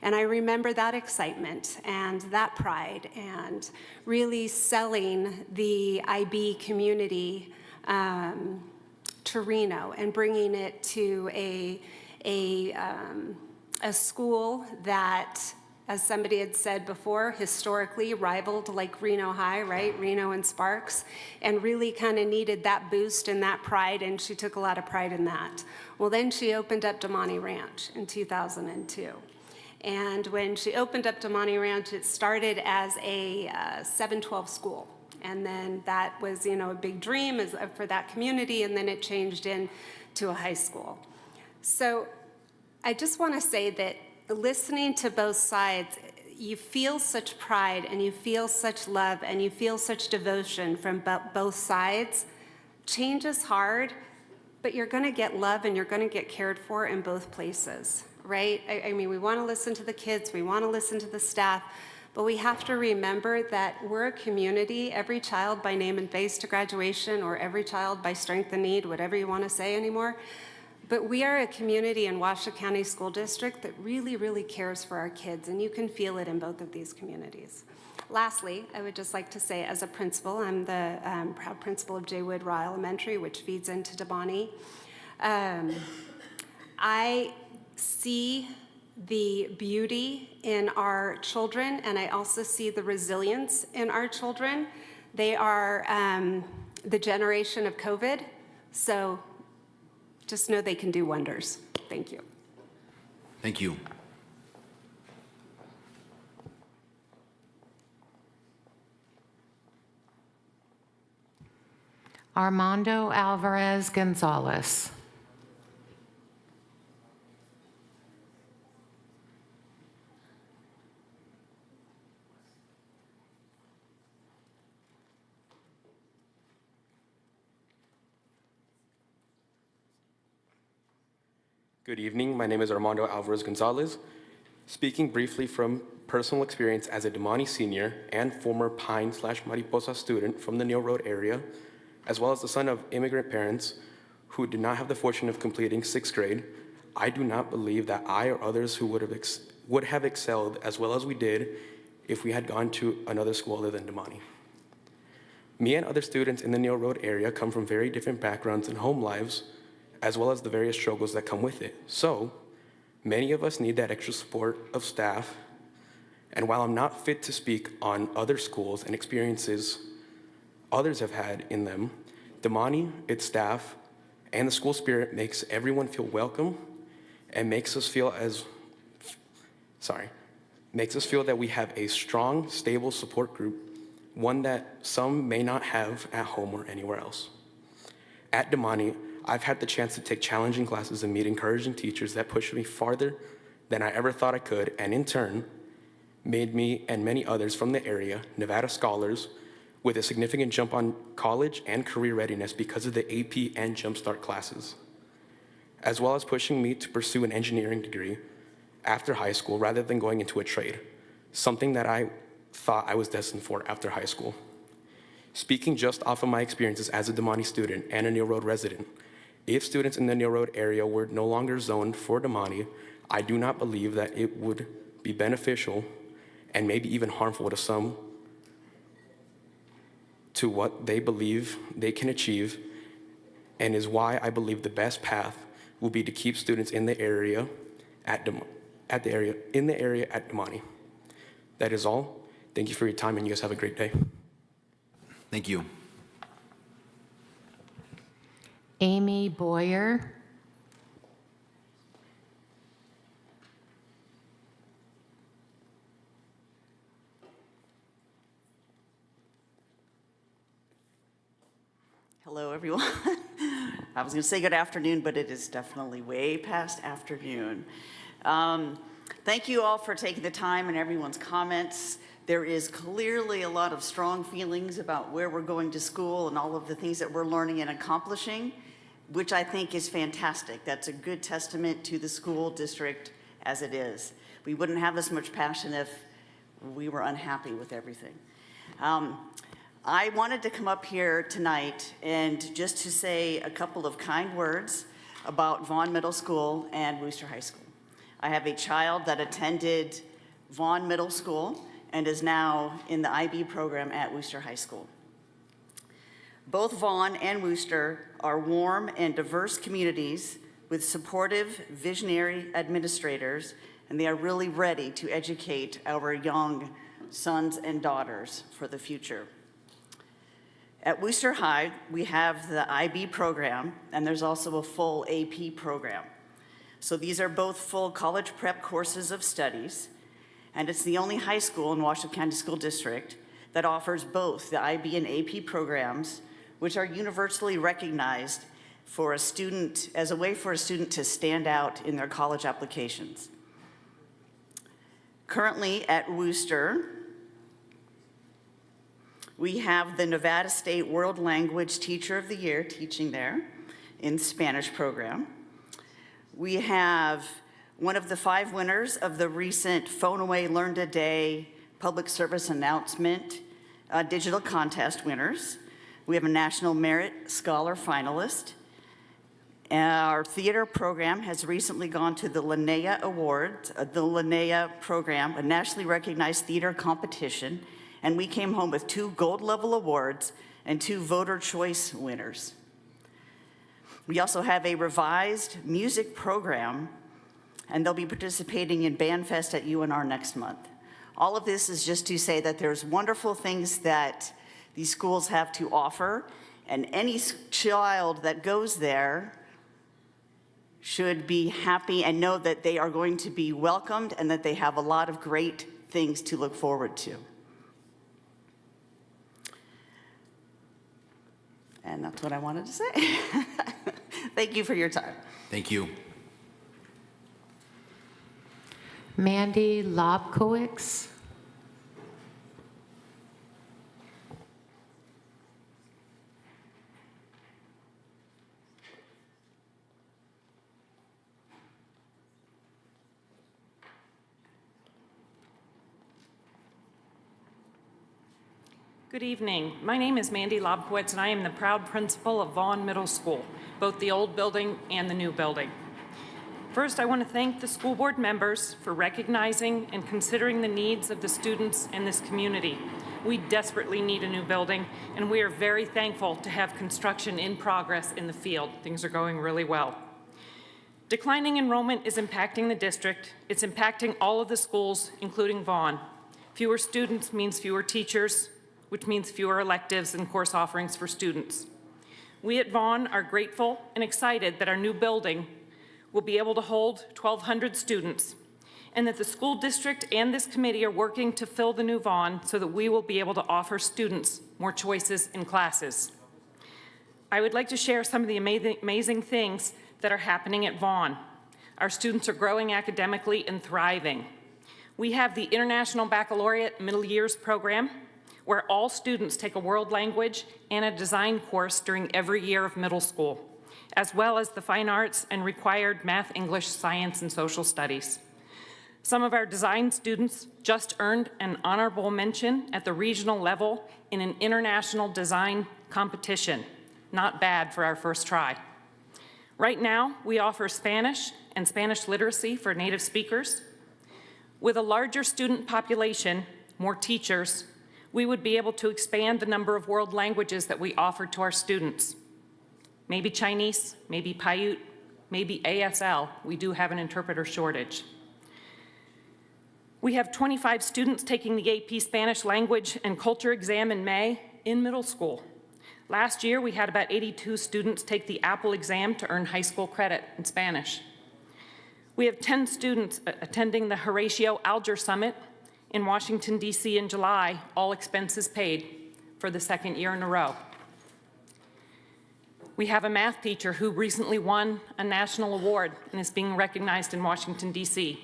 And I remember that excitement and that pride and really selling the IB community to Reno and bringing it to a school that, as somebody had said before, historically rivaled like Reno High, right? Reno and Sparks, and really kind of needed that boost and that pride, and she took a lot of pride in that. Well, then she opened up Damani Ranch in 2002. And when she opened up Damani Ranch, it started as a 712 school. And then that was, a big dream for that community, and then it changed into a high school. So I just want to say that listening to both sides, you feel such pride, and you feel such love, and you feel such devotion from both sides. Change is hard, but you're going to get love and you're going to get cared for in both places, right? I mean, we want to listen to the kids, we want to listen to the staff, but we have to remember that we're a community, every child by name and face to graduation, or every child by strength and need, whatever you want to say anymore. But we are a community in Washoe County School District that really, really cares for our kids, and you can feel it in both of these communities. Lastly, I would just like to say, as a principal, I'm the proud principal of J. Wood Raw Elementary, which feeds into Dabani. I see the beauty in our children, and I also see the resilience in our children. They are the generation of COVID, so just know they can do wonders. Thank you. Thank you. Armando Alvarez Gonzalez. Good evening, my name is Armando Alvarez Gonzalez. Speaking briefly from personal experience as a Damani senior and former Pine/Mariposa student from the Neal Road area, as well as the son of immigrant parents who did not have the fortune of completing 6th grade, I do not believe that I or others who would have excelled as well as we did if we had gone to another school other than Damani. Me and other students in the Neal Road area come from very different backgrounds and home lives, as well as the various struggles that come with it. So, many of us need that extra support of staff, and while I'm not fit to speak on other schools and experiences others have had in them, Damani, its staff, and the school spirit makes everyone feel welcome and makes us feel that we have a strong, stable support group, one that some may not have at home or anywhere else. At Damani, I've had the chance to take challenging classes and meet encouraging teachers that pushed me farther than I ever thought I could, and in turn, made me and many others from the area Nevada scholars with a significant jump on college and career readiness because of the AP and Jumpstart classes, as well as pushing me to pursue an engineering degree after high school rather than going into a trade, something that I thought I was destined for after high school. Speaking just off of my experiences as a Damani student and a Neal Road resident, if students in the Neal Road area were no longer zoned for Damani, I do not believe that it would be beneficial and maybe even harmful to some to what they believe they can achieve, and is why I believe the best path will be to keep students in the area at Damani. That is all. Thank you for your time, and you guys have a great day. Thank you. Amy Boyer. Hello, everyone. I was going to say good afternoon, but it is definitely way past afternoon. Thank you all for taking the time and everyone's comments. There is clearly a lot of strong feelings about where we're going to school and all of the things that we're learning and accomplishing, which I think is fantastic. That's a good testament to the school district as it is. We wouldn't have this much passion if we were unhappy with everything. I wanted to come up here tonight and just to say a couple of kind words about Vaughn Middle School and Wooster High School. I have a child that attended Vaughn Middle School and is now in the IB program at Wooster High School. Both Vaughn and Wooster are warm and diverse communities with supportive, visionary administrators, and they are really ready to educate our young sons and daughters for the future. At Wooster High, we have the IB program, and there's also a full AP program. So these are both full college prep courses of studies, and it's the only high school in Washoe County School District that offers both the IB and AP programs, which are universally recognized for a student, as a way for a student to stand out in their college applications. Currently at Wooster, we have the Nevada State World Language Teacher of the Year teaching there, in Spanish program. We have one of the 5 winners of the recent Phone Away Learn Today public service announcement digital contest winners. We have a National Merit Scholar finalist. Our theater program has recently gone to the Linnea Awards, the Linnea program, a nationally recognized theater competition, and we came home with 2 gold level awards and 2 voter choice winners. We also have a revised music program, and they'll be participating in BandFest at UNR next month. All of this is just to say that there's wonderful things that these schools have to offer, and any child that goes there should be happy and know that they are going to be welcomed and that they have a lot of great things to look forward to. And that's what I wanted to say. Thank you for your time. Thank you. Mandy Lobkowicz. Good evening. My name is Mandy Lobkowitz, and I am the proud principal of Vaughn Middle School, both the old building and the new building. First, I want to thank the school board members for recognizing and considering the needs of the students in this community. We desperately need a new building, and we are very thankful to have construction in progress in the field. Things are going really well. Declining enrollment is impacting the district. It's impacting all of the schools, including Vaughn. Fewer students means fewer teachers, which means fewer electives and course offerings for students. We at Vaughn are grateful and excited that our new building will be able to hold 1,200 students, and that the school district and this committee are working to fill the new Vaughn so that we will be able to offer students more choices in classes. I would like to share some of the amazing things that are happening at Vaughn. Our students are growing academically and thriving. We have the International Baccalaureate Middle Years program, where all students take a world language and a design course during every year of middle school, as well as the fine arts and required math, English, science, and social studies. Some of our design students just earned an honorable mention at the regional level in an international design competition. Not bad for our first try. Right now, we offer Spanish and Spanish literacy for native speakers. With a larger student population, more teachers, we would be able to expand the number of world languages that we offer to our students. Maybe Chinese, maybe Paiute, maybe ASL. We do have an interpreter shortage. We have 25 students taking the AP Spanish Language and Culture exam in May in middle school. Last year, we had about 82 students take the Apple exam to earn high school credit in Spanish. We have 10 students attending the Horatio Alger Summit in Washington, D.C. in July, all expenses paid, for the 2nd year in a row. We have a math teacher who recently won a national award and is being recognized in Washington, D.C.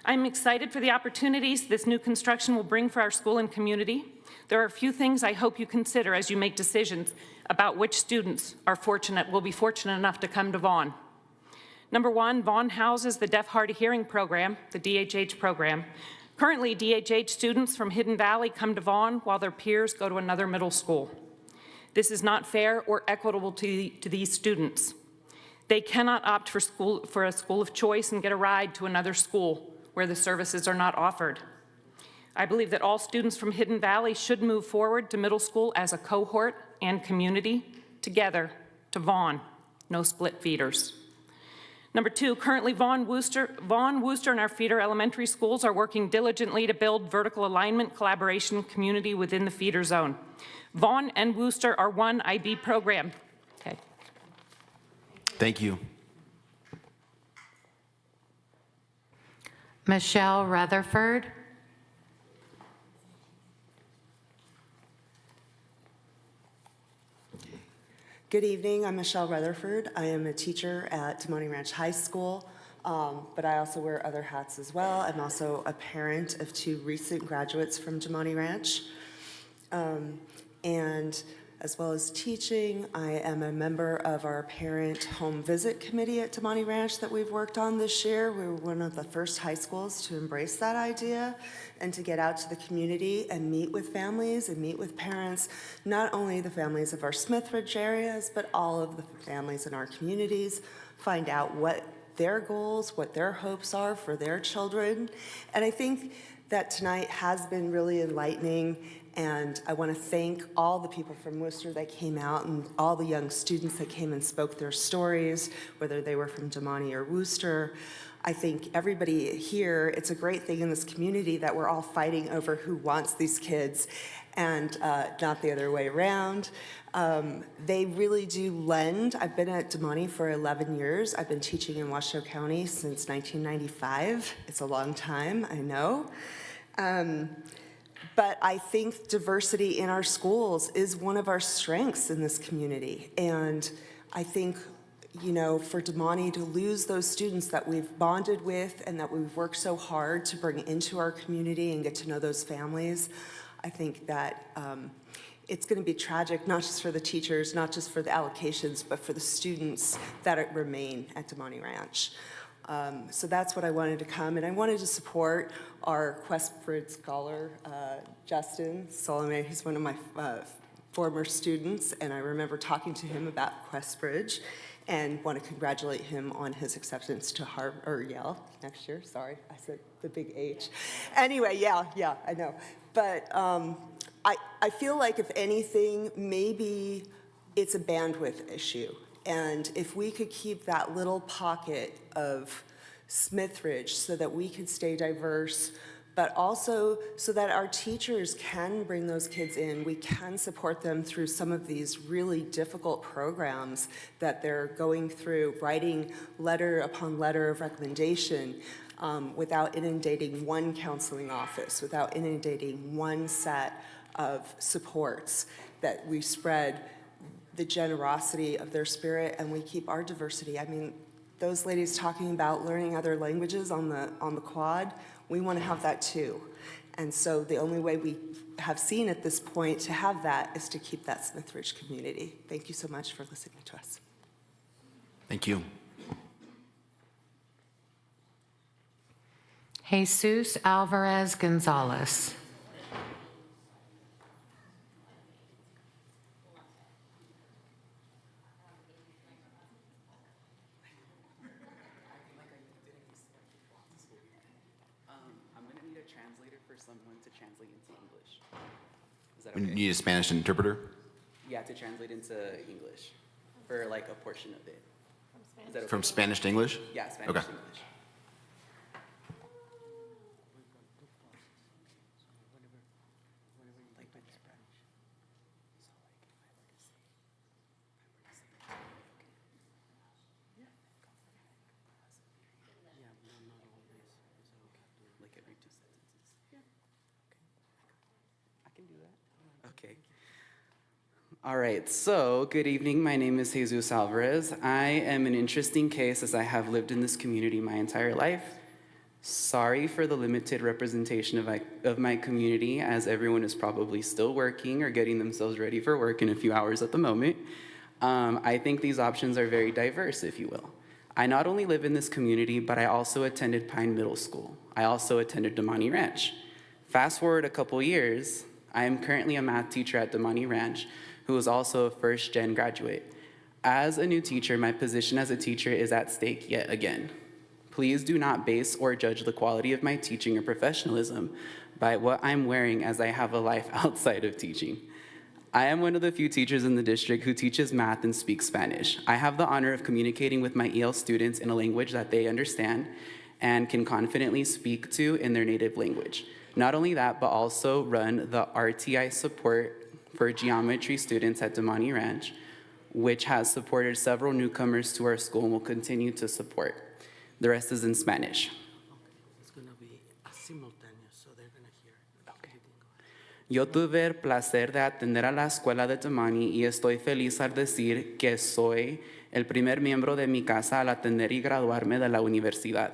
I'm excited for the opportunities this new construction will bring for our school and community. There are a few things I hope you consider as you make decisions about which students will be fortunate enough to come to Vaughn. Number one, Vaughn houses the Deaf Hard of Hearing program, the DHH program. Currently, DHH students from Hidden Valley come to Vaughn while their peers go to another middle school. This is not fair or equitable to these students. They cannot opt for a school of choice and get a ride to another school where the services are not offered. I believe that all students from Hidden Valley should move forward to middle school as a cohort and community together to Vaughn, no split feeders. Number two, currently Vaughn, Worcester, and our feeder elementary schools are working diligently to build vertical alignment, collaboration, community within the feeder zone. Vaughn and Worcester are one IB program. Okay. Thank you. Michelle Rutherford. Good evening, I'm Michelle Rutherford. I am a teacher at Demonte Ranch High School, but I also wear other hats as well. I'm also a parent of 2 recent graduates from Demonte Ranch. And as well as teaching. I am a member of our parent home visit committee at Damani Ranch that we've worked on this year. We were one of the first high schools to embrace that idea and to get out to the community and meet with families and meet with parents, not only the families of our Smithridge areas, but all of the families in our communities, find out what their goals, what their hopes are for their children. And I think that tonight has been really enlightening, and I want to thank all the people from Worcester that came out and all the young students that came and spoke their stories, whether they were from Damani or Worcester. I think everybody here, it's a great thing in this community that we're all fighting over who wants these kids and not the other way around. They really do lend. I've been at Damani for 11 years. I've been teaching in Washoe County since 1995. It's a long time, I know. But I think diversity in our schools is one of our strengths in this community. And I think, you know, for Damani to lose those students that we've bonded with and that we've worked so hard to bring into our community and get to know those families, I think that it's going to be tragic, not just for the teachers, not just for the allocations, but for the students that remain at Damani Ranch. So that's what I wanted to come, and I wanted to support our Questbridge scholar, Justin Solomon. He's one of my former students, and I remember talking to him about Questbridge and want to congratulate him on his acceptance to Harvard or Yale next year. Sorry, I said the big H. Anyway, yeah, I know. But I feel like if anything, maybe it's a bandwidth issue. And if we could keep that little pocket of Smithridge so that we could stay diverse, but also so that our teachers can bring those kids in, we can support them through some of these really difficult programs that they're going through, writing letter upon letter of recommendation without inundating one counseling office, without inundating one set of supports, that we spread the generosity of their spirit and we keep our diversity. I mean, those ladies talking about learning other languages on the quad, we want to have that too. And so the only way we have seen at this point to have that is to keep that Smithridge community. Thank you so much for listening to us. Thank you. Jesus Alvarez Gonzalez. Someone to translate into English. Is that We okay? need a Spanish interpreter? Yeah, to translate into English for like a portion of it. Is that okay? From Spanish to English? Yeah, Spanish Okay. to English. Like every 2 sentences. Yeah. I can do that. Okay. All right, so good evening. My name is Jesus Alvarez. I am an interesting case as I have lived in this community my entire life. Sorry for the limited representation of my community, as everyone is probably still working or getting themselves ready for work in a few hours at the moment. I think these options are very diverse, if you will. I not only live in this community, but I also attended Pine Middle School. I also attended Damani Ranch. Fast forward a couple years, I am currently a math teacher at Damani Ranch, who is also a first-gen graduate. As a new teacher, my position as a teacher is at stake yet again. Please do not base or judge the quality of my teaching or professionalism by what I'm wearing, as I have a life outside of teaching. I am one of the few teachers in the district who teaches math and speaks Spanish. I have the honor of communicating with my EL students in a language that they understand and can confidently speak to in their native language. Not only that, but also run the RTI support for geometry students at Damani Ranch, which has supported several newcomers to our school and will continue to support. The rest is in Spanish. It's going to be simultaneous, so they're going to hear. Okay. Yo tuve el placer de atender a la escuela de Damani y estoy feliz al decir que soy el primer miembro de mi casa al atender y graduarme de la universidad.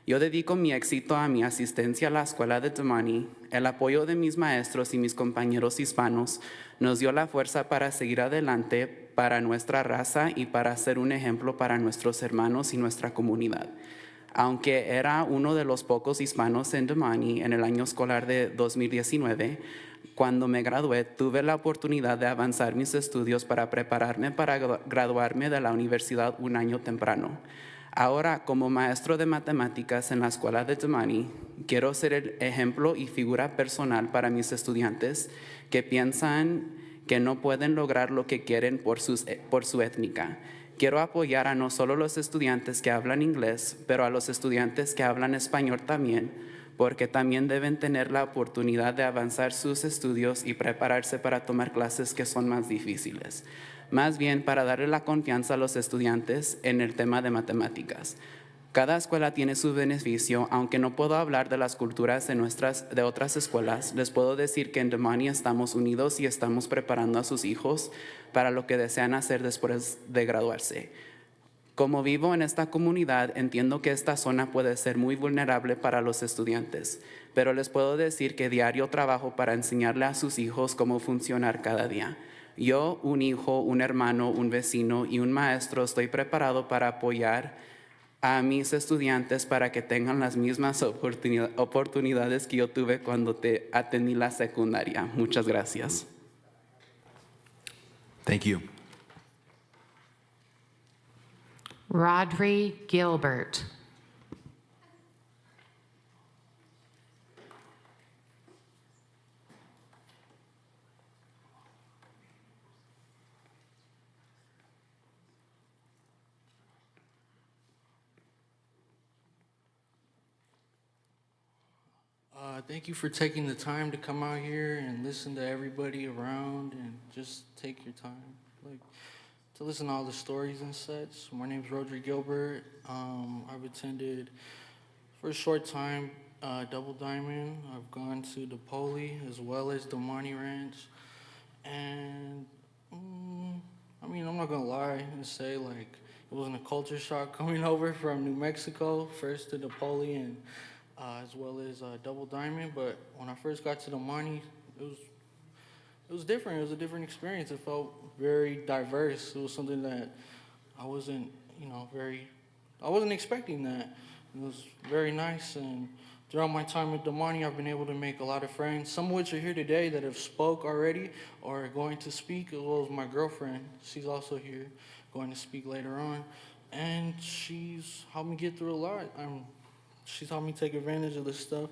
Yo dedico mi éxito a mi asistencia a la escuela de Damani. El apoyo de mis maestros y mis compañeros hispanos nos dio la fuerza para seguir adelante para nuestra raza y para ser un ejemplo para nuestros hermanos y nuestra comunidad. Aunque era uno de los pocos hispanos en Damani en el año escolar de 2019, cuando me gradué tuve la oportunidad de avanzar mis estudios para prepararme para graduarme de la universidad un año temprano. Ahora, como maestro de matemáticas en la escuela de Damani, quiero ser el ejemplo y figura personal para mis estudiantes que piensan que no pueden lograr lo que quieren por su étnica. Quiero apoyar a no solo los estudiantes que hablan inglés, pero a los estudiantes que hablan español también, porque también deben tener la oportunidad de avanzar sus estudios y prepararse para tomar clases que son más difíciles. Más bien para darle la confianza a los estudiantes en el tema de matemáticas. Cada escuela tiene su beneficio, aunque no puedo hablar de las culturas de otras escuelas, les puedo decir que en Damani estamos unidos y estamos preparando a sus hijos para lo que desean hacer después de graduarse. Como vivo en esta comunidad, entiendo que esta zona puede ser muy vulnerable para los estudiantes, pero les puedo decir que diario trabajo para enseñarle a sus hijos cómo funcionar cada día. Yo, un hijo, un hermano, un vecino y un maestro estoy preparado para apoyar a mis estudiantes para que tengan las mismas oportunidades que yo tuve cuando atendí la secundaria. Muchas gracias. Thank you. Rodri Gilbert. Thank you for taking the time to come out here and listen to everybody around and just take your time, like, to listen to all the stories and such. My name's Rodri Gilbert. I've attended for a short time Double Diamond. I've gone to DePoli as well as Damani Ranch. And I mean, I'm not gonna lie and say like it wasn't a culture shock coming over from New Mexico, first to DePoli and as well as Double Diamond. But when I first got to Damani, it was different. It was a different experience. It felt very diverse. It was something that I wasn't expecting that. It was very nice, and throughout my time at Damani, I've been able to make a lot of friends, some of which are here today that have spoke already or are going to speak, as well as my girlfriend. She's also here, going to speak later on, and she's helped me get through a lot. She's helped me take advantage of this stuff,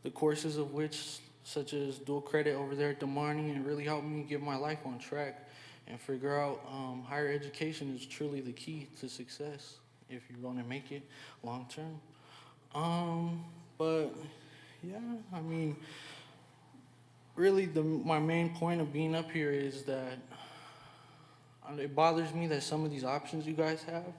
the courses of which, such as dual credit over there at Damani, and really helped me get my life on track and figure out higher education is truly the key to success if you want to make it long term. But yeah, I mean, really my main point of being up here is that it bothers me that some of these options you guys have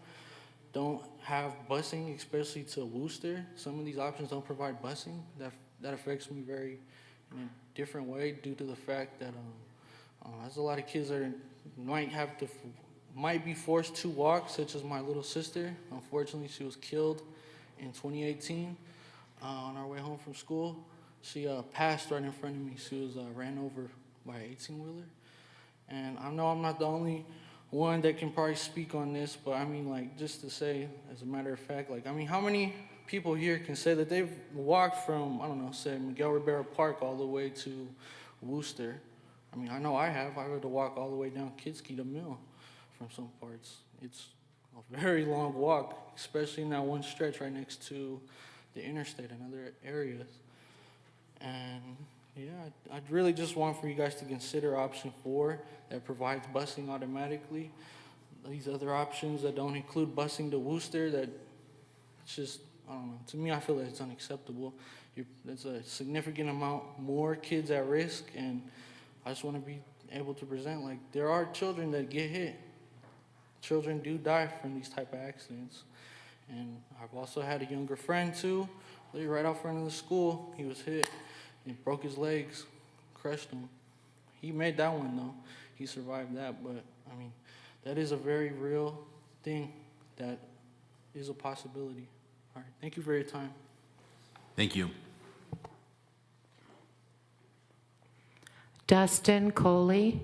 don't have busing, especially to Worcester. Some of these options don't provide busing. That affects me very in a different way due to the fact that there's a lot of kids that might be forced to walk, such as my little sister. Unfortunately, she was killed in 2018 on our way home from school. She passed right in front of me. She was ran over by an 18-wheeler. And I know I'm not the only one that can probably speak on this, but I mean, like, just to say, as a matter of fact, like, I mean, how many people here can say that they've walked from, I don't know, say Miguel Rivera Park all the way to Worcester? I mean, I know I have. I had to walk all the way down Kitski to Mill from some parts. It's a very long walk, especially in that one stretch right next to the interstate and other areas. And yeah, I'd really just want for you guys to consider option 4 that provides busing automatically. These other options that don't include busing to Worcester, that it's just, I don't know, to me I feel that it's unacceptable. There's a significant amount more kids at risk, and I just want to be able to present, like, there are children that get hit. Children do die from these type of accidents. And I've also had a younger friend too, right out front of the school. He was hit and broke his legs, crushed him. He made that one though. He survived that, but I mean, that is a very real thing that is a possibility. All right, thank you for your time. Thank you. Dustin Coley.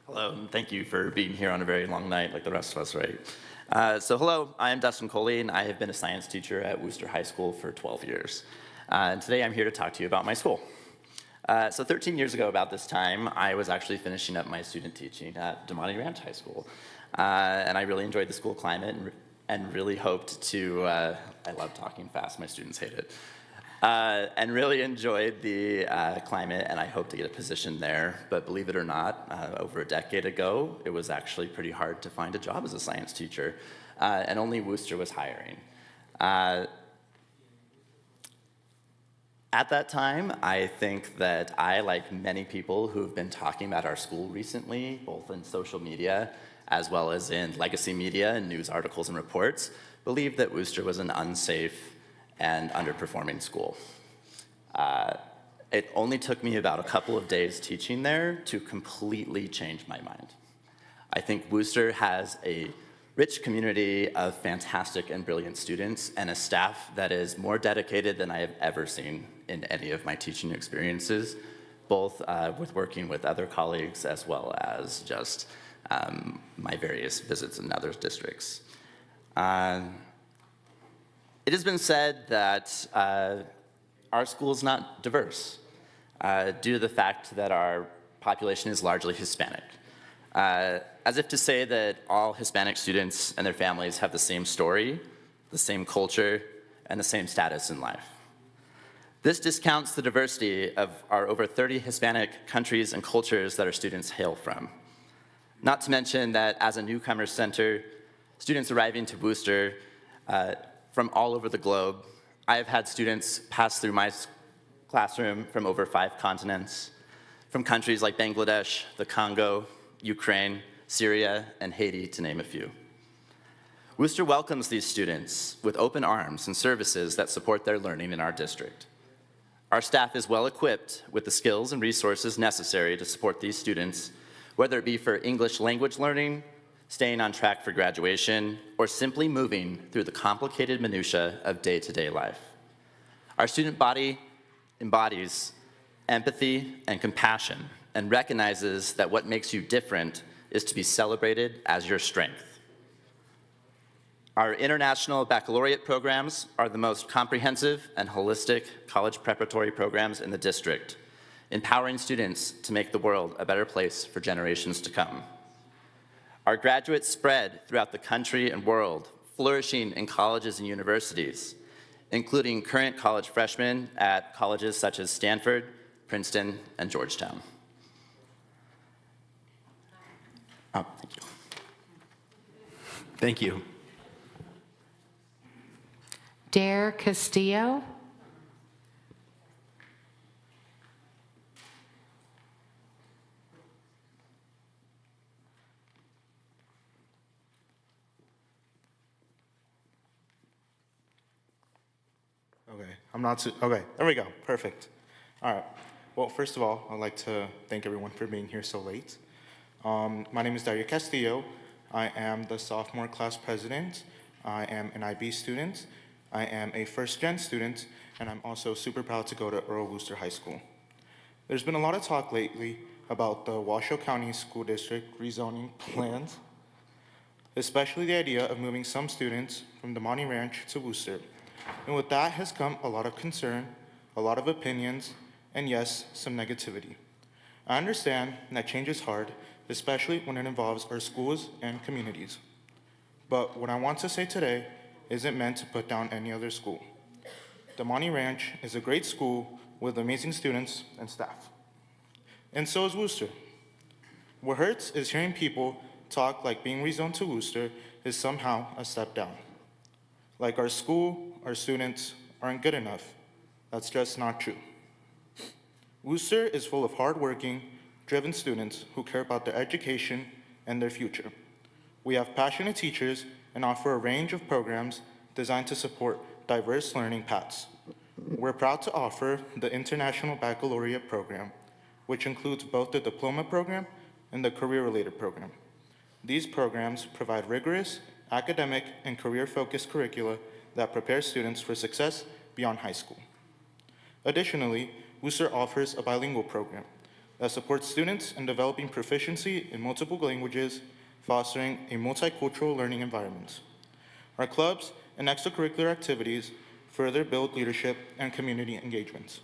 Hello, and thank you for being here on a very long night like the rest of us, right? Hello, I am Dustin Coley, and I have been a science teacher at Worcester High School for 12 years. And today I'm here to talk to you about my school. 13 years ago about this time, I was actually finishing up my student teaching at Damani Ranch High School. And I really enjoyed the school climate and really hoped to, I love talking fast, my students hate it. And really enjoyed the climate, and I hope to get a position there. But believe it or not, over a decade ago, it was actually pretty hard to find a job as a science teacher, and only Worcester was hiring. At that time, I think that I, like many people who've been talking about our school recently, both in social media as well as in legacy media and news articles and reports, believed that Worcester was an unsafe and underperforming school. It only took me about a couple of days teaching there to completely change my mind. I think Worcester has a rich community of fantastic and brilliant students and a staff that is more dedicated than I have ever seen in any of my teaching experiences, both with working with other colleagues as well as just my various visits in other districts. It has been said that our school is not diverse due to the fact that our population is largely Hispanic. As if to say that all Hispanic students and their families have the same story, the same culture, and the same status in life. This discounts the diversity of our over 30 Hispanic countries and cultures that our students hail from. Not to mention that as a newcomer center, students arriving to Worcester from all over the globe, I have had students pass through my classroom from over 5 continents, from countries like Bangladesh, the Congo, Ukraine, Syria, and Haiti, to name a few. Worcester welcomes these students with open arms and services that support their learning in our district. Our staff is well equipped with the skills and resources necessary to support these students, whether it be for English language learning, staying on track for graduation, or simply moving through the complicated minutia of day-to-day life. Our student body embodies empathy and compassion and recognizes that what makes you different is to be celebrated as your strength. Our international baccalaureate programs are the most comprehensive and holistic college preparatory programs in the district, empowering students to make the world a better place for generations to come. Our graduates spread throughout the country and world, flourishing in colleges and universities, including current college freshmen at colleges such as Stanford, Princeton, and Georgetown. Oh, thank you. Thank you. Dare Castillo. Okay, okay, there we go, perfect. All right, well, first of all, I'd like to thank everyone for being here so late. My name is Dario Castillo. I am the sophomore class president. I am an IB student. I am a first-gen student, and I'm also super proud to go to Earl Worcester High School. There's been a lot of talk lately about the Washoe County School District rezoning plans, especially the idea of moving some students from Damani Ranch to Worcester. And with that has come a lot of concern, a lot of opinions, and yes, some negativity. I understand that change is hard, especially when it involves our schools and communities. But what I want to say today isn't meant to put down any other school. Damani Ranch is a great school with amazing students and staff. And so is Worcester. What hurts is hearing people talk like being rezoned to Worcester is somehow a step down. Like our school, our students aren't good enough. That's just not true. Worcester is full of hardworking, driven students who care about their education and their future. We have passionate teachers and offer a range of programs designed to support diverse learning paths. We're proud to offer the International Baccalaureate program, which includes both the diploma program and the career-related program. These programs provide rigorous academic and career-focused curricula that prepare students for success beyond high school. Additionally, Worcester offers a bilingual program that supports students in developing proficiency in multiple languages, fostering a multicultural learning environment. Our clubs and extracurricular activities further build leadership and community engagement.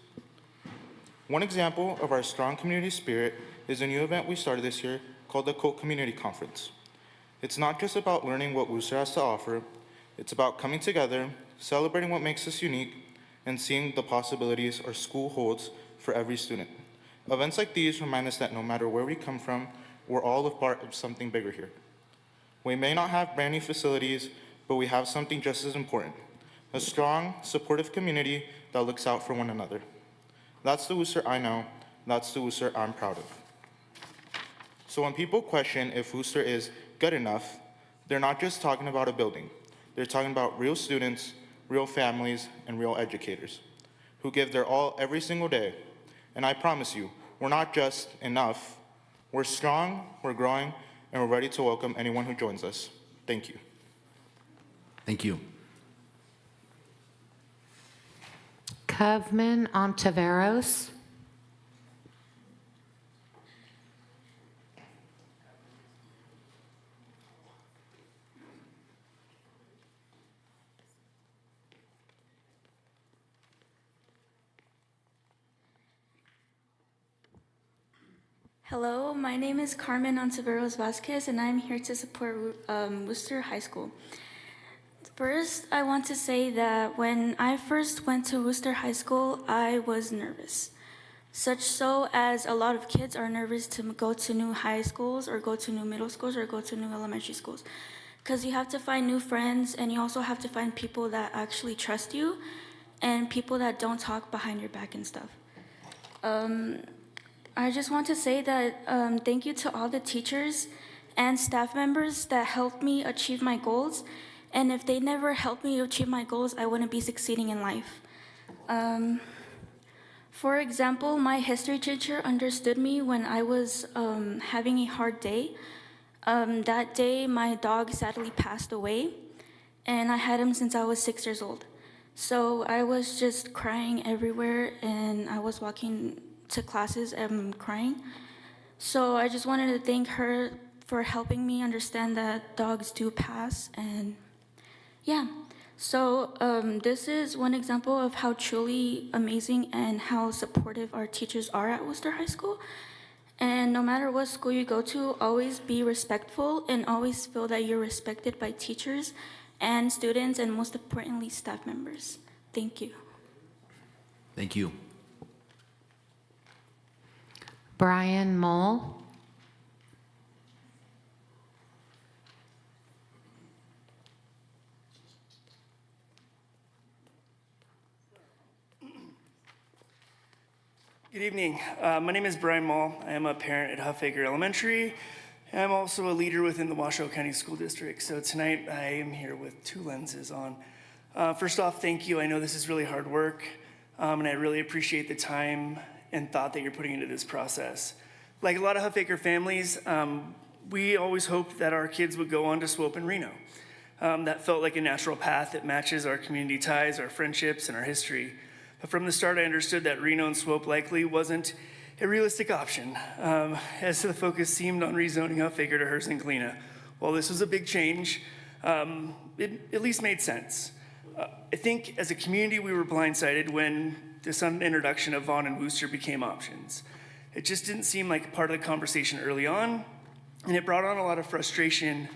One example of our strong community spirit is a new event we started this year called the Colt Community Conference. It's not just about learning what Worcester has to offer, it's about coming together, celebrating what makes us unique, and seeing the possibilities our school holds for every student. Events like these remind us that no matter where we come from, we're all a part of something bigger here. We may not have brand new facilities, but we have something just as important, a strong, supportive community that looks out for one another. That's the Worcester I know, that's the Worcester I'm proud of. So when people question if Worcester is good enough, they're not just talking about a building. They're talking about real students, real families, and real educators who give their all every single day. And I promise you, we're not just enough. We're strong, we're growing, and we're ready to welcome anyone who joins us. Thank you. Thank you. Kovman Ontiveros. Hello, my name is Carmen Ontiveros Vasquez, and I'm here to support Worcester High School. First, I want to say that when I first went to Worcester High School, I was nervous. Such so as a lot of kids are nervous to go to new high schools or go to new middle schools or go to new elementary schools. Because you have to find new friends, and you also have to find people that actually trust you and people that don't talk behind your back and stuff. I just want to say that thank you to all the teachers and staff members that helped me achieve my goals. And if they never helped me achieve my goals, I wouldn't be succeeding in life. For example, my history teacher understood me when I was having a hard day. That day, my dog sadly passed away, and I had him since I was 6 years old. So I was just crying everywhere, and I was walking to classes and crying. So I just wanted to thank her for helping me understand that dogs do pass, and yeah. So this is one example of how truly amazing and how supportive our teachers are at Worcester High School. And no matter what school you go to, always be respectful and always feel that you're respected by teachers and students, and most importantly, staff members. Thank you. Thank you. Brian Mole. Good evening. My name is Brian Mall. I am a parent at Huffaker Elementary. I'm also a leader within the Washoe County School District. So tonight I am here with two lenses on. First off, thank you. I know this is really hard work, and I really appreciate the time and thought that you're putting into this process. Like a lot of Huffaker families, we always hoped that our kids would go on to Swope and Reno. That felt like a natural path that matches our community ties, our friendships, and our history. But from the start, I understood that Reno and Swope likely wasn't a realistic option, as the focus seemed on rezoning Huffaker to Hearst and Galena. While this was a big change, it at least made sense. I think as a community, we were blindsided when the sudden introduction of Vaughn and Worcester became options. It just didn't seem like part of the conversation early on, and it brought on a lot of frustration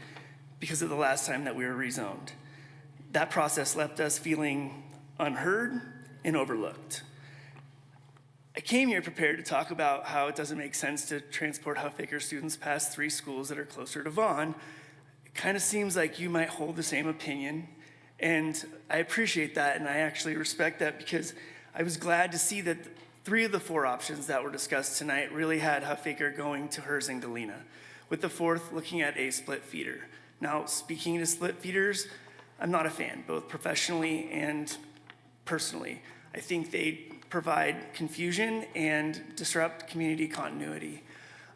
because of the last time that we were rezoned. That process left us feeling unheard and overlooked. I came here prepared to talk about how it doesn't make sense to transport Huffaker students past 3 schools that are closer to Vaughn. It kind of seems like you might hold the same opinion, and I appreciate that, and I actually respect that, because I was glad to see that 3 of the 4 options that were discussed tonight really had Huffaker going to Hearst and Galena, with the 4th looking at a split feeder. Now, speaking to split feeders, I'm not a fan, both professionally and personally. I think they provide confusion and disrupt community continuity.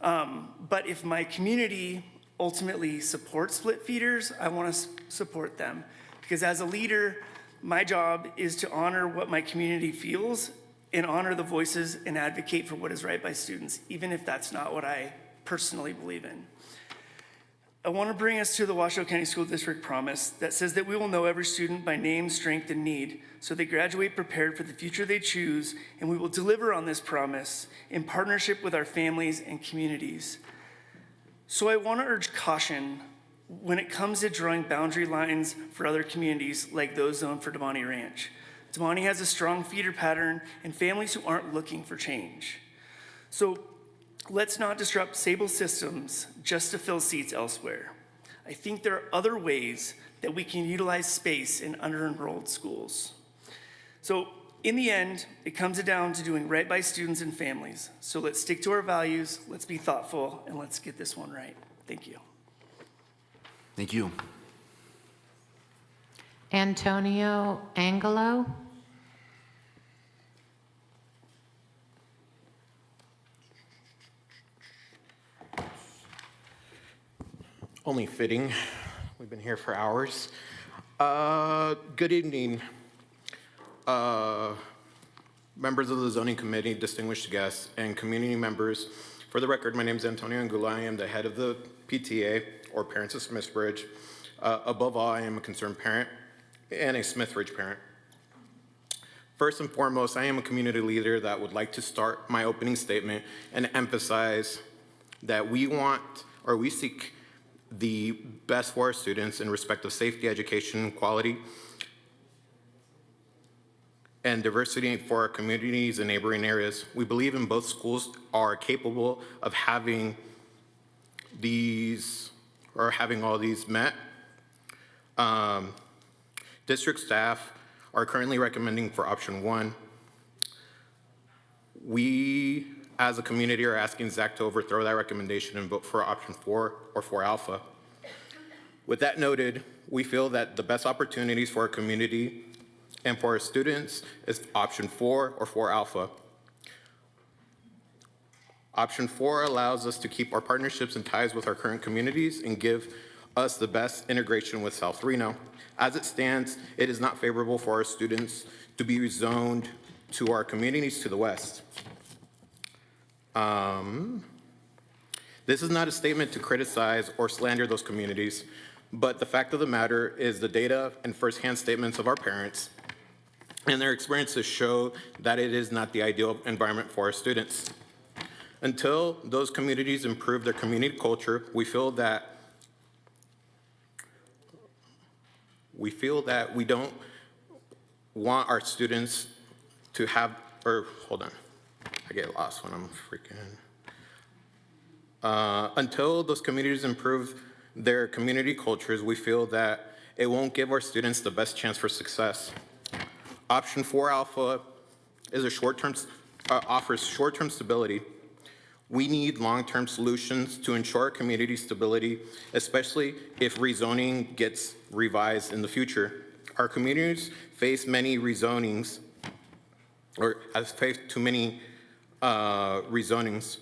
But if my community ultimately supports split feeders, I want to support them. Because as a leader, my job is to honor what my community feels and honor the voices and advocate for what is right by students, even if that's not what I personally believe in. I want to bring us to the Washoe County School District promise that says that we will know every student by name, strength, and need, so they graduate prepared for the future they choose, and we will deliver on this promise in partnership with our families and communities. So I want to urge caution when it comes to drawing boundary lines for other communities like those zoned for Damani Ranch. Damani has a strong feeder pattern and families who aren't looking for change. So let's not disrupt stable systems just to fill seats elsewhere. I think there are other ways that we can utilize space in under-enrolled schools. So in the end, it comes down to doing right by students and families. So let's stick to our values, let's be thoughtful, and let's get this one right. Thank you. Thank you. Antonio Angelo. Only fitting. We've been here for hours. Good evening, members of the zoning committee, distinguished guests, and community members. For the record, my name is Antonio Angulo. I am the head of the PTA, or Parents of Smithbridge. Above all, I am a concerned parent and a Smithbridge parent. First and foremost, I am a community leader that would like to start my opening statement and emphasize that we seek the best for our students in respect of safety, education, quality, and diversity for our communities and neighboring areas. We believe in both schools are capable of having all these met. District staff are currently recommending for option 1. We, as a community, are asking Zach to overthrow that recommendation and vote for option 4 or 4 alpha. With that noted, we feel that the best opportunities for our community and for our students is option 4 or 4 alpha. Option 4 allows us to keep our partnerships and ties with our current communities and give us the best integration with South Reno. As it stands, it is not favorable for our students to be rezoned to our communities to the west. This is not a statement to criticize or slander those communities, but the fact of the matter is the data and firsthand statements of our parents and their experiences show that it is not the ideal environment for our students. Until those communities improve their community culture, we feel that we don't want our students to have, hold on, I get lost when I'm freaking. Until those communities improve their community cultures, we feel that it won't give our students the best chance for success. Option 4 alpha is offers short-term stability. We need long-term solutions to ensure our community stability, especially if rezoning gets revised in the future. Our communities face many rezonings, or has faced too many rezonings.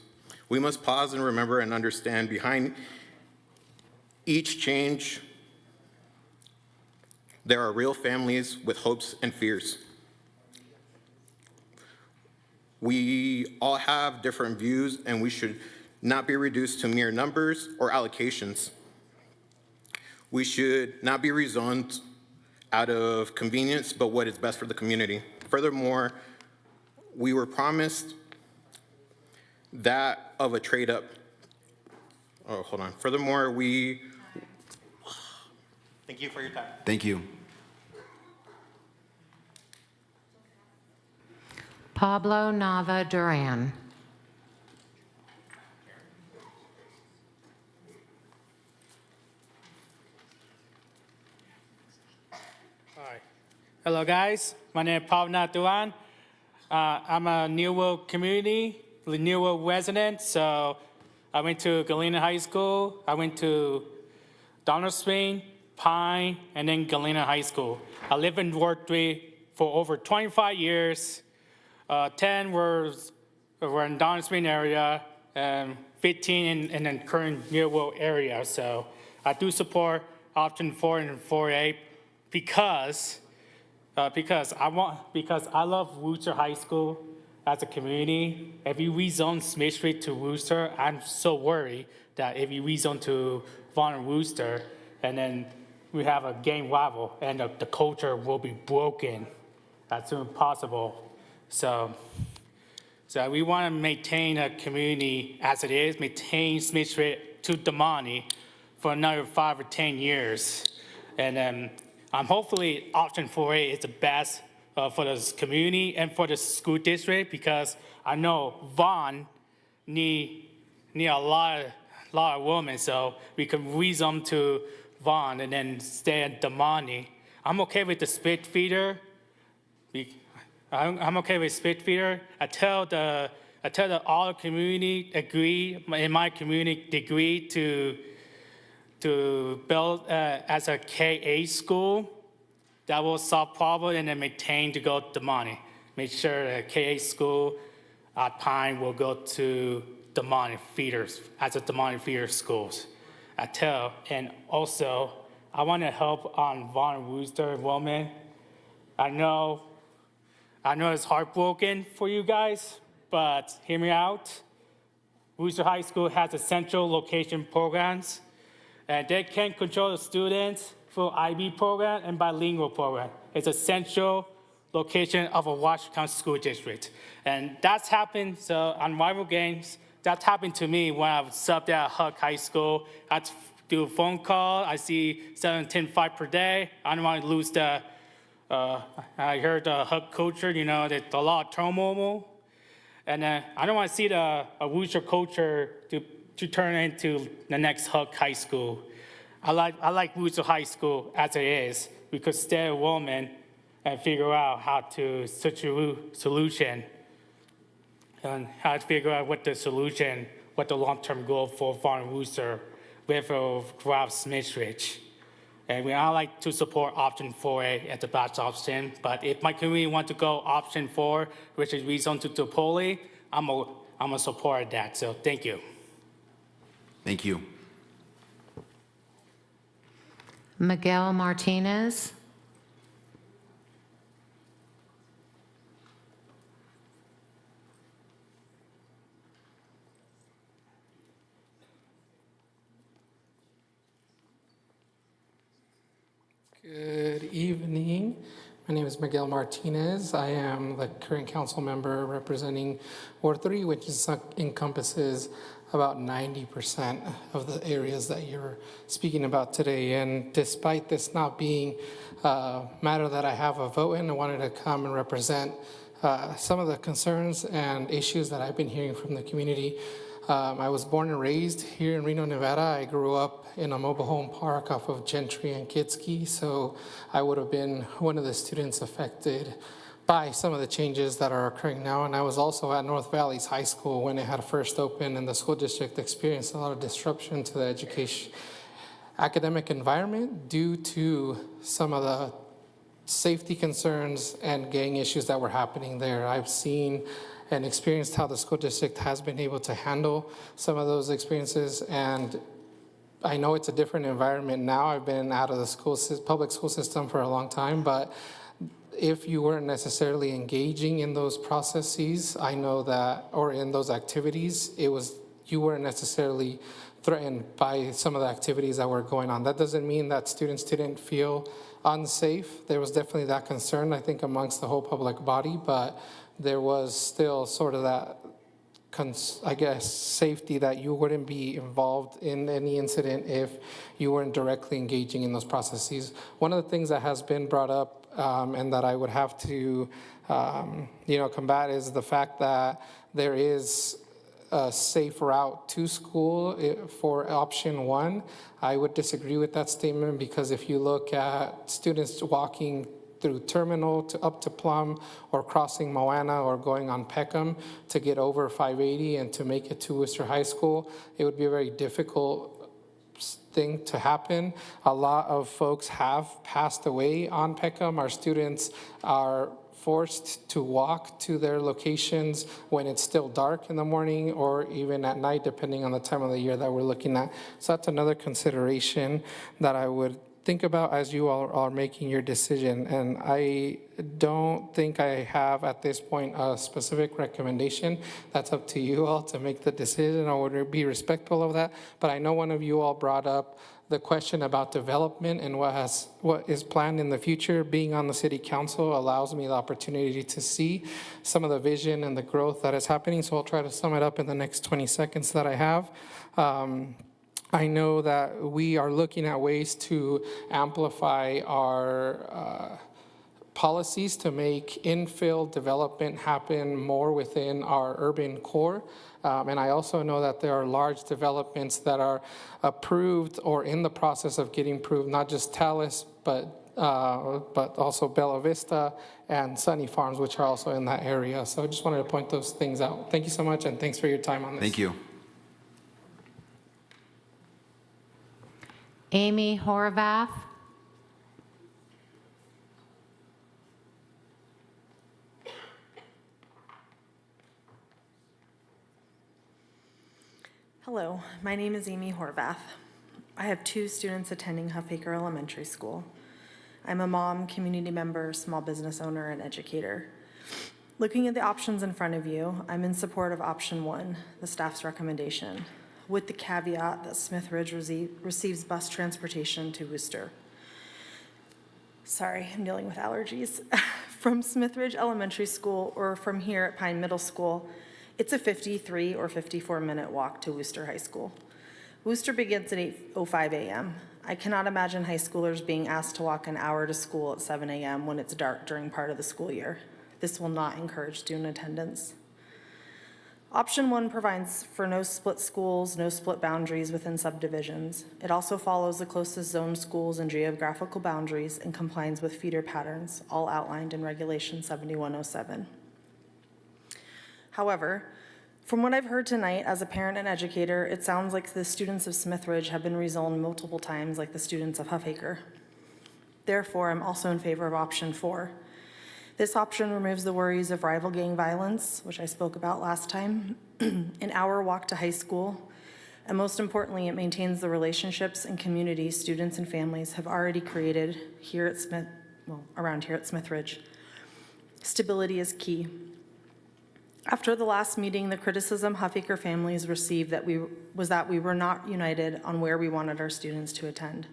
We must pause and remember and understand behind each change, there are real families with hopes and fears. We all have different views and we should not be reduced to mere numbers or allocations. We should not be rezoned out of convenience, but what is best for the community. Furthermore, we were promised that of a trade up. Oh, hold on. Furthermore, thank you for your time. Thank you. Pablo Nava Duran. Hi. Hello, guys. My name is Pablo Nava Duran. I'm a Newell community, Newell resident, so I went to Galena High School. I went to Donald Spring, Pine, and then Galena High School. I live and work for over 25 years. 10 were in Down Spring area, and 15 in the current Millville area. So I do support option 4 and 4A because I love Wooster High School as a community. If you rezone Smith Street to Wooster, I'm so worried that if you rezone to Vaughan and Wooster, and then we have a game rival, and the culture will be broken as soon as possible. So we want to maintain a community as it is, maintain Smith Street to Damani for another 5 or 10 years. And then hopefully option 4A is the best for this community and for the school district, because I know Vaughan need a lot of women, so we can rezone to Vaughan and then stay at Damani. I'm okay with the split feeder. I'm okay with split feeder. I tell all the community agree, in my community agree to build as a K-8 school. That will solve problem and then maintain to go to Damani. Make sure the K-8 school at Pine will go to Damani feeders, as a Damani feeder schools. And also, I want to help on Vaughan Wooster women. I know it's heartbroken for you guys, but hear me out. Wooster High School has essential location programs, and they can control the students for IB program and bilingual program. It's essential location of a Washington County School District. And that's happened, so on rival games, that's happened to me when I was subbed at Huck High School. I had to do a phone call. I see 7, 10 fights per day. I don't want to lose the, I heard the Huck culture, there's a lot of turmoil. And I don't want to see a Wooster culture to turn into the next Huck High School. I like Wooster High School as it is. We could stay a woman and figure out how to such a solution, and how to figure out what the long-term goal for Vaughan Wooster with Rob Smith-Ridge. And I like to support option 4A at the best option, but if my community want to go option 4, which is rezone to Topoli, I'm a support that, so thank you. Thank you. Miguel Martinez. Good evening. My name is Miguel Martinez. I am the current council member representing Ward 3, which encompasses about 90% of the areas that you're speaking about today. And despite this not being a matter that I have a vote in, I wanted to come and represent some of the concerns and issues that I've been hearing from the community. I was born and raised here in Reno, Nevada. I grew up in a mobile home park off of Gentry and Kitski, so I would have been one of the students affected by some of the changes that are occurring now. And I was also at North Valley's high school when it had first opened, and the school district experienced a lot of disruption to the education academic environment due to some of the safety concerns and gang issues that were happening there. I've seen and experienced how the school district has been able to handle some of those experiences, and I know it's a different environment now. I've been out of the public school system for a long time, but if you weren't necessarily engaging in those processes, I know that, or in those activities, you weren't necessarily threatened by some of the activities that were going on. That doesn't mean that students didn't feel unsafe. There was definitely that concern, I think, amongst the whole public body, but there was still sort of that, I guess, safety that you wouldn't be involved in any incident if you weren't directly engaging in those processes. One of the things that has been brought up and that I would have to, combat is the fact that there is a safe route to school for option 1. I would disagree with that statement, because if you look at students walking through Terminal up to Plum, or crossing Moana, or going on Peckham to get over 580 and to make it to Worcester High School, it would be very difficult thing to happen. A lot of folks have passed away on Peckham. Our students are forced to walk to their locations when it's still dark in the morning or even at night, depending on the time of the year that we're looking at. So that's another consideration that I would think about as you all are making your decision. And I don't think I have at this point a specific recommendation. That's up to you all to make the decision. I would be respectful of that. But I know one of you all brought up the question about development and what is planned in the future. Being on the city council allows me the opportunity to see some of the vision and the growth that is happening. So I'll try to sum it up in the next 20 seconds that I have. I know that we are looking at ways to amplify our policies to make infill development happen more within our urban core. And I also know that there are large developments that are approved or in the process of getting approved, not just Talus, but also Bella Vista and Sunny Farms, which are also in that area. So I just wanted to point those things out. Thank you so much, and thanks for your time on this. Thank you. Amy Horvath. Hello, my name is Amy Horvath. I have 2 students attending Huffaker Elementary School. I'm a mom, community member, small business owner, and educator. Looking at the options in front of you, I'm in support of option 1, the staff's recommendation, with the caveat that Smith Ridge receives bus transportation to Worcester. Sorry, I'm dealing with allergies. From Smith Ridge Elementary School or from here at Pine Middle School, it's a 53 or 54-minute walk to Worcester High School. Worcester begins at 8:05 a.m. I cannot imagine high schoolers being asked to walk an hour to school at 7 a.m. when it's dark during part of the school year. This will not encourage student attendance. Option 1 provides for no split schools, no split boundaries within subdivisions. It also follows the closest zone schools and geographical boundaries and complies with feeder patterns, all outlined in Regulation 7107. However, from what I've heard tonight as a parent and educator, it sounds like the students of Smith Ridge have been rezoned multiple times like the students of Huffaker. Therefore, I'm also in favor of option 4. This option removes the worries of rival gang violence, which I spoke about last time, an hour walk to high school, and most importantly, it maintains the relationships and communities students and families have already created here at around here at Smith Ridge. Stability is key. After the last meeting, the criticism Huffaker families received was that we were not united on where we wanted our students to attend.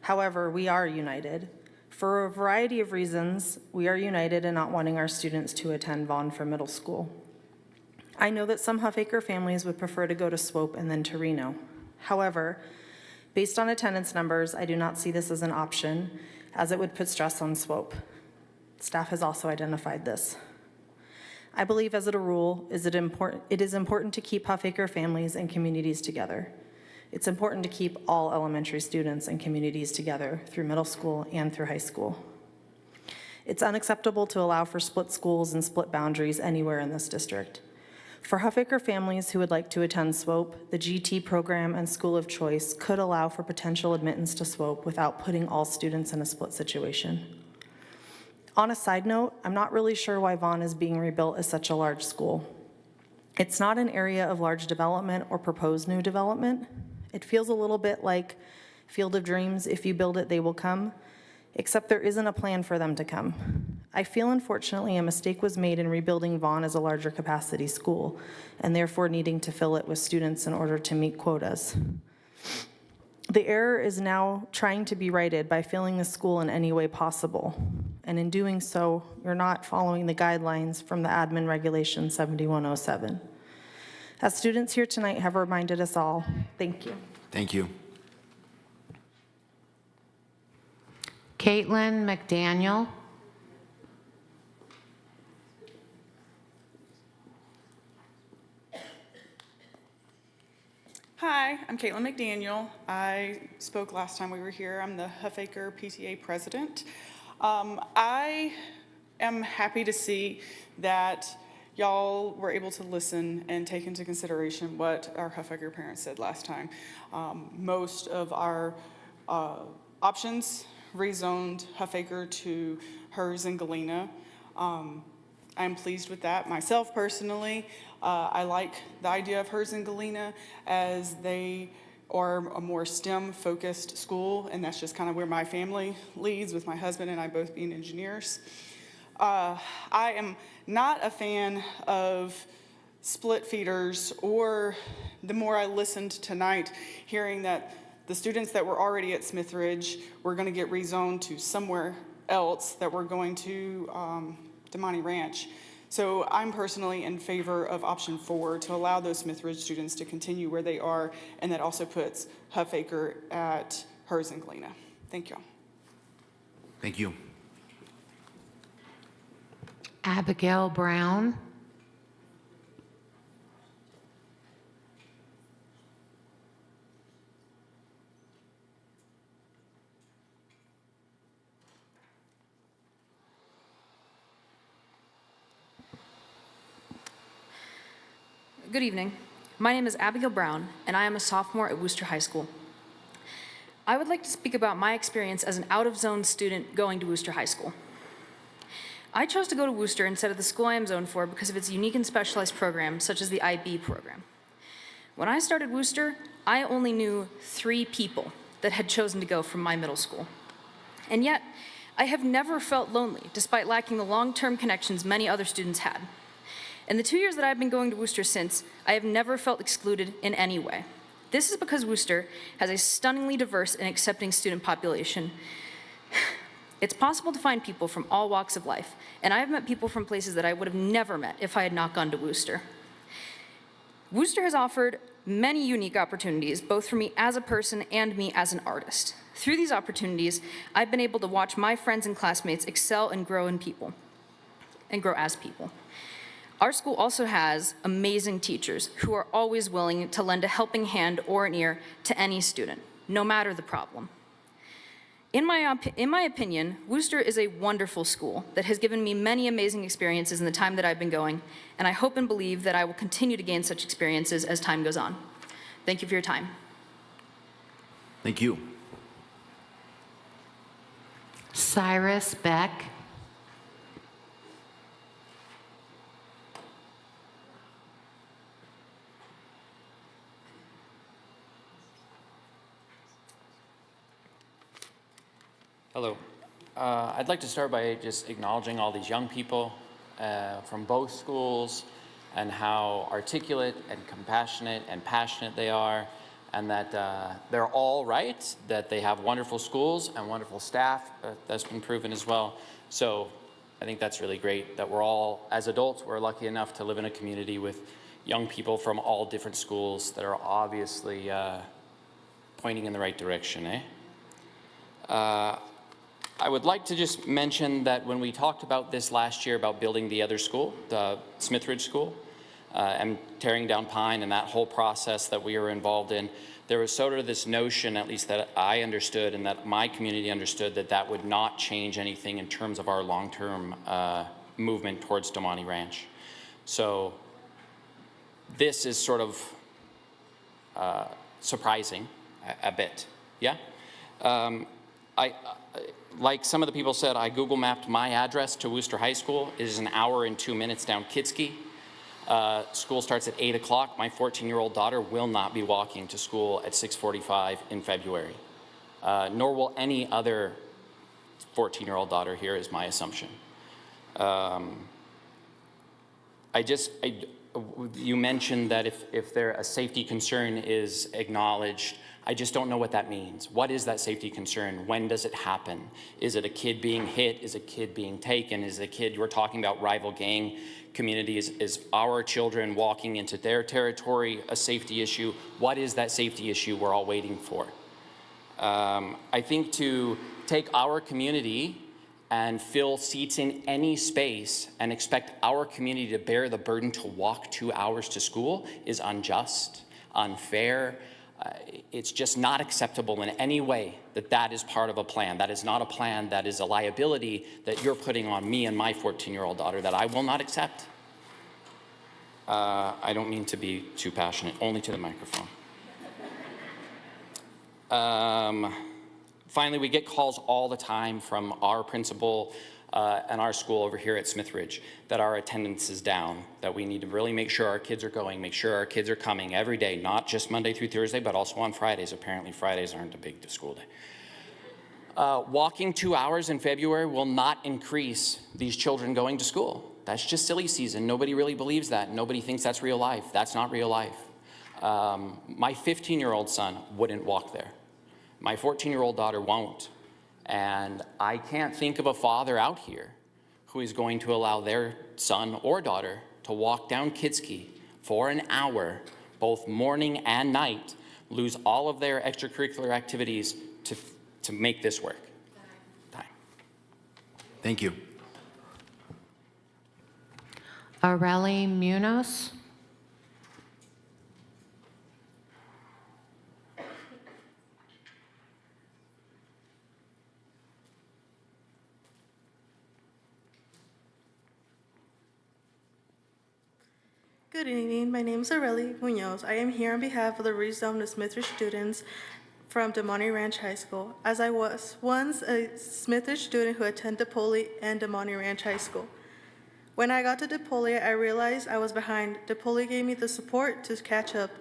However, we are united. For a variety of reasons, we are united in not wanting our students to attend Vaughn for middle school. I know that some Huffaker families would prefer to go to Swope and then to Reno. However, based on attendance numbers, I do not see this as an option, as it would put stress on Swope. Staff has also identified this. I believe, as a rule, it is important to keep Huffaker families and communities together. It's important to keep all elementary students and communities together through middle school and through high school. It's unacceptable to allow for split schools and split boundaries anywhere in this district. For Huffaker families who would like to attend Swope, the GT program and school of choice could allow for potential admittance to Swope without putting all students in a split situation. On a side note, I'm not really sure why Vaughn is being rebuilt as such a large school. It's not an area of large development or proposed new development. It feels a little bit like Field of Dreams, if you build it, they will come, except there isn't a plan for them to come. I feel, unfortunately, a mistake was made in rebuilding Vaughn as a larger capacity school, and therefore needing to fill it with students in order to meet quotas. The error is now trying to be righted by filling the school in any way possible, and in doing so, you're not following the guidelines from the Admin Regulation 7107. As students here tonight have reminded us all, thank you. Thank you. Caitlin McDaniel. Hi, I'm Caitlin McDaniel. I spoke last time we were here. I'm the Huffaker PTA president. I am happy to see that y'all were able to listen and take into consideration what our Huffaker parents said last time. Most of our options rezoned Huffaker to hers and Galena. I'm pleased with that myself personally. I like the idea of hers and Galena as they are a more STEM-focused school, and that's just kind of where my family leads, with my husband and I both being engineers. I am not a fan of split feeders, or the more I listened tonight, hearing that the students that were already at Smithridge were going to get rezoned to somewhere else, that were going to Damani Ranch. So I'm personally in favor of option 4, to allow those Smithridge students to continue where they are, and that also puts Huffaker at hers and Galena. Thank you. Thank you. Abigail Brown. Good evening. My name is Abigail Brown, and I am a sophomore at Worcester High School. I would like to speak about my experience as an out-of-zone student going to Worcester High School. I chose to go to Worcester instead of the school I am zoned for because of its unique and specialized programs, such as the IB program. When I started Worcester, I only knew 3 people that had chosen to go from my middle school. And yet, I have never felt lonely, despite lacking the long-term connections many other students had. In the 2 years that I've been going to Worcester since, I have never felt excluded in any way. This is because Worcester has a stunningly diverse and accepting student population. It's possible to find people from all walks of life, and I have met people from places that I would have never met if I had not gone to Worcester. Worcester has offered many unique opportunities, both for me as a person and me as an artist. Through these opportunities, I've been able to watch my friends and classmates excel and grow in people, and grow as people. Our school also has amazing teachers who are always willing to lend a helping hand or an ear to any student, no matter the problem. In my opinion, Worcester is a wonderful school that has given me many amazing experiences in the time that I've been going, and I hope and believe that I will continue to gain such experiences as time goes on. Thank you for your time. Thank you. Cyrus Beck. Hello. I'd like to start by just acknowledging all these young people from both schools and how articulate and compassionate and passionate they are, and that they're all right, that they have wonderful schools and wonderful staff. That's been proven as well. So I think that's really great that we're all, as adults, we're lucky enough to live in a community with young people from all different schools that are obviously pointing in the right direction, I would like to just mention that when we talked about this last year about building the other school, the Smithridge School, and tearing down Pine and that whole process that we were involved in, there was sort of this notion, at least that I understood and that my community understood, that that would not change anything in terms of our long-term movement towards Damani Ranch. So this is sort of surprising a bit, yeah? Like some of the people said, I Google mapped my address to Worcester High School. It is an hour and 2 minutes down Kitski. School starts at 8 o'clock. My 14-year-old daughter will not be walking to school at 6:45 in February, nor will any other 14-year-old daughter here, is my assumption. You mentioned that if a safety concern is acknowledged, I just don't know what that means. What is that safety concern? When does it happen? Is it a kid being hit? Is a kid being taken? Is a kid, you're talking about rival gang communities, is our children walking into their territory a safety issue? What is that safety issue we're all waiting for? I think to take our community and fill seats in any space and expect our community to bear the burden to walk 2 hours to school is unjust, unfair. It's just not acceptable in any way that that is part of a plan. That is not a plan, that is a liability that you're putting on me and my 14-year-old daughter that I will not accept. I don't mean to be too passionate, only to the microphone. Finally, we get calls all the time from our principal and our school over here at Smithridge that our attendance is down, that we need to really make sure our kids are going, make sure our kids are coming every day, not just Monday through Thursday, but also on Fridays. Apparently Fridays aren't a big school day. Walking 2 hours in February will not increase these children going to school. That's just silly season. Nobody really believes that. Nobody thinks that's real life. That's not real life. My 15-year-old son wouldn't walk there. My 14-year-old daughter won't. And I can't think of a father out here who is going to allow their son or daughter to walk down Kitski for an hour, both morning and night, lose all of their extracurricular activities to make this work. Time. Thank you. Areli Munoz. Good evening. My name is Areli Munoz. I am here on behalf of the rezoned Smithridge students from Demonte Ranch High School, as I was once a Smithridge student who attended DePoli and Demonte Ranch High School. When I got to DePoli, I realized I was behind. DePoli gave me the support to catch up.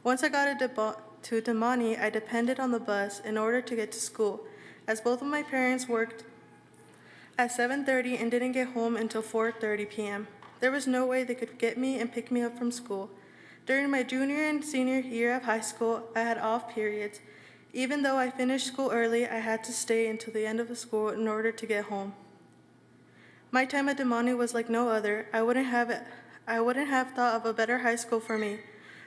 Once I got to Demonte, I depended on the bus in order to get to school, as both of my parents worked at 7:30 and didn't get home until 4:30 p.m. There was no way they could get me and pick me up from school. During my junior and senior year of high school, I had off periods. Even though I finished school early, I had to stay until the end of the school in order to get home. My time at Demonte was like no other. I wouldn't have thought of a better high school for me.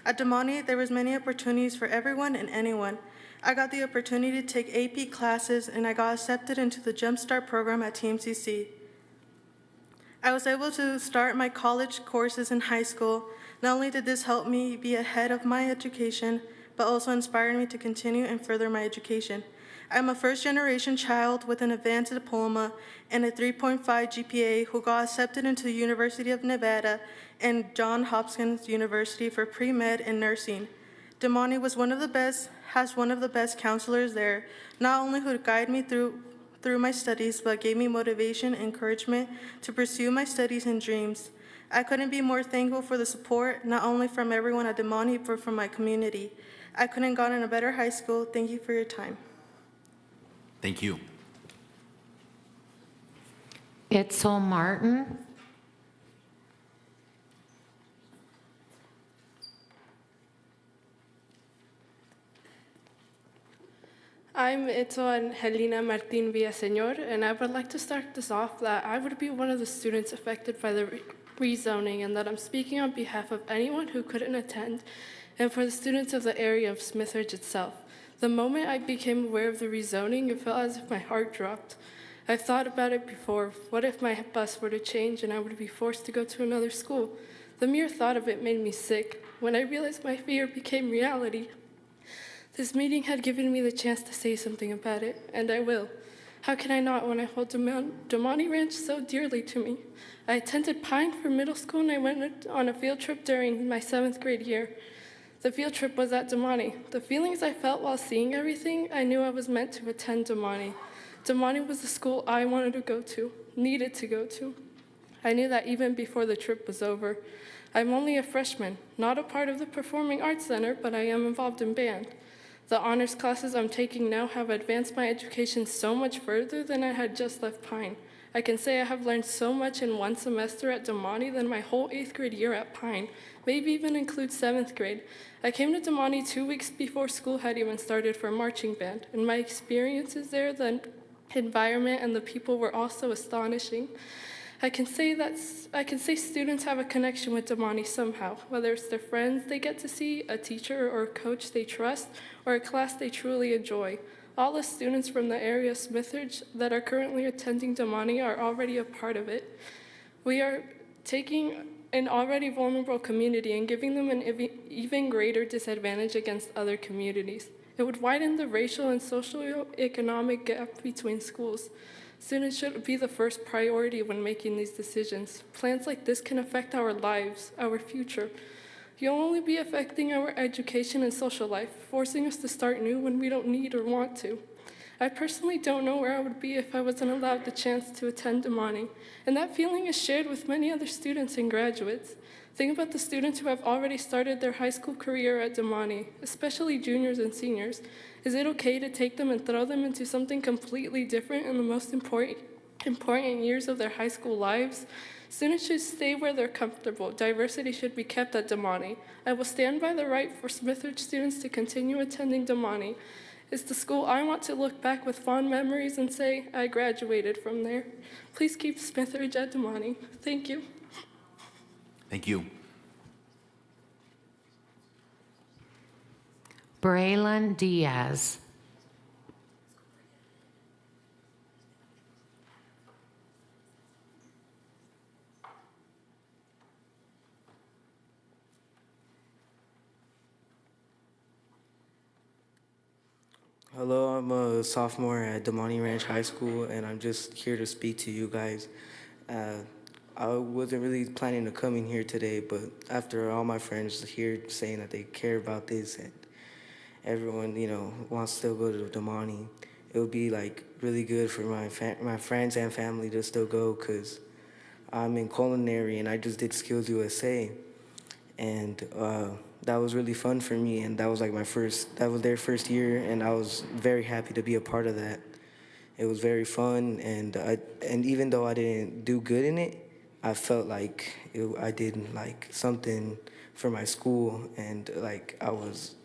At Demonte, there was many opportunities for everyone and anyone. I got the opportunity to take AP classes, and I got accepted into the Jumpstart program at TMCC. I was able to start my college courses in high school. Not only did this help me be ahead of my education, but also inspired me to continue and further my education. I'm a first-generation child with an advanced diploma and a 3.5 GPA who got accepted into the University of Nevada and Johns Hopkins University for pre-med and nursing. Demonte has one of the best counselors there, not only who guide me through my studies, but gave me motivation and encouragement to pursue my studies and dreams. I couldn't be more thankful for the support, not only from everyone at Demonte, but from my community. I couldn't have gotten a better high school. Thank you for your time. Thank you. Itzel Martin. I'm Itzel Helena Martin Villaseñor, and I would like to start this off that I would be one of the students affected by the rezoning, and that I'm speaking on behalf of anyone who couldn't attend, and for the students of the area of Smithridge itself. The moment I became aware of the rezoning, it felt as if my heart dropped. I've thought about it before. What if my bus were to change and I would be forced to go to another school? The mere thought of it made me sick. When I realized my fear became reality, this meeting had given me the chance to say something about it, and I will. How can I not when I hold Demonte Ranch so dearly to me? I attended Pine for middle school, and I went on a field trip during my 7th grade year. The field trip was at Demonte. The feelings I felt while seeing everything, I knew I was meant to attend Demonte. Demonte was the school I wanted to go to, needed to go to. I knew that even before the trip was over. I'm only a freshman, not a part of the Performing Arts Center, but I am involved in band. The honors classes I'm taking now have advanced my education so much further than I had just left Pine. I can say I have learned so much in one semester at Demonte than my whole 8th grade year at Pine, maybe even include 7th grade. I came to Demonte 2 weeks before school had even started for marching band, and my experiences there, the environment and the people were also astonishing. I can say students have a connection with Demonte somehow, whether it's their friends they get to see, a teacher or a coach they trust, or a class they truly enjoy. All the students from the area of Smithridge that are currently attending Demonte are already a part of it. We are taking an already vulnerable community and giving them an even greater disadvantage against other communities. It would widen the racial and socioeconomic gap between schools. Students should be the first priority when making these decisions. Plans like this can affect our lives, our future. You'll only be affecting our education and social life, forcing us to start new when we don't need or want to. I personally don't know where I would be if I wasn't allowed the chance to attend Damani, and that feeling is shared with many other students and graduates. Think about the students who have already started their high school career at Damani, especially juniors and seniors. Is it okay to take them and throw them into something completely different in the most important years of their high school lives? Students should stay where they're comfortable. Diversity should be kept at Damani. I will stand by the right for Smithridge students to continue attending Damani. It's the school I want to look back with fond memories and say, I graduated from there. Please keep Smithridge at Damani. Thank you. Thank you. Braylon Diaz. Hello, I'm a sophomore at Damani Ranch High School, and I'm just here to speak to you guys. I wasn't really planning to come in here today, but after all my friends here saying that they care about this and everyone, wants to go to Damani, it would be like really good for my friends and family to still go, because I'm in culinary and I just did Skills USA, and that was really fun for me, and that was like that was their first year, and I was very happy to be a part of that. It was very fun, and even though I didn't do good in it, I felt like I did like something for my school, and like I was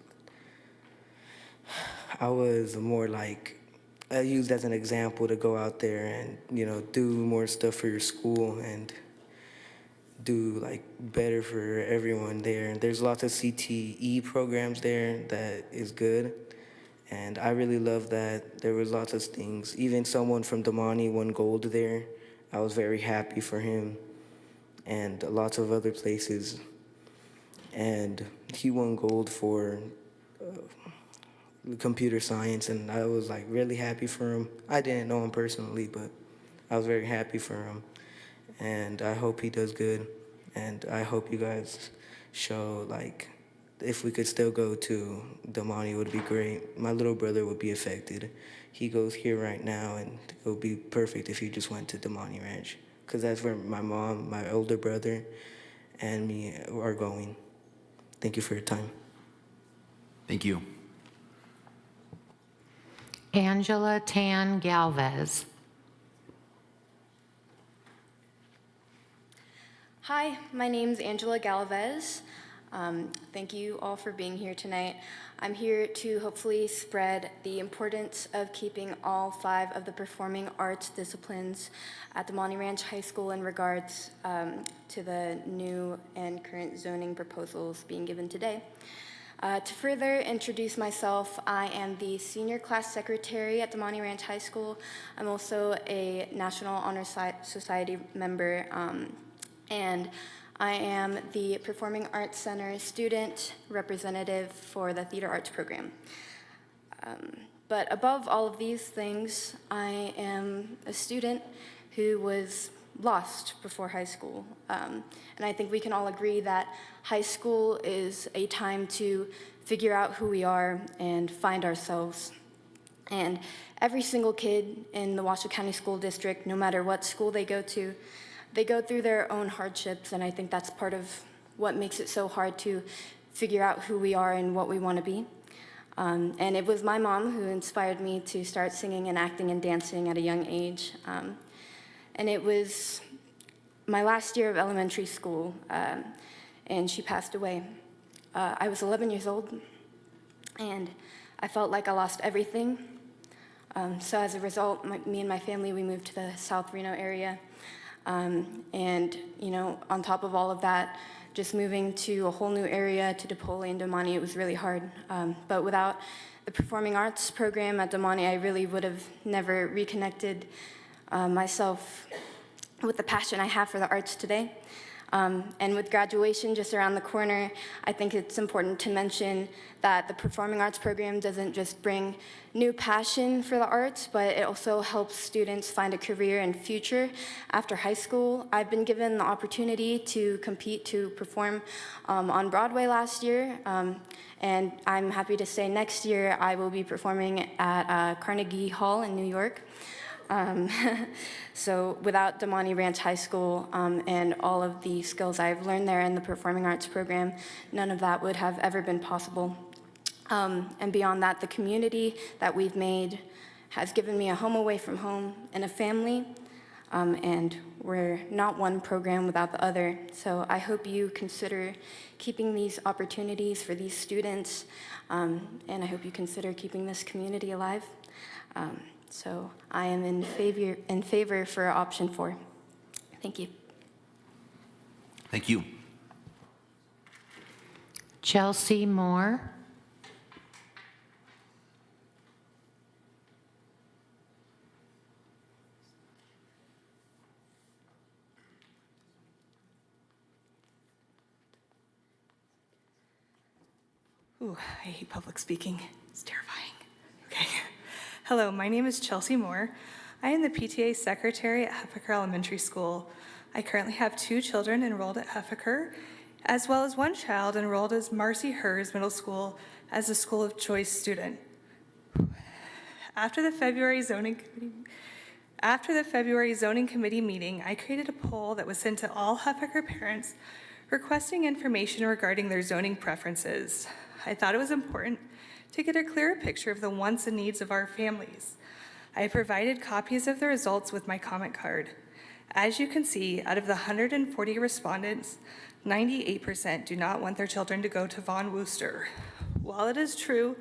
more like, I used as an example to go out there and, do more stuff for your school and do like better for everyone there. And there's lots of CTE programs there that is good. And I really love that. There was lots of things. Even someone from Damani won gold there. I was very happy for him. And lots of other places. And he won gold for computer science, and I was like really happy for him. I didn't know him personally, but I was very happy for him. And I hope he does good. And I hope you guys show, like, if we could still go to Damani, it would be great. My little brother would be affected. He goes here right now, and it would be perfect if he just went to Damani Ranch, because that's where my mom, my older brother, and me are going. Thank you for your time. Thank you. Angela Tan Galvez. Hi, my name's Angela Galvez. Thank you all for being here tonight. I'm here to hopefully spread the importance of keeping all 5 of the performing arts disciplines at Damani Ranch High School in regards to the new and current zoning proposals being given today. To further introduce myself, I am the senior class secretary at Damani Ranch High School. I'm also a National Honor Society member, and I am the Performing Arts Center student representative for the Theater Arts program. But above all of these things, I am a student who was lost before high school. And I think we can all agree that high school is a time to figure out who we are and find ourselves. And every single kid in the Washoe County School District, no matter what school they go to, they go through their own hardships, and I think that's part of what makes it so hard to figure out who we are and what we want to be. And it was my mom who inspired me to start singing and acting and dancing at a young age. And it was my last year of elementary school, and she passed away. I was 11 years old, and I felt like I lost everything. So as a result, me and my family, we moved to the South Reno area. And, on top of all of that, just moving to a whole new area, to DePaul and Damani, it was really hard. But without the performing arts program at Damani, I really would have never reconnected myself with the passion I have for the arts today. And with graduation just around the corner, I think it's important to mention that the performing arts program doesn't just bring new passion for the arts, but it also helps students find a career and future after high school. I've been given the opportunity to compete to perform on Broadway last year, and I'm happy to say next year I will be performing at Carnegie Hall in New York. So without Damani Ranch High School and all of the skills I've learned there in the performing arts program, none of that would have ever been possible. And beyond that, the community that we've made has given me a home away from home and a family, and we're not one program without the other. So I hope you consider keeping these opportunities for these students, and I hope you consider keeping this community alive. So I am in favor for option 4. Thank you. Thank you. Chelsea Moore. Ooh, I hate public speaking. It's terrifying. Okay. Hello, my name is Chelsea Moore. I am the PTA secretary at Huffaker Elementary School. I currently have 2 children enrolled at Huffaker, as well as 1 child enrolled as Marcy Hers Middle School as a school of choice student. After the February zoning committee meeting, I created a poll that was sent to all Huffaker parents requesting information regarding their zoning preferences. I thought it was important to get a clearer picture of the wants and needs of our families. I provided copies of the results with my comment card. As you can see, out of the 140 respondents, 98% do not want their children to go to Von Wooster. While it is true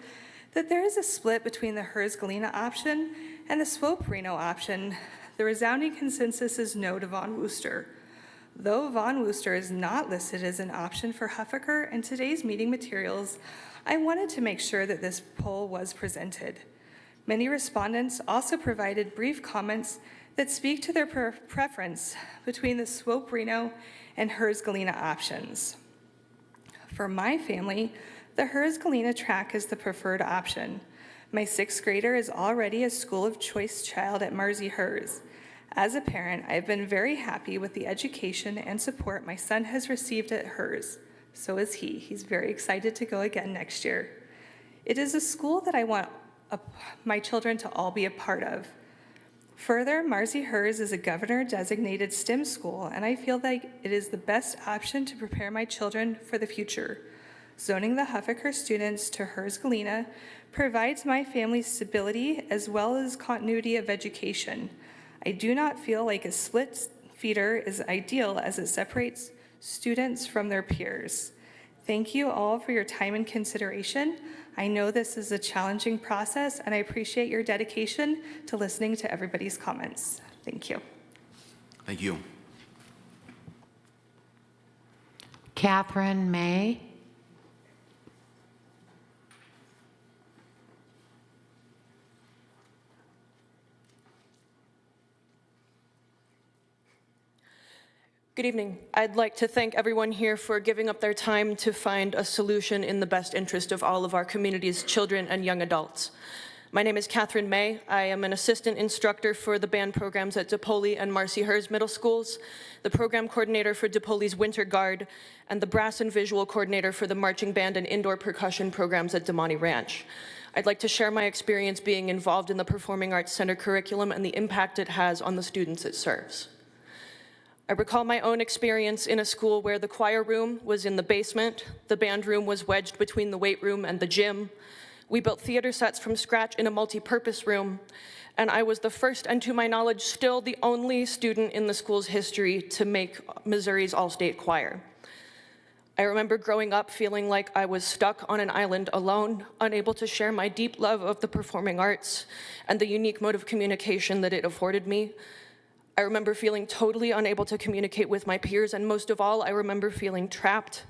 that there is a split between the Herzgalina option and the Swope Reno option, the resounding consensus is no to Von Wooster. Though Von Wooster is not listed as an option for Huffaker in today's meeting materials, I wanted to make sure that this poll was presented. Many respondents also provided brief comments that speak to their preference between the Swope Reno and Herzgalina options. For my family, the Herzgalina track is the preferred option. My 6th grader is already a school of choice child at Marcy Hers. As a parent, I've been very happy with the education and support my son has received at Hers. So is he. He's very excited to go again next year. It is a school that I want my children to all be a part of. Further, Marcy Hers is a governor-designated STEM school, and I feel like it is the best option to prepare my children for the future. Zoning the Huffaker students to Herzgalina provides my family stability as well as continuity of education. I do not feel like a split feeder is ideal as it separates students from their peers. Thank you all for your time and consideration. I know this is a challenging process, and I appreciate your dedication to listening to everybody's comments. Thank you. Thank you. Catherine May. Good evening. I'd like to thank everyone here for giving up their time to find a solution in the best interest of all of our community's children and young adults. My name is Catherine May. I am an assistant instructor for the band programs at DePoli and Marcy Hers Middle Schools, the program coordinator for DePoli's Winter Guard, and the brass and visual coordinator for the marching band and indoor percussion programs at Damani Ranch. I'd like to share my experience being involved in the Performing Arts Center curriculum and the impact it has on the students it serves. I recall my own experience in a school where the choir room was in the basement, the band room was wedged between the weight room and the gym. We built theater sets from scratch in a multi-purpose room, and I was the first, and to my knowledge, still the only student in the school's history to make Missouri's all-state choir. I remember growing up feeling like I was stuck on an island alone, unable to share my deep love of the performing arts and the unique mode of communication that it afforded me. I remember feeling totally unable to communicate with my peers, and most of all, I remember feeling trapped,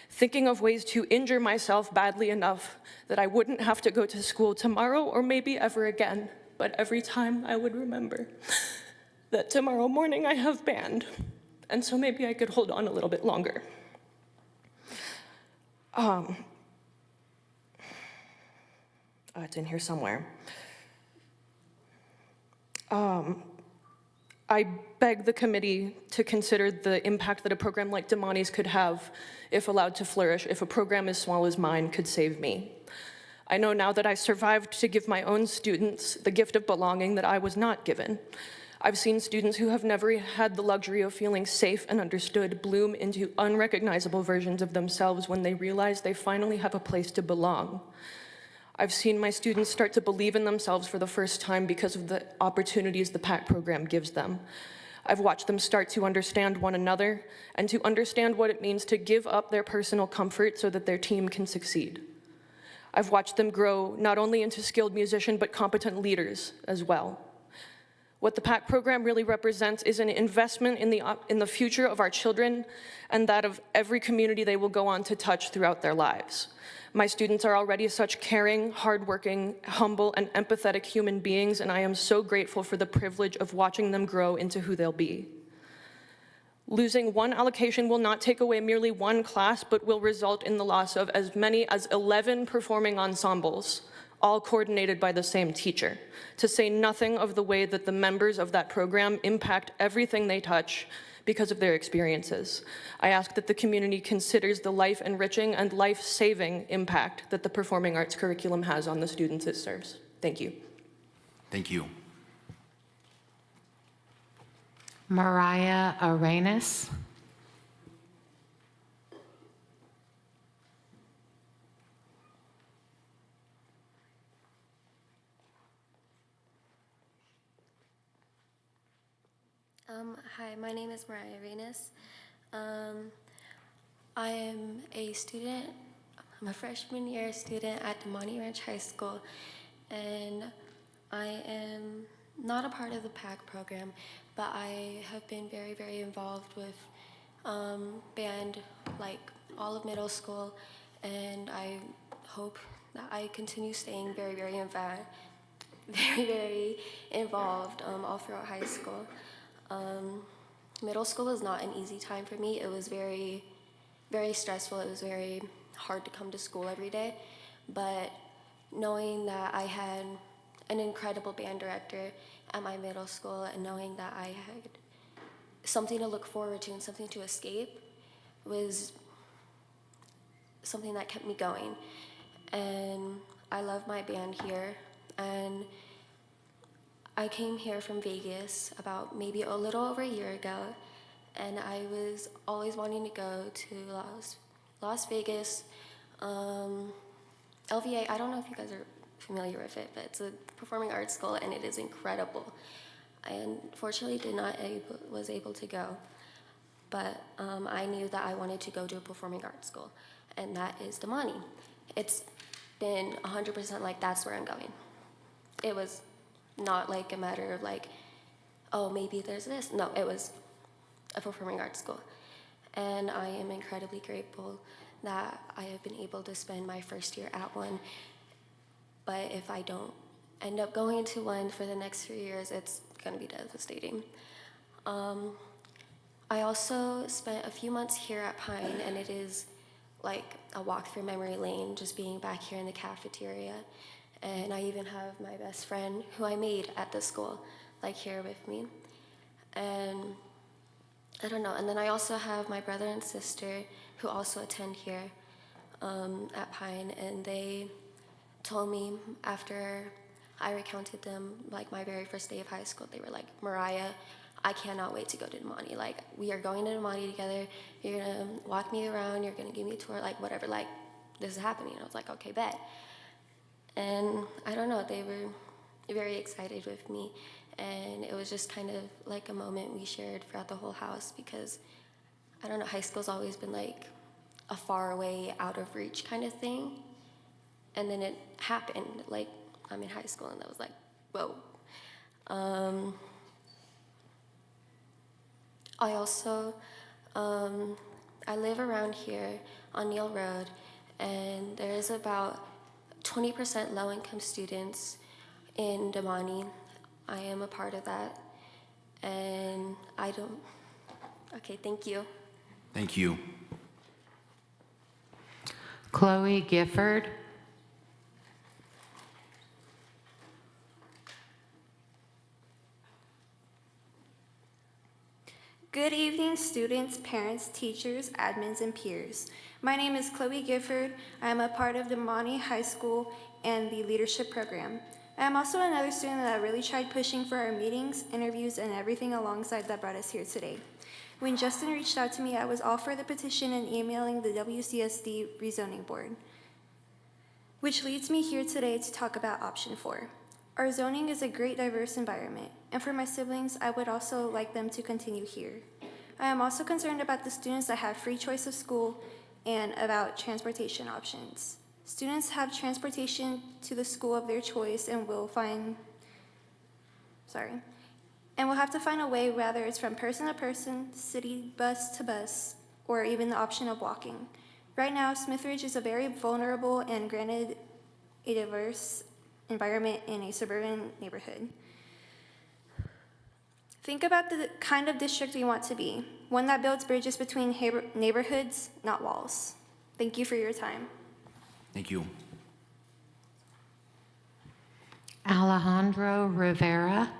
thinking of ways to injure myself badly enough that I wouldn't have to go to school tomorrow or maybe ever again. But every time I would remember that tomorrow morning I have band, and so maybe I could hold on a little bit longer. It's in here somewhere. I beg the committee to consider the impact that a program like Damani's could have if allowed to flourish, if a program as small as mine could save me. I know now that I survived to give my own students the gift of belonging that I was not given. I've seen students who have never had the luxury of feeling safe and understood bloom into unrecognizable versions of themselves when they realize they finally have a place to belong. I've seen my students start to believe in themselves for the first time because of the opportunities the PAC program gives them. I've watched them start to understand one another and to understand what it means to give up their personal comfort so that their team can succeed. I've watched them grow not only into skilled musicians, but competent leaders as well. What the PAC program really represents is an investment in the future of our children and that of every community they will go on to touch throughout their lives. My students are already such caring, hardworking, humble, and empathetic human beings, and I am so grateful for the privilege of watching them grow into who they'll be. Losing one allocation will not take away merely one class, but will result in the loss of as many as 11 performing ensembles, all coordinated by the same teacher, to say nothing of the way that the members of that program impact everything they touch because of their experiences. I ask that the community considers the life-enriching and life-saving impact that the performing arts curriculum has on the students it serves. Thank you. Thank you. Mariah Arenas. Hi, my name is Mariah Arenas. I am a student, I'm a freshman year student at Damani Ranch High School, and I am not a part of the PAC program, but I have been very, very involved with band like all of middle school, and I hope that I continue staying very, very involved all throughout high school. Middle school was not an easy time for me. It was very, very stressful. It was very hard to come to school every day. But knowing that I had an incredible band director at my middle school and knowing that I had something to look forward to and something to escape was something that kept me going. And I love my band here. And I came here from Vegas about maybe a little over a year ago, and I was always wanting to go to Las Vegas. LVA, I don't know if you guys are familiar with it, but it's a performing arts school, and it is incredible. I unfortunately was able to go, but I knew that I wanted to go to a performing arts school, and that is Damani. It's been 100% like that's where I'm going. It was not like a matter of like, oh, maybe there's this. No, it was a performing arts school. And I am incredibly grateful that I have been able to spend my first year at one. But if I don't end up going to one for the next 3 years, it's gonna be devastating. I also spent a few months here at Pine, and it is like a walk through memory lane, just being back here in the cafeteria. And I even have my best friend who I made at the school, like here with me. And I don't know, and then I also have my brother and sister who also attend here at Pine, and they told me after I recounted them, like my very first day of high school, they were like, Mariah, I cannot wait to go to Damani. Like, we are going to Damani together. You're gonna walk me around, you're gonna give me a tour, like whatever, like this is happening. And I was like, okay, bet. And I don't know, they were very excited with me. And it was just kind of like a moment we shared throughout the whole house because, I don't know, high school's always been like a far away, out of reach kind of thing. And then it happened, like I'm in high school and I was like, whoa. I also, I live around here on Neal Road, and there's about 20% low-income students in Damani. I am a part of that, and I Okay, thank you. Thank you. Chloe Gifford. Good evening, students, parents, teachers, admins, and peers. My name is Chloe Gifford. I am a part of Damani High School and the leadership program. I am also another student that really tried pushing for our meetings, interviews, and everything alongside that brought us here today. When Justin reached out to me, I was all for the petition and emailing the WCSD rezoning board, which leads me here today to talk about option 4. Our zoning is a great diverse environment, and for my siblings, I would also like them to continue here. I am also concerned about the students that have free choice of school and about transportation options. Students have transportation to the school of their choice and will have to find a way, whether it's from person to person, city bus to bus, or even the option of walking. Right now, Smithridge is a very vulnerable and granted a diverse environment in a suburban neighborhood. Think about the kind of district we want to be, one that builds bridges between neighborhoods, not walls. Thank you for your time. Thank you. Alejandro Rivera.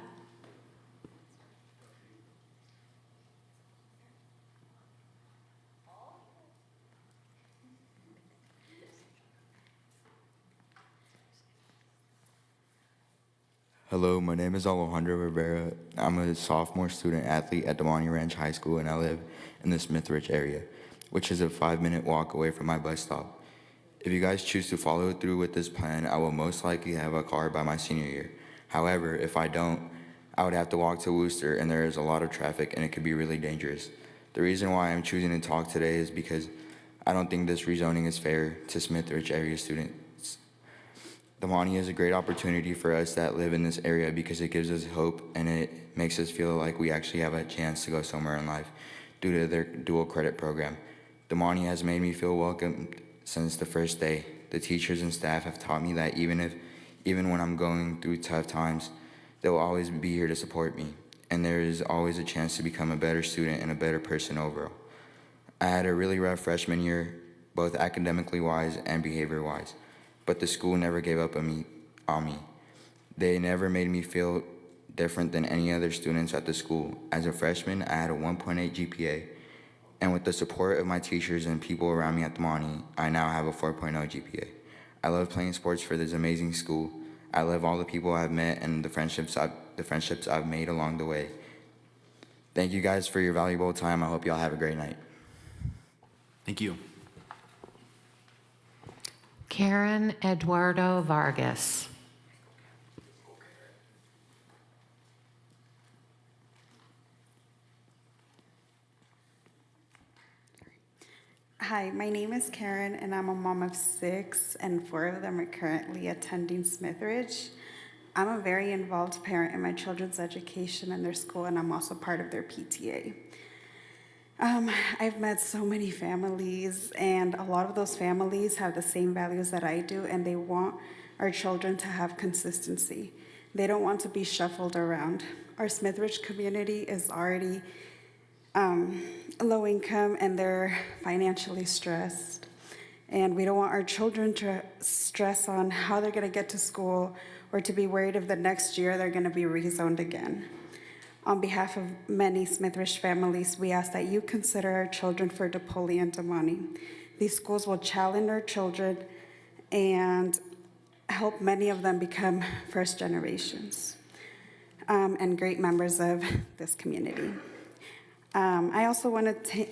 Hello, my name is Alejandro Rivera. I'm a sophomore student athlete at Damani Ranch High School, and I live in the Smithridge area, which is a 5-minute walk away from my bus stop. If you guys choose to follow through with this plan, I will most likely have a car by my senior year. However, if I don't, I would have to walk to Worcester, and there is a lot of traffic, and it could be really dangerous. The reason why I'm choosing to talk today is because I don't think this rezoning is fair to Smithridge area students. Damani is a great opportunity for us that live in this area because it gives us hope and it makes us feel like we actually have a chance to go somewhere in life due to their dual credit program. Damani has made me feel welcomed since the first day. The teachers and staff have taught me that even when I'm going through tough times, they will always be here to support me, and there is always a chance to become a better student and a better person overall. I had a really rough freshman year, both academically wise and behavior wise. But the school never gave up on me. They never made me feel different than any other students at the school. As a freshman, I had a 1.8 GPA, and with the support of my teachers and people around me at Damani, I now have a 4.0 GPA. I love playing sports for this amazing school. I love all the people I've met and the friendships I've made along the way. Thank you guys for your valuable time. I hope y'all have a great night. Thank you. Karen Eduardo Vargas. Hi, my name is Karen, and I'm a mom of 6, and 4 of them are currently attending Smithridge. I'm a very involved parent in my children's education and their school, and I'm also part of their PTA. I've met so many families, and a lot of those families have the same values that I do, and they want our children to have consistency. They don't want to be shuffled around. Our Smithridge community is already low income, and they're financially stressed. And we don't want our children to stress on how they're gonna get to school or to be worried if the next year they're gonna be rezoned again. On behalf of many Smithridge families, we ask that you consider our children for DePauli and Damani. These schools will challenge our children and help many of them become first generations and great members of this community. I also want to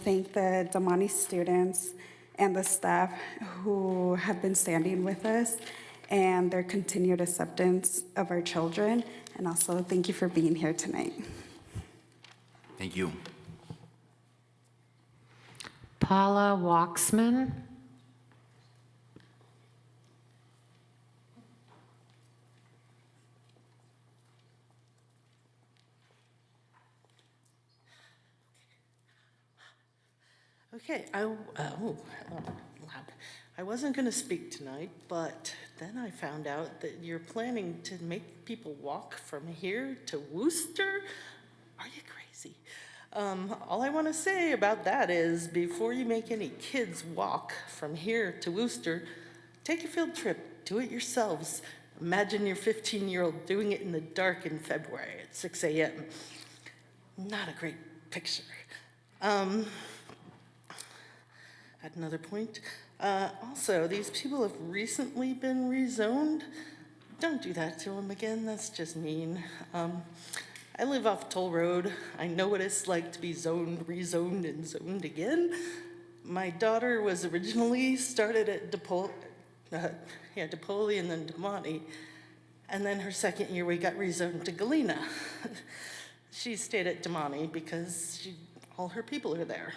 thank the Damani students and the staff who have been standing with us and their continued acceptance of our children. And also, thank you for being here tonight. Thank you. Paula Waxman. Okay, I wasn't going to speak tonight, but then I found out that you're planning to make people walk from here to Worcester. Are you crazy? All I want to say about that is before you make any kids walk from here to Worcester, take a field trip, do it yourselves. Imagine your 15-year-old doing it in the dark in February at 6 a.m. Not a great picture. At another point, also, these people have recently been rezoned. Don't do that to them again, that's just mean. I live off Toll Road. I know what it's like to be zoned, rezoned, and zoned again. My daughter was originally started at DePaul and then DeMonte. And then her second year, we got rezoned to Galena. She stayed at DeMonte because all her people are there.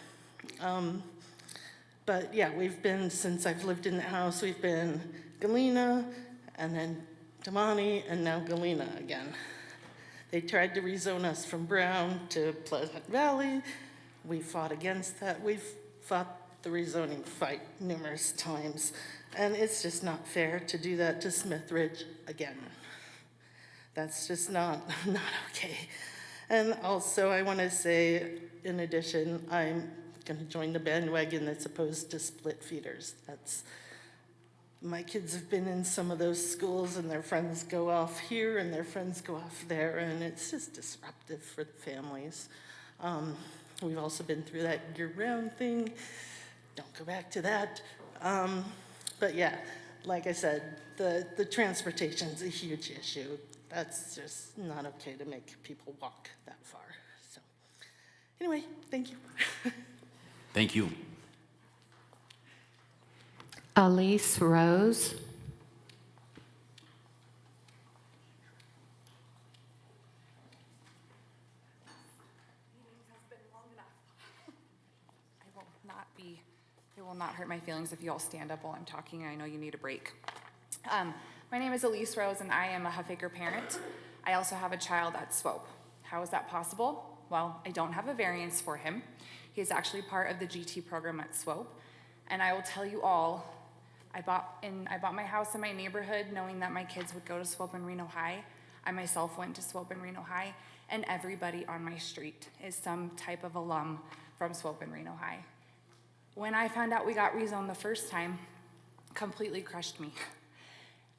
But yeah, since I've lived in the house, we've been Galena, and then DeMonte, and now Galena again. They tried to rezone us from Brown to Pleasant Valley. We fought against that. We've fought the rezoning fight numerous times, and it's just not fair to do that to Smith Ridge again. That's just not okay. And also, I want to say, in addition, I'm going to join the bandwagon that's opposed to split feeders. My kids have been in some of those schools, and their friends go off here and their friends go off there, and it's just disruptive for the families. We've also been through that year-round thing. Don't go back to that. But yeah, like I said, the transportation's a huge issue. That's just not okay to make people walk that far. So anyway, thank you. Thank you. Elise Rose. It will not hurt my feelings if you all stand up while I'm talking. I know you need a break. My name is Elise Rose, and I am a Huffaker parent. I also have a child at SWOPE. How is that possible? Well, I don't have a variance for him. He is actually part of the GT program at SWOPE. And I will tell you all, I bought my house in my neighborhood knowing that my kids would go to SWOPE and Reno High. I myself went to SWOPE and Reno High, and everybody on my street is some type of alum from SWOPE and Reno High. When I found out we got rezoned the first time, completely crushed me.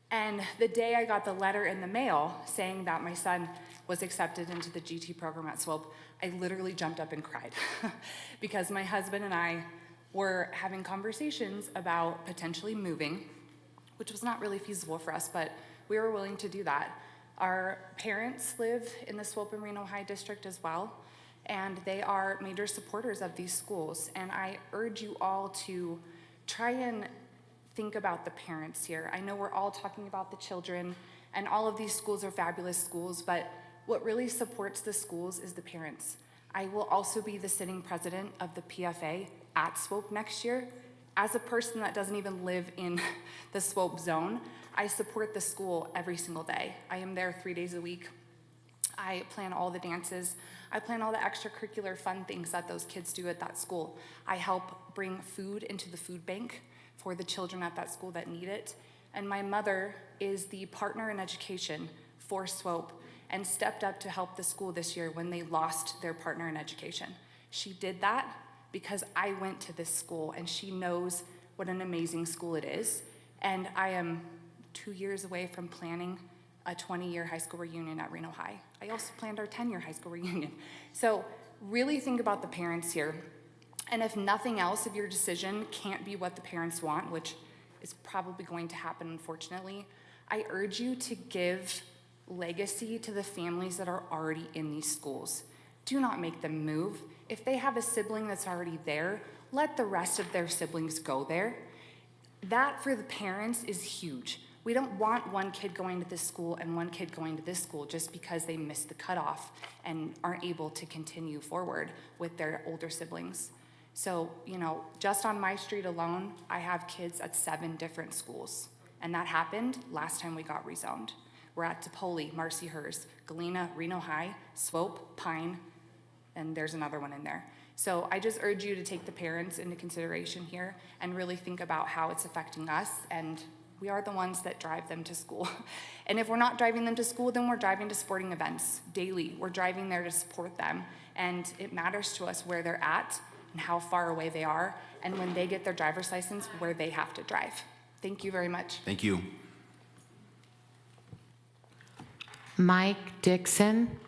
And the day I got the letter in the mail saying that my son was accepted into the GT program at SWOPE, I literally jumped up and cried because my husband and I were having conversations about potentially moving, which was not really feasible for us, but we were willing to do that. Our parents live in the SWOPE and Reno High district as well, and they are major supporters of these schools. And I urge you all to try and think about the parents here. I know we're all talking about the children, and all of these schools are fabulous schools, but what really supports the schools is the parents. I will also be the sitting president of the PFA at SWOPE next year. As a person that doesn't even live in the SWOPE zone, I support the school every single day. I am there 3 days a week. I plan all the dances. I plan all the extracurricular fun things that those kids do at that school. I help bring food into the food bank for the children at that school that need it. And my mother is the partner in education for SWOPE and stepped up to help the school this year when they lost their partner in education. She did that because I went to this school, and she knows what an amazing school it is. And I am 2 years away from planning a 20-year high school reunion at Reno High. I also planned our 10-year high school reunion. So really think about the parents here. And if nothing else, if your decision can't be what the parents want, which is probably going to happen, unfortunately, I urge you to give legacy to the families that are already in these schools. Do not make them move. If they have a sibling that's already there, let the rest of their siblings go there. That for the parents is huge. We don't want one kid going to this school and one kid going to this school just because they missed the cutoff and aren't able to continue forward with their older siblings. So, just on my street alone, I have kids at 7 different schools. And that happened last time we got rezoned. We're at DePaul, Marcy Hers, Galena, Reno High, SWOPE, Pine, and there's another one in there. So I just urge you to take the parents into consideration here and really think about how it's affecting us, and we are the ones that drive them to school. And if we're not driving them to school, then we're driving to sporting events daily. We're driving there to support them. And it matters to us where they're at and how far away they are, and when they get their driver's license, where they have to drive. Thank you very much. Thank you. Mike Dixon.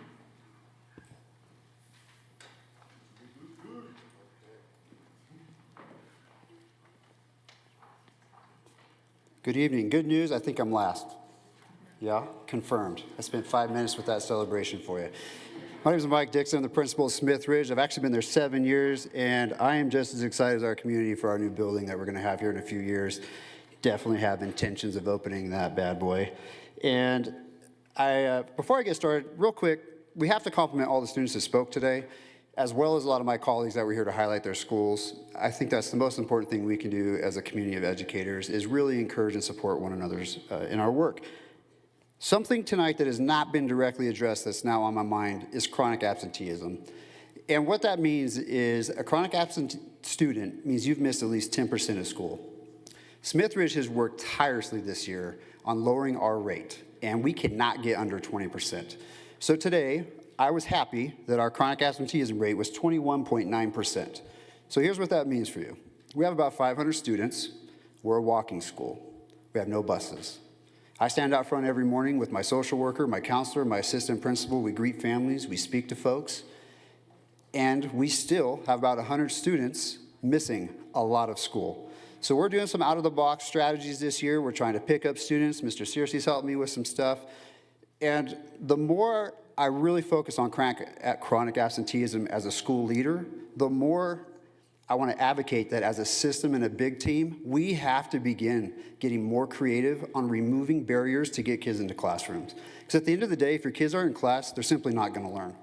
Good evening. Good news, I think I'm last. Yeah, confirmed. I spent 5 minutes with that celebration for you. My name is Mike Dixon. I'm the principal of Smith Ridge. I've actually been there 7 years, and I am just as excited as our community for our new building that we're going to have here in a few years. Definitely have intentions of opening that bad boy. And before I get started, real quick, we have to compliment all the students that spoke today, as well as a lot of my colleagues that were here to highlight their schools. I think that's the most important thing we can do as a community of educators, is really encourage and support one another's in our work. Something tonight that has not been directly addressed that's now on my mind is chronic absenteeism. And what that means is a chronic absent student means you've missed at least 10% of school. Smith Ridge has worked tirelessly this year on lowering our rate, and we cannot get under 20%. So today, I was happy that our chronic absenteeism rate was 21.9%. So here's what that means for you. We have about 500 students. We're a walking school. We have no buses. I stand out front every morning with my social worker, my counselor, my assistant principal. We greet families, we speak to folks, and we still have about 100 students missing a lot of school. So we're doing some out-of-the-box strategies this year. We're trying to pick up students. Mr. Searcy's helped me with some stuff. And the more I really focus on chronic absenteeism as a school leader, the more I want to advocate that as a system and a big team, we have to begin getting more creative on removing barriers to get kids into classrooms. Because at the end of the day, if your kids aren't in class, they're simply not going to learn.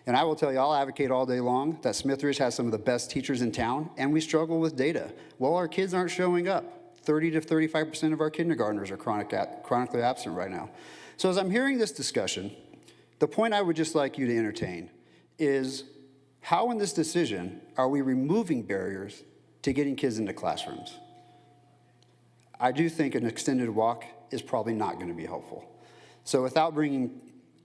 And I will tell you, I'll advocate all day long that Smith Ridge has some of the best teachers in town, and we struggle with data. Well, our kids aren't showing up. 30 to 35% of our kindergartners are chronically absent right now. So as I'm hearing this discussion, the point I would just like you to entertain is, how in this decision are we removing barriers to getting kids into classrooms? I do think an extended walk is probably not going to be helpful. So without bringing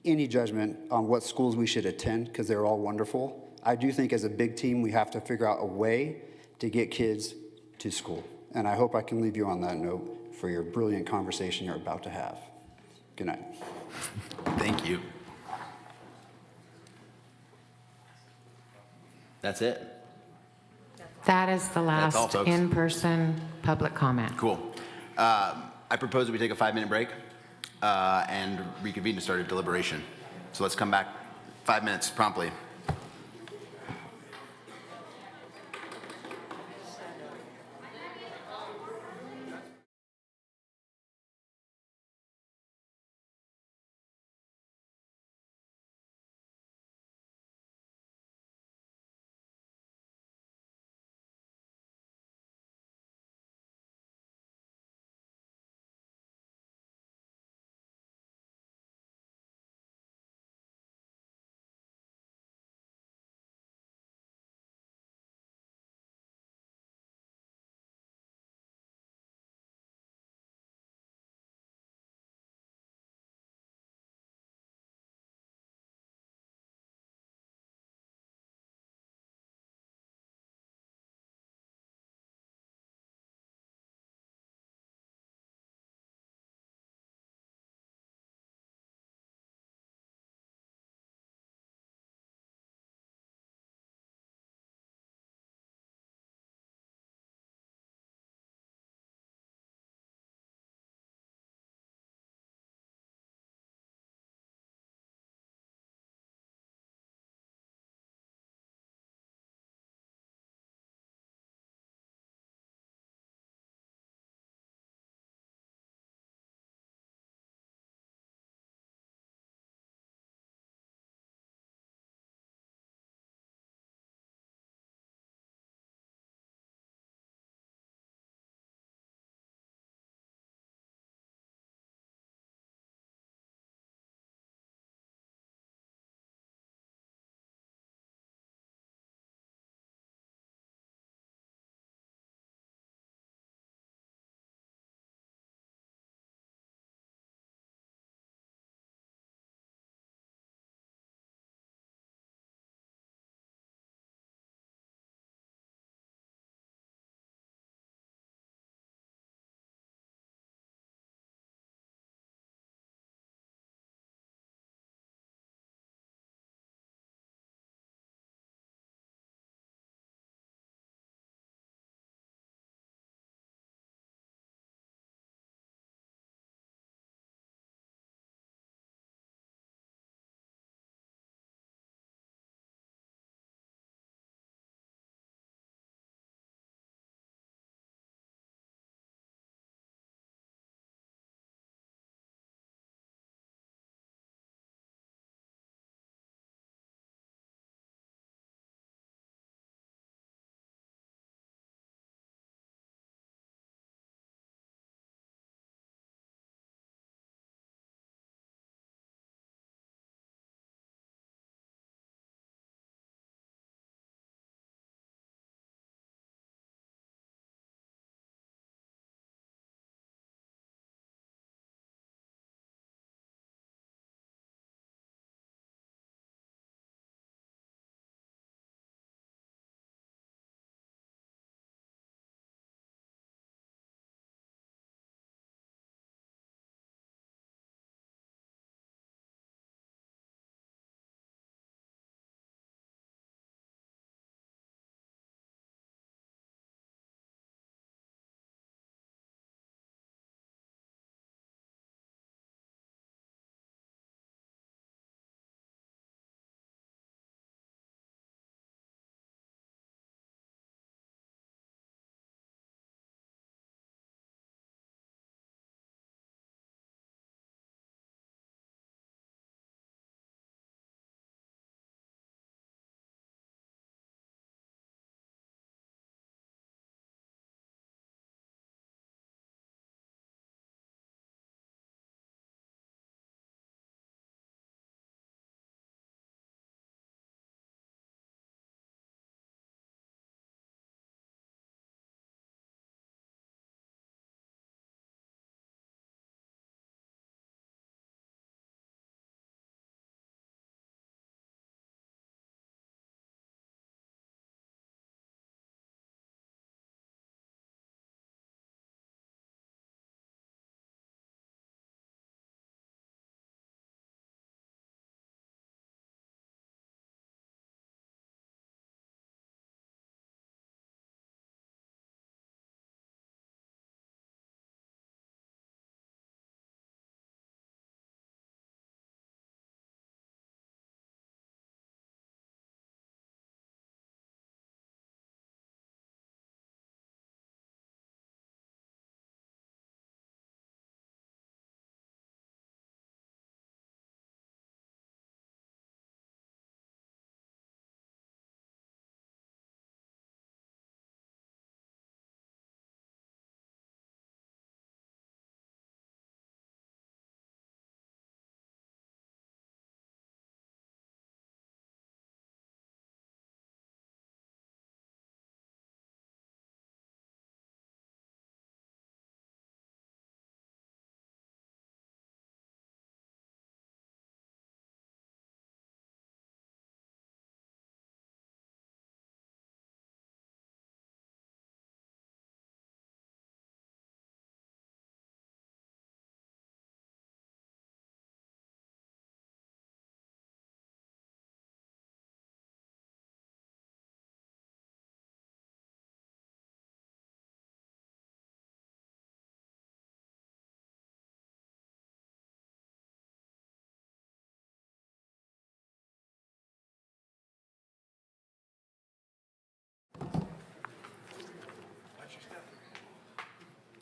any judgment on what schools we should attend, because they're all wonderful, I do think as a big team we have to figure out a way to get kids to school. And I hope I can leave you on that note for your brilliant conversation you're about to have. Good night. Thank you. That's it. That is the That's all, last folks. in-person public comment. Cool. I propose that we take a 5-minute break and reconvene to start a deliberation. So let's come back 5 minutes promptly.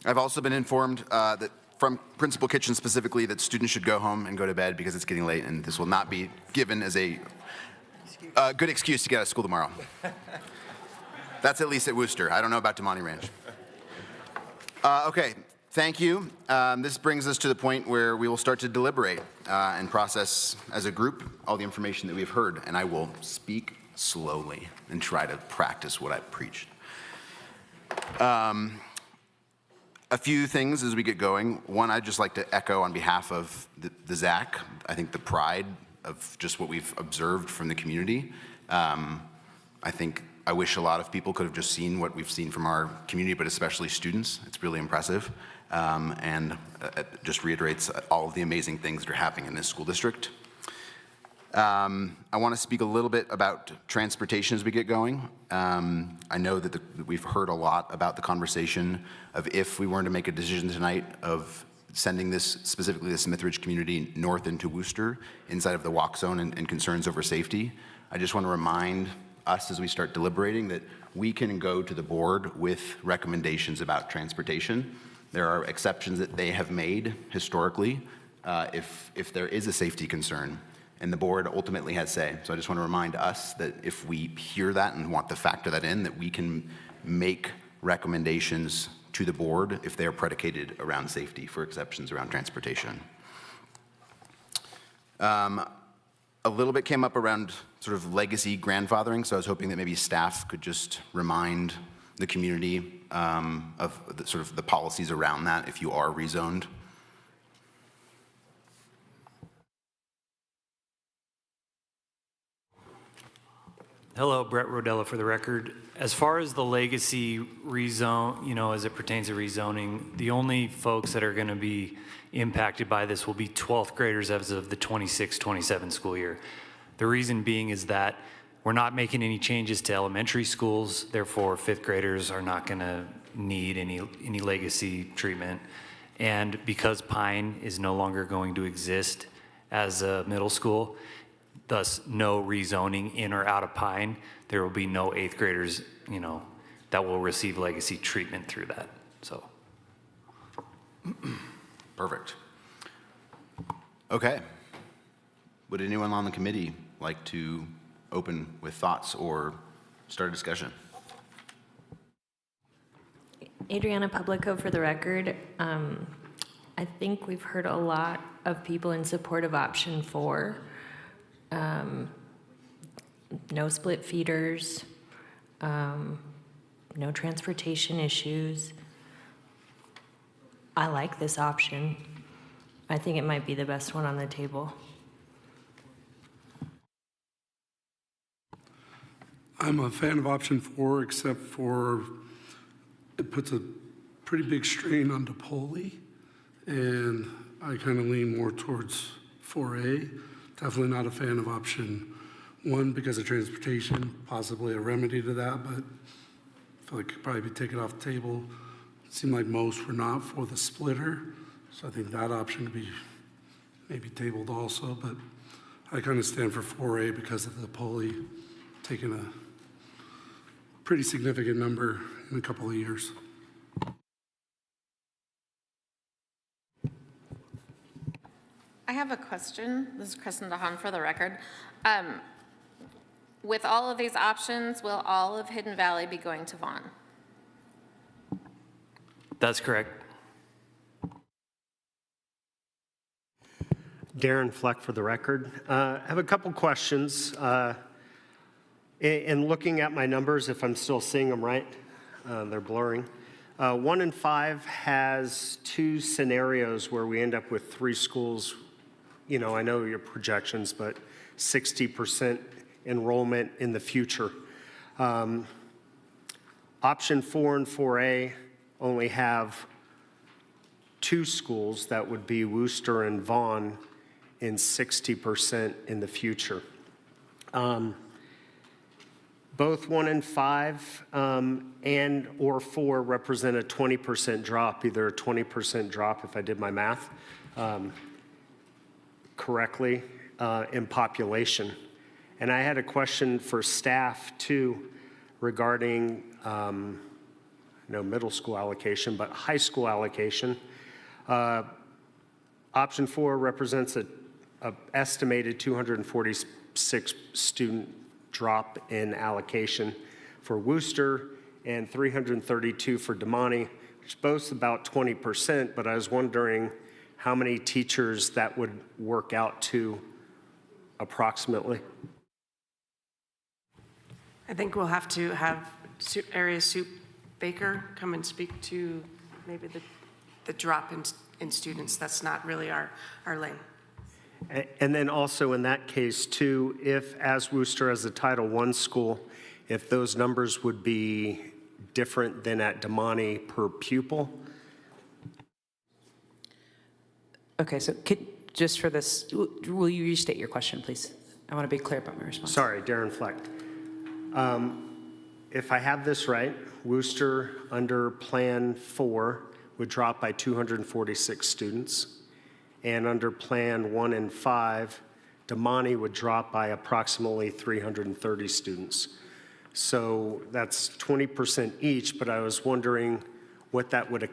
I've also been informed that from Principal Kitchen specifically that students should go home and go to bed because it's getting late, and this will not be given as a good excuse to get out of school tomorrow. That's at least at Worcester. I don't know about Damani Ranch. Okay, thank you. This brings us to the point where we will start to deliberate and process as a group all the information that we've heard, and I will speak slowly and try to practice what I've preached. A few things as we get going. One, I'd just like to echo on behalf of the ZAC, I think the pride of just what we've observed from the community. I wish a lot of people could have just seen what we've seen from our community, but especially students. It's really impressive. And it just reiterates all of the amazing things that are happening in this school district. I want to speak a little bit about transportation as we get going. I know that we've heard a lot about the conversation of if we were to make a decision tonight of sending this, specifically the Smithridge community, north into Worcester, inside of the walk zone and concerns over safety. I just want to remind us as we start deliberating that we can go to the board with recommendations about transportation. There are exceptions that they have made historically if there is a safety concern. And the board ultimately has say. So I just want to remind us that if we hear that and want to factor that in, that we can make recommendations to the board if they are predicated around safety for exceptions around transportation. A little bit came up around sort of legacy grandfathering, so I was hoping that maybe staff could just remind the community of sort of the policies around that if you are rezoned. Hello, Brett Rodella for the record. As far as the legacy rezone, as it pertains to rezoning, the only folks that are going to be impacted by this will be 12th graders as of the 26-27 school year. The reason being is that we're not making any changes to elementary schools, therefore 5th graders are not going to need any legacy treatment. And because Pine is no longer going to exist as a middle school, thus no rezoning in or out of Pine, there will be no 8th graders, that will receive legacy treatment through that, so. Perfect. Okay. Would anyone on the committee like to open with thoughts or start a discussion? Adriana Publico for the record. I think we've heard a lot of people in support of option 4. No split feeders, no transportation issues. I like this option. I think it might be the best one on the table. I'm a fan of option 4, except for it puts a pretty big strain on DePauli, and I kind of lean more towards 4A. Definitely not a fan of option 1 because of transportation, possibly a remedy to that, but I feel like it could probably be taken off the table. It seemed like most were not for the splitter, so I think that option could be maybe tabled also, but I kind of stand for 4A because of the DePauli taking a pretty significant number in a couple of years. I have a question. This is Kristen DeHaan for the record. With all of these options, will all of Hidden Valley be going to Vaughn? That's correct. Darren Fleck for the record. I have a couple questions. In looking at my numbers, if I'm still seeing them right, they're blurring. 1 and 5 has 2 scenarios where we end up with 3 schools. I know your projections, but 60% enrollment in the future. Option 4 and 4A only have 2 schools, that would be Worcester and Vaughn, in 60% in the future. Both 1 and 5 and or 4 represent a 20% drop, either a 20% drop if I did my math correctly, in population. And I had a question for staff too regarding no middle school allocation, but high school allocation. Option 4 represents a estimated 246 student drop in allocation for Worcester and 332 for Damani, which boasts about 20%, but I was wondering how many teachers that would work out to approximately. I think we'll have to have Area Soup Baker come and speak to maybe the drop in students. That's not really our lane. And then also in that case too, if as Worcester as a Title I school, if those numbers would be different than at Damani per pupil. Okay, so just for this, will you restate your question, please? I want to be clear about my response. Sorry, Darren Fleck. If I have this right, Worcester under Plan 4 would drop by 246 students. And under Plan 1 and 5, Damani would drop by approximately 330 students. So that's 20% each, but I was wondering what that would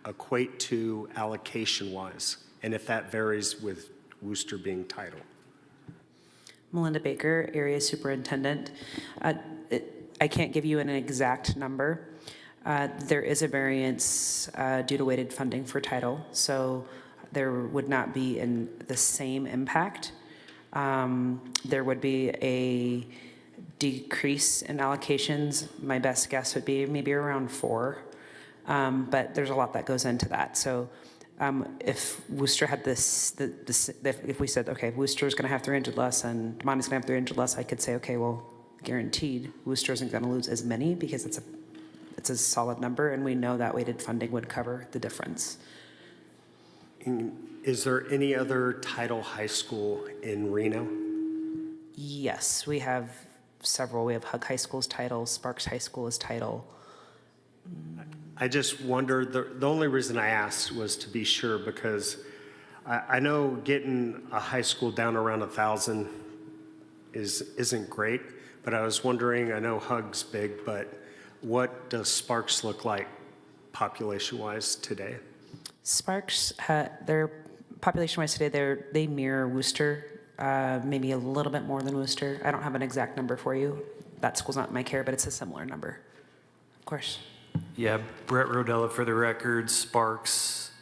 equate to allocation-wise, and if that varies with Worcester being title. Melinda Baker, Area Superintendent. I can't give you an exact number. There is a variance due to weighted funding for title, so there would not be the same impact. There would be a decrease in allocations. My best guess would be maybe around 4, but there's a lot that goes into that. So if Worcester had if we said, okay, Worcester's going to have 300 less and Damani's going to have 300 less, I could say, okay, well, guaranteed, Worcester isn't going to lose as many because it's a solid number, and we know that weighted funding would cover the difference. Is there any other title high school in Reno? Yes, we have several. We have Hug High School's title, Sparks High School is title. I just wondered, the only reason I asked was to be sure, because I know getting a high school down around 1,000 isn't great, but I was wondering, I know Hug's big, but what does Sparks look like population-wise today? Sparks, their population-wise today, they mirror Worcester, maybe a little bit more than Worcester. I don't have an exact number for you. That school's not in my care, but it's a similar number. Of course. Yeah, Brett Rodella for the record. Sparks,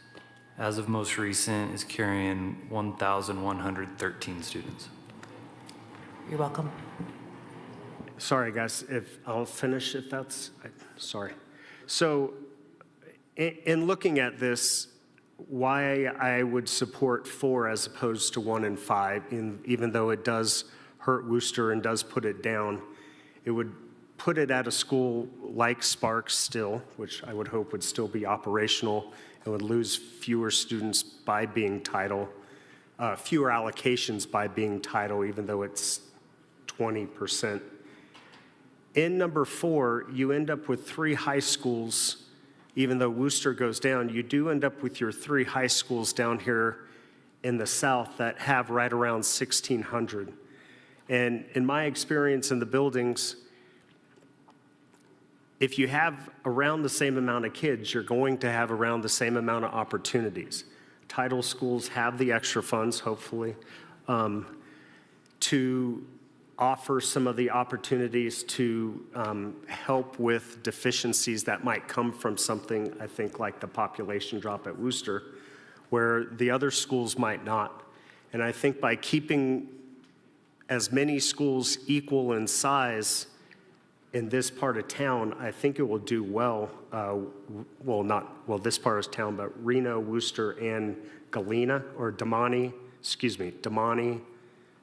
as of most recent, is carrying 1,113 students. You're welcome. Sorry, guys, if I'll finish if that's, sorry. So in looking at this, why I would support 4 as opposed to 1 and 5, even though it does hurt Worcester and does put it down, it would put it at a school like Sparks still, which I would hope would still be operational and would lose fewer students by being title, fewer allocations by being title, even though it's 20%. In number 4, you end up with 3 high schools. Even though Worcester goes down, you do end up with your 3 high schools down here in the south that have right around 1,600. And in my experience in the buildings, if you have around the same amount of kids, you're going to have around the same amount of opportunities. Title schools have the extra funds, hopefully, to offer some of the opportunities to help with deficiencies that might come from something, I think, like the population drop at Worcester, where the other schools might not. And I think by keeping as many schools equal in size in this part of town, I think it will do well. Well, this part of town, but Reno, Worcester, and Galena, or Damani,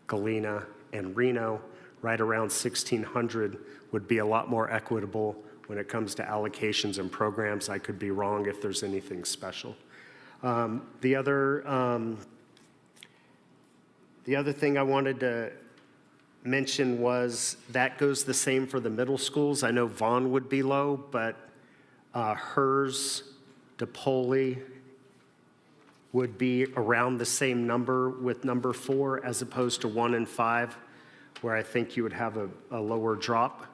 Galena, and Reno, right around 1,600 would be a lot more equitable when it comes to allocations and programs. I could be wrong if there's anything special. The other thing I wanted to mention was that goes the same for the middle schools. I know Vaughn would be low, but HERS, DePoli would be around the same number with number 4 as opposed to 1 and 5, where I think you would have a lower drop.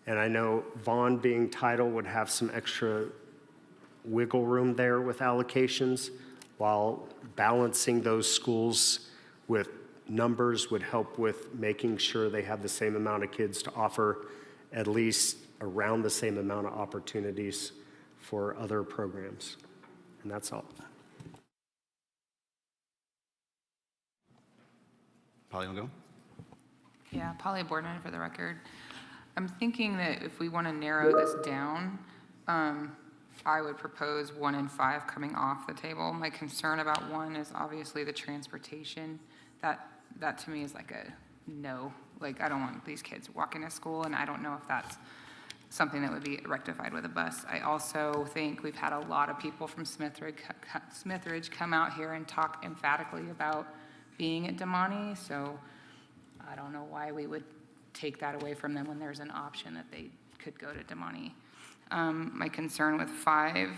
And I know Vaughn being title would have some extra wiggle room there with allocations, while balancing those schools with numbers would help with making sure they have the same amount of kids to offer at least around the same amount of opportunities for other programs. And that's all. Polly, you want to go? Yeah, Polly Boardman for the record. I'm thinking that if we want to narrow this down, I would propose 1 and 5 coming off the table. My concern about 1 is obviously the transportation. That to me is like a no. Like, I don't want these kids walking to school, and I don't know if that's something that would be rectified with a bus. I also think we've had a lot of people from Smithridge come out here and talk emphatically about being at Damani, so I don't know why we would take that away from them when there's an option that they could go to Damani. My concern with 5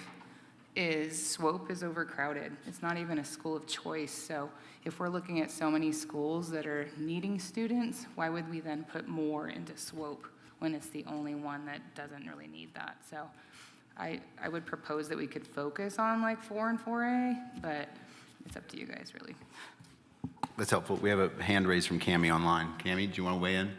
is Swope is overcrowded. It's not even a school of choice, so if we're looking at so many schools that are needing students, why would we then put more into Swope when it's the only one that doesn't really need that? So I would propose that we could focus on like 4 and 4A, but it's up to you guys really. That's helpful. We have a hand raised from Cami online. Cami, do you want to weigh in?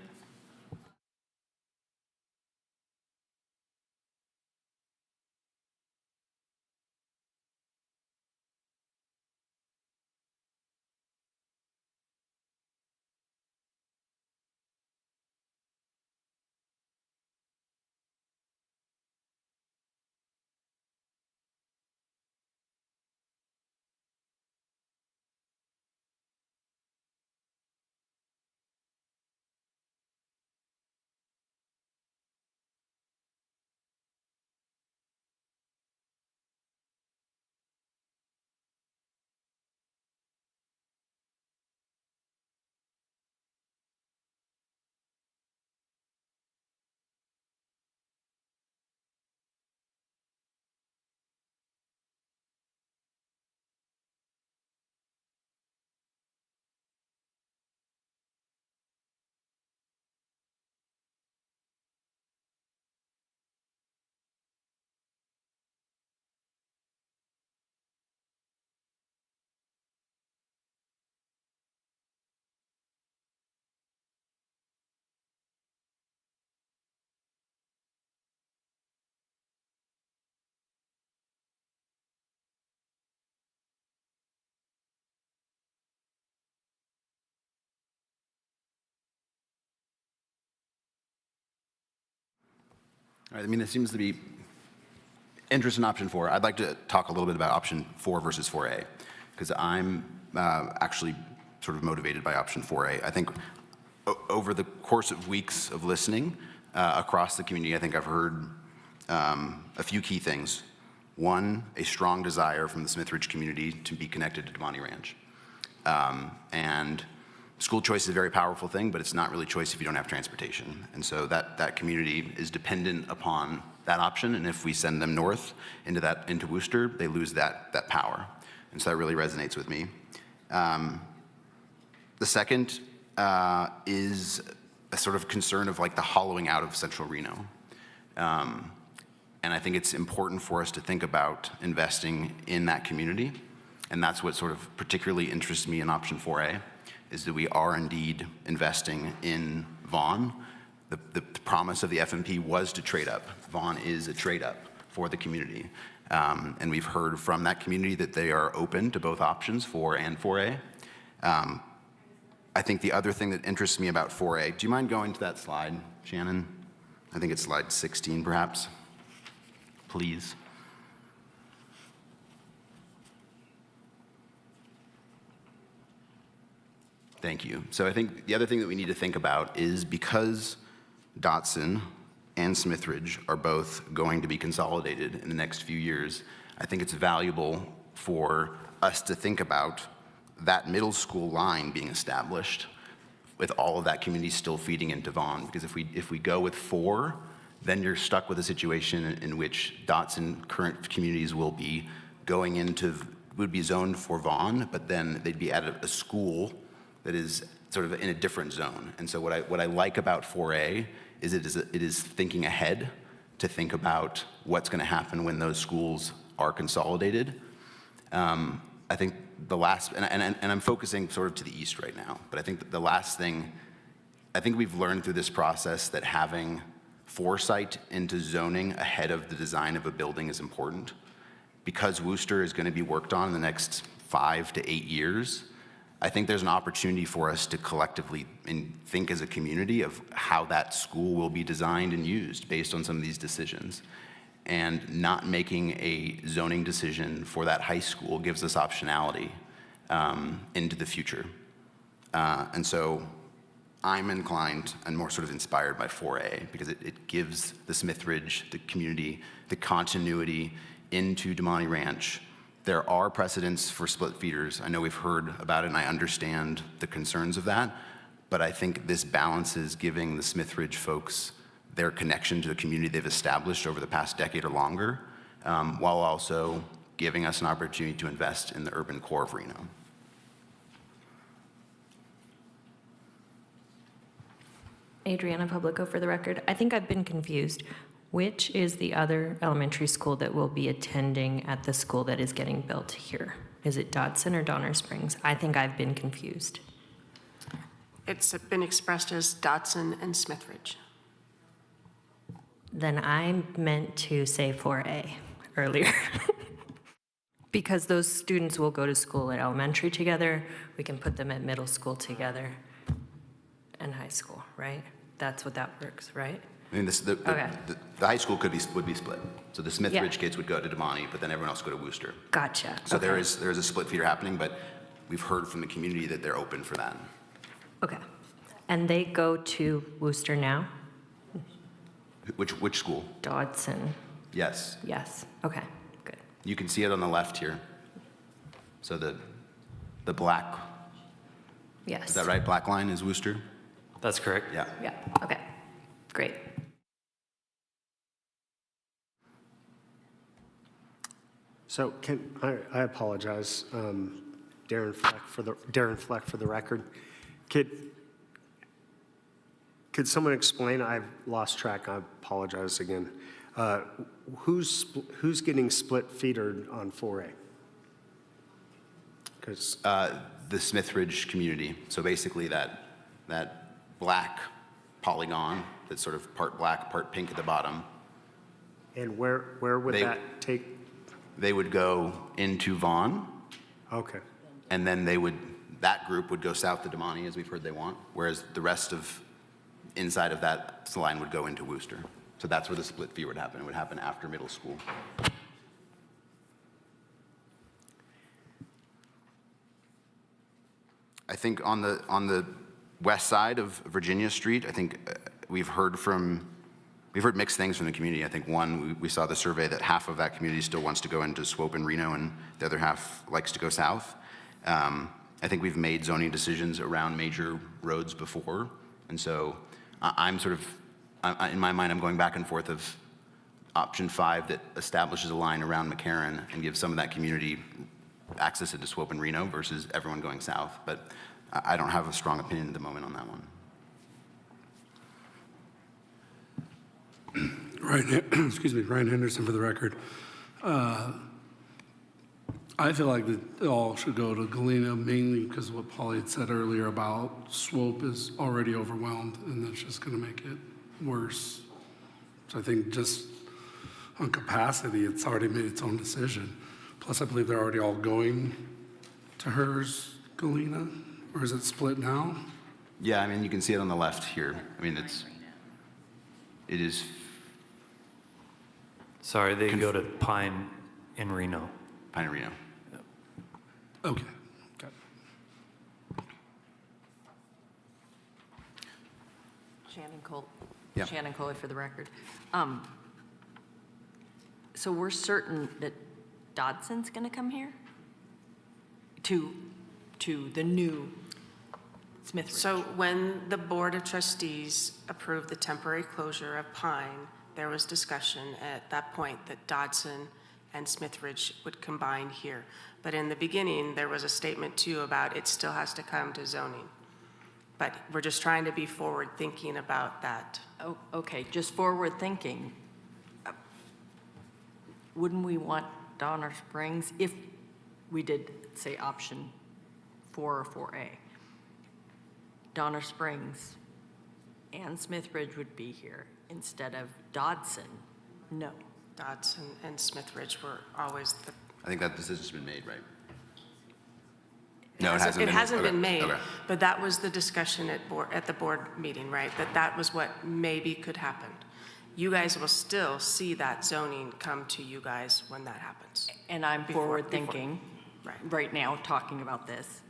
All right, I mean, there seems to be interest in option 4. I'd like to talk a little bit about option 4 versus 4A, because I'm actually sort of motivated by option 4A. I think over the course of weeks of listening across the community, I think I've heard a few key things. 1, a strong desire from the Smithridge community to be connected to Damani Ranch. And school choice is a very powerful thing, but it's not really choice if you don't have transportation. And so that community is dependent upon that option, and if we send them north into Worcester, they lose that power. And so that really resonates with me. The second is a sort of concern of like the hollowing out of central Reno. And I think it's important for us to think about investing in that community. And that's what sort of particularly interests me in option 4A, is that we are indeed investing in Vaughn. The promise of the FMP was to trade up. Vaughn is a trade up for the community. And we've heard from that community that they are open to both options, 4 and 4A. I think the other thing that interests me about 4A, do you mind going to that slide, Shannon? I think it's slide 16 perhaps. Please. Thank you. So I think the other thing that we need to think about is, because Dotson and Smithridge are both going to be consolidated in the next few years, I think it's valuable for us to think about that middle school line being established with all of that community still feeding into Vaughn. Because if we go with 4, then you're stuck with a situation in which Dotson current communities will be going into, would be zoned for Vaughn, but then they'd be at a school that is sort of in a different zone. And so what I like about 4A is it is thinking ahead to think about what's going to happen when those schools are consolidated. I think the last, and I'm focusing sort of to the east right now, but I think that the last thing, I think we've learned through this process that having foresight into zoning ahead of the design of a building is important. Because Worcester is going to be worked on in the next 5 to 8 years, I think there's an opportunity for us to collectively think as a community of how that school will be designed and used based on some of these decisions. And not making a zoning decision for that high school gives us optionality into the future. And so I'm inclined and more sort of inspired by 4A because it gives the Smithridge, the community, the continuity into Damani Ranch. There are precedents for split feeders. I know we've heard about it and I understand the concerns of that, but I think this balances giving the Smithridge folks their connection to the community they've established over the past decade or longer, while also giving us an opportunity to invest in the urban core of Reno. Adriana Publico for the record. I think I've been confused. Which is the other elementary school that will be attending at the school that is getting built here? Is it Dodson or Donner Springs? I think I've been confused. It's been expressed as Dodson and Smithridge. Then I meant to say 4A earlier. Because those students will go to school at elementary together, we can put them at middle school together and high school, right? That's what that works, right? I mean, Okay. the high school would be split. So the Smithridge Yeah. kids would go to Damani, but then everyone else would go to Worcester. Gotcha. So Okay. there is a split feeder happening, but we've heard from the community that they're open for that. Okay. And they go to Worcester now? Which school? Dodson. Yes. Yes. Okay. Good. You can see it on the left here. So the black, Yes. is that right? Black line is Worcester? That's correct. Yeah. Yeah. Okay. Great. So I apologize, Darren Fleck for the record. Could someone explain? I've lost track. I apologize again. Who's getting split feedered on 4A? Because The Smithridge community. So basically that black polygon that's sort of part black, part pink at the bottom. and where would that take? They would go into Vaughn, Okay. and then that group would go south to Damani, as we've heard they want, whereas the rest of inside of that line would go into Worcester. So that's where the split fee would happen. It would happen after middle school. I think on the west side of Virginia Street, I think we've heard mixed things from the community. I think we saw the survey that half of that community still wants to go into Swope and Reno, and the other half likes to go south. I think we've made zoning decisions around major roads before, and so I'm sort of, in my mind, I'm going back and forth of option 5 that establishes a line around McCarran and gives some of that community access into Swope and Reno versus everyone going south. But I don't have a strong opinion at the moment on that one. Ryan Henderson for the record. I feel like it all should go to Galena mainly because of what Polly had said earlier about Swope is already overwhelmed and that's just going to make it worse. So I think just on capacity, it's already made its own decision. Plus, I believe they're already all going to hers, Galena, or is it split now? Yeah, I mean, you can see it on the left here. I mean, it is. Sorry, they go to Pine and Reno. Pine and Reno. Okay, got it. Shannon Cole. Yeah. Shannon Coley for the record. So we're certain that Dodson's going to come here? To the new Smithridge? So when the Board of Trustees approved the temporary closure of Pine, there was discussion at that point that Dodson and Smithridge would combine here. But in the beginning, there was a statement too about it still has to come to zoning. But we're just trying to be forward thinking about that. Oh, okay, just forward thinking. Wouldn't we want Donner Springs if we did, say, option 4 or 4A? Donner Springs and Smithridge would be here instead of Dodson. No. Dodson and Smithridge were always the. I think that decision's been made, right? It hasn't been made, Okay. but that was the discussion at the board meeting, right? That was what maybe could happen. You guys will still see that zoning come to you guys when that happens. And I'm forward thinking, Right. right now, talking about this,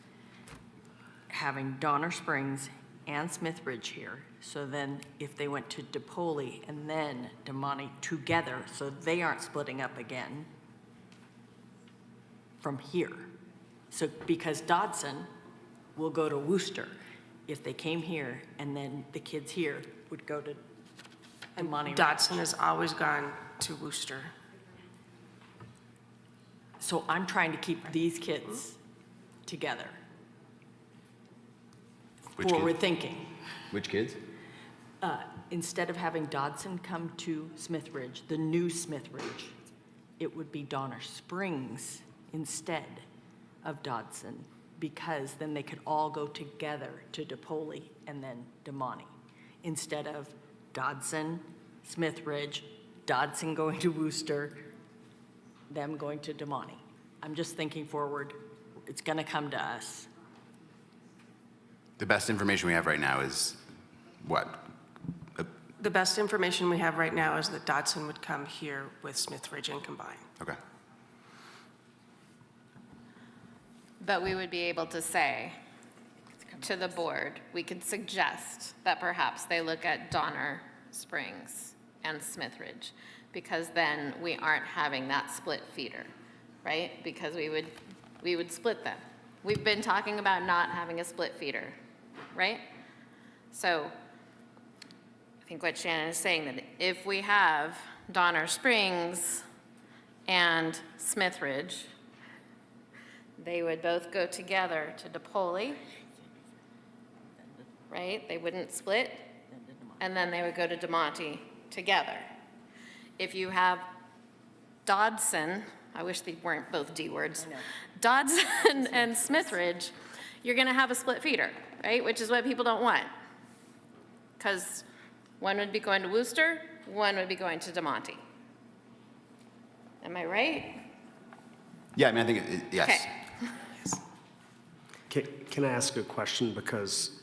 having Donner Springs and Smithridge here. So then if they went to DePoli and then DeMonte together, so they aren't splitting up again from here. So because Dodson will go to Worcester if they came here, and then the kids here would go to DeMonte. Dodson has always gone to Worcester. So I'm trying to keep these kids together. Which Forward kids? thinking. Which kids? Instead of having Dodson come to Smithridge, the new Smithridge, it would be Donner Springs instead of Dodson, because then they could all go together to DePoli and then DeMonte, instead of Dodson, Smithridge, Dodson going to Worcester, them going to DeMonte. I'm just thinking forward. It's going to come to us. The best information we have right now is what? The best information we have right now is that Dodson would come here with Smithridge and combine. Okay. But we would be able to say to the board, we could suggest that perhaps they look at Donner Springs and Smithridge, because then we aren't having that split feeder, right? Because we would split them. We've been talking about not having a split feeder, right? So I think what Shannon is saying, that if we have Donner Springs and Smithridge, they would both go together to DePoli, right? They wouldn't split, and then they would go to DeMonte together. If you have Dodson, I wish they weren't both D words, Dodson and Smithridge, you're gonna have a split feeder, right? Which is what people don't want. Because one would be going to Worcester, one would be going to DeMonte. Am I right? Yeah, I mean, I think, yes. Okay. Can I ask a question? Because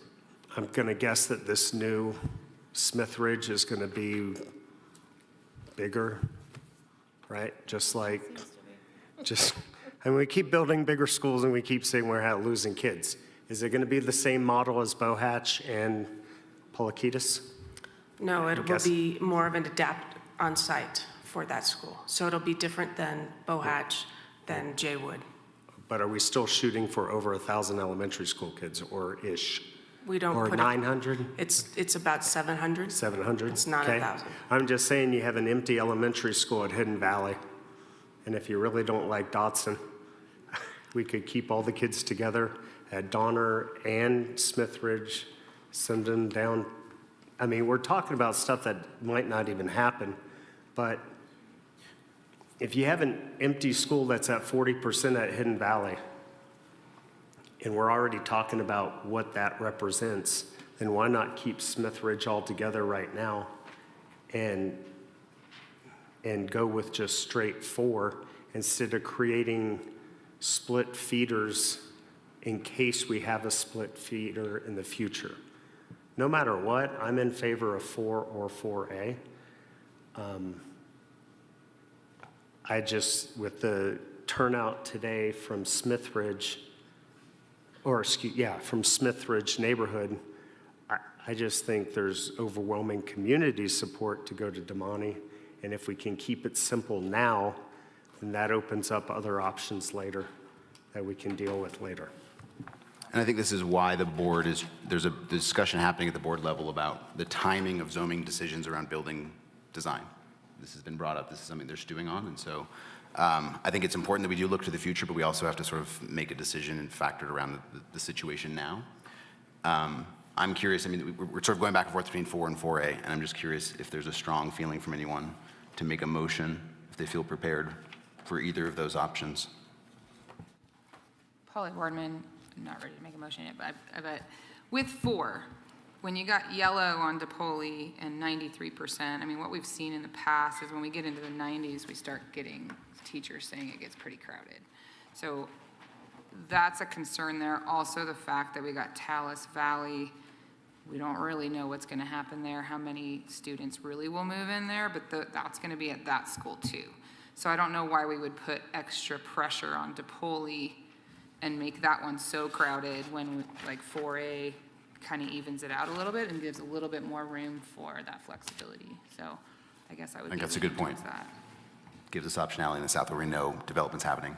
I'm going to guess that this new Smithridge is going to be bigger, right? I mean, we keep building bigger schools and we keep saying we're losing kids. Is it going to be the same model as Bohatch and Polakitas? No, it will be more of an adapt on-site for that school. So it'll be different than Bohatch, than Jaywood. But are we still shooting for over 1,000 elementary school kids, or ish? We don't Or put 900? It's about 700. 700? It's not Okay. 1,000. I'm just saying you have an empty elementary school at Hidden Valley. And if you really don't like Dodson, we could keep all the kids together at Donner and Smithridge, send them down. I mean, we're talking about stuff that might not even happen, but if you have an empty school that's at 40% at Hidden Valley, and we're already talking about what that represents, then why not keep Smithridge all together right now and go with just straight 4 instead of creating split feeders in case we have a split feeder in the future? No matter what, I'm in favor of 4 or 4A. I just, with the turnout today from Smithridge, from Smithridge neighborhood, I just think there's overwhelming community support to go to DeMonte. And if we can keep it simple now, then that opens up other options later that we can deal with later. And I think this is why there's a discussion happening at the board level about the timing of zoning decisions around building design. This has been brought up. This is something they're stewing on. And so I think it's important that we do look to the future, but we also have to sort of make a decision and factor it around the situation now. I'm curious, I mean, we're sort of going back and forth between 4 and 4A, and I'm just curious if there's a strong feeling from anyone to make a motion, if they feel prepared for either of those options. Polly Boardman, I'm not ready to make a motion yet, but with 4, when you got yellow on DePoli and 93%, I mean, what we've seen in the past is when we get into the 90s, we start getting teachers saying it gets pretty crowded. So that's a concern there. Also, the fact that we got Talus Valley, we don't really know what's going to happen there, how many students really will move in there, but that's going to be at that school too. So I don't know why we would put extra pressure on DePoli and make that one so crowded when like 4A kind of evens it out a little bit and gives a little bit more room for that flexibility. So I guess I would I think be that's a good leaning point. towards that. Gives us optionality in the south where we know development's happening.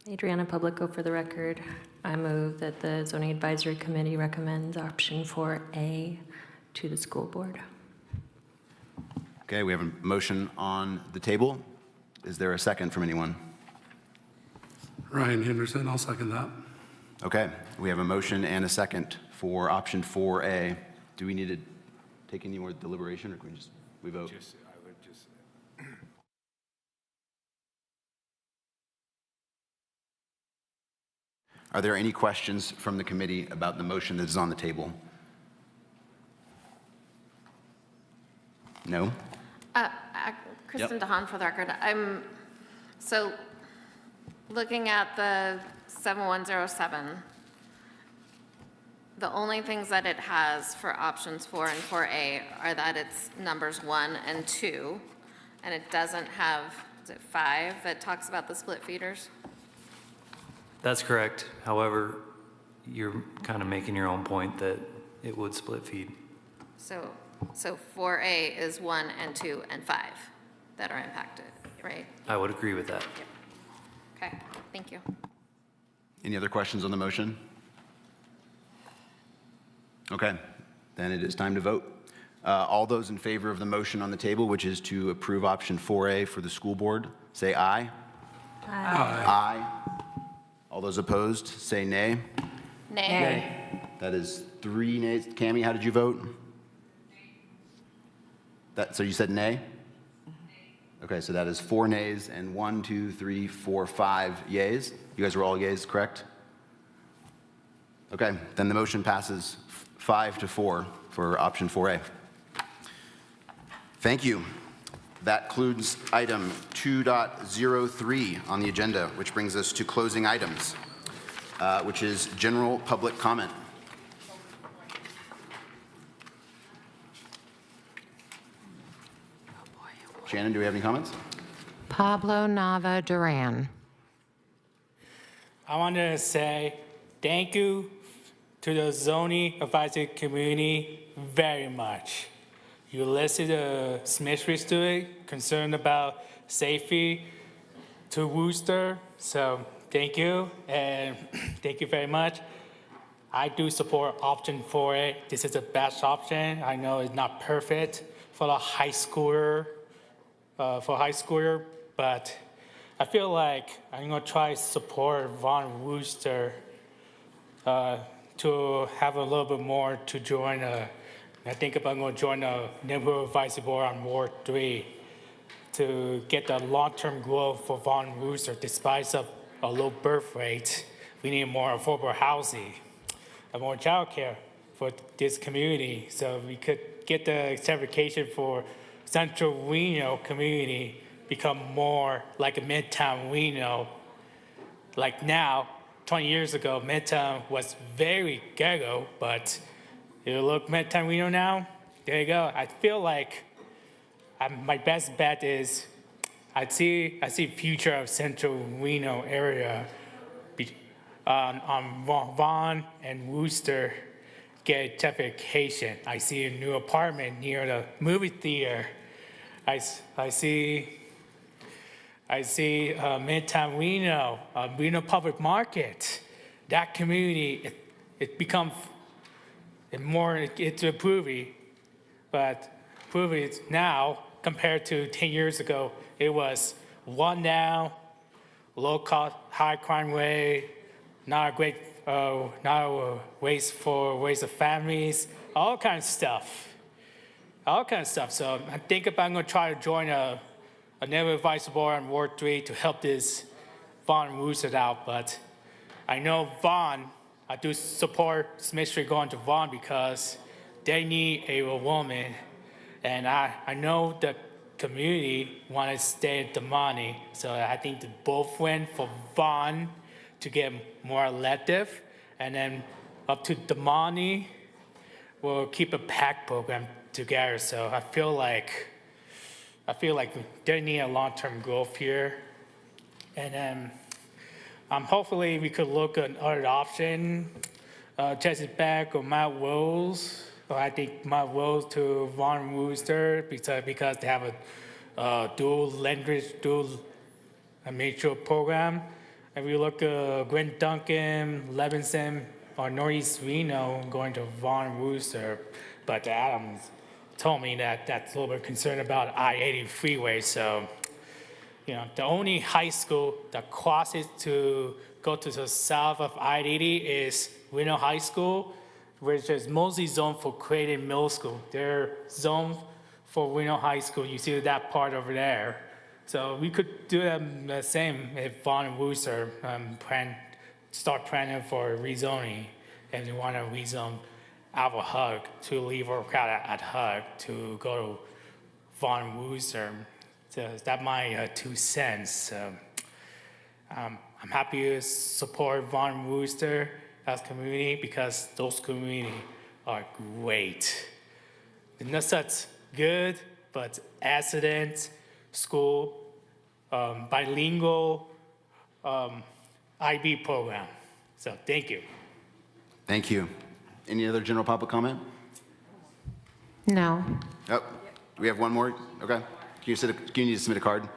Adriana Publico for the record. I move that the Zoning Advisory Committee recommends option 4A to the school board. Okay, we have a motion on the table. Is there a second from anyone? Ryan Henderson, I'll second that. Okay, we have a motion and a second for option 4A. Do we need to take any more deliberation, or can we vote? Are there any questions from the committee about the motion that is on the table? No? Kristen DeHaan for the record. So looking at the 7107, the only things that it has for options 4 and 4A are that it's numbers 1 and 2, and it doesn't have, is it 5 that talks about the split feeders? That's correct. However, you're kind of making your own point that it would split feed. So 4A is 1 and 2 and 5 that are impacted, right? I would agree with that. Okay, thank you. Any other questions on the motion? Okay, then it is time to vote. All those in favor of the motion on the table, which is to approve option 4A for the school board, say aye. Aye. Aye. All those opposed, say nay. Nay. That is 3 nays. Cammie, how did you vote? So you said nay? Okay, so that is 4 nays and 1, 2, 3, 4, 5 yays. You guys were all yays, correct? Okay, then the motion passes 5-4 for option 4A. Thank you. That concludes item 2.03 on the agenda, which brings us to closing items, which is general public comment. Shannon, do we have any comments? Pablo Nava Duran. I want to say thank you to the zoning advisory community very much. You listened to Smith Ridge concerned about safety to Worcester, so thank you, and thank you very much. I do support option 4A. This is the best option. I know it's not perfect for a high schooler, but I feel like I'm gonna try to support Von Worcester to have a little bit more to join. I think if I'm gonna join the neighborhood advisory board on Ward 3 to get the long-term growth for Von Worcester, despite of a low birth rate. We need more affordable housing, and more childcare for this community, so we could get the certification for Central Reno community become more like a Midtown Reno. Like now, 20 years ago, Midtown was very ghetto, but if you look Midtown Reno now, there you go. I feel like my best bet is I see future of Central Reno area on Vaughan and Worcester get gentrification. I see a new apartment near the movie theater. I see Midtown Reno, Reno Public Market. That community, it and more into Poovey. But Poovey is now, compared to 10 years ago, it was one down, low cost, high crime rate, not a great, not a waste of families, all kinds of stuff. All kinds of stuff. So I think if I'm going to try to join a neighborhood advisory board on Ward 3 to help this Vaughn and Wooster out, but I know Vaughn, I do support Smith Street going to Vaughn because they need a woman, and I know the community want to stay at Damani, so I think they both win for Vaughn to get more elective, and then up to Damani, we'll keep a PAC program together. So I feel like they need a long-term growth here, and then hopefully we could look at other option, Jesse Beck or Matt Wills. Or I think Matt Wills to Vaughn Wooster because they have a dual language, dual major program. And we look at Gwen Duncan, Levinson, or Northeast Reno going to Vaughn Wooster. But Adams told me that that's a little bit concerned about I-80 freeway. So, you know, the only high school that crosses to go to the south of I-80 is Reno High School, which is mostly zoned for Creighton Middle School. They're zoned for Reno High School. You see that part over there. So we could do the same if Vaughn and Wooster start planning for rezoning, and they want to rezone out of Hug to leave our crowd at Hug to go to Vaughn and Wooster. So that's my 2 cents. I'm happy to support Vaughn and Wooster as community because those communities are great. They're not such good, but accident, school, bilingual IB program. So thank you. Thank you. Any other general public comment? No. Oh, we have one more? Okay. Can you need to submit a card?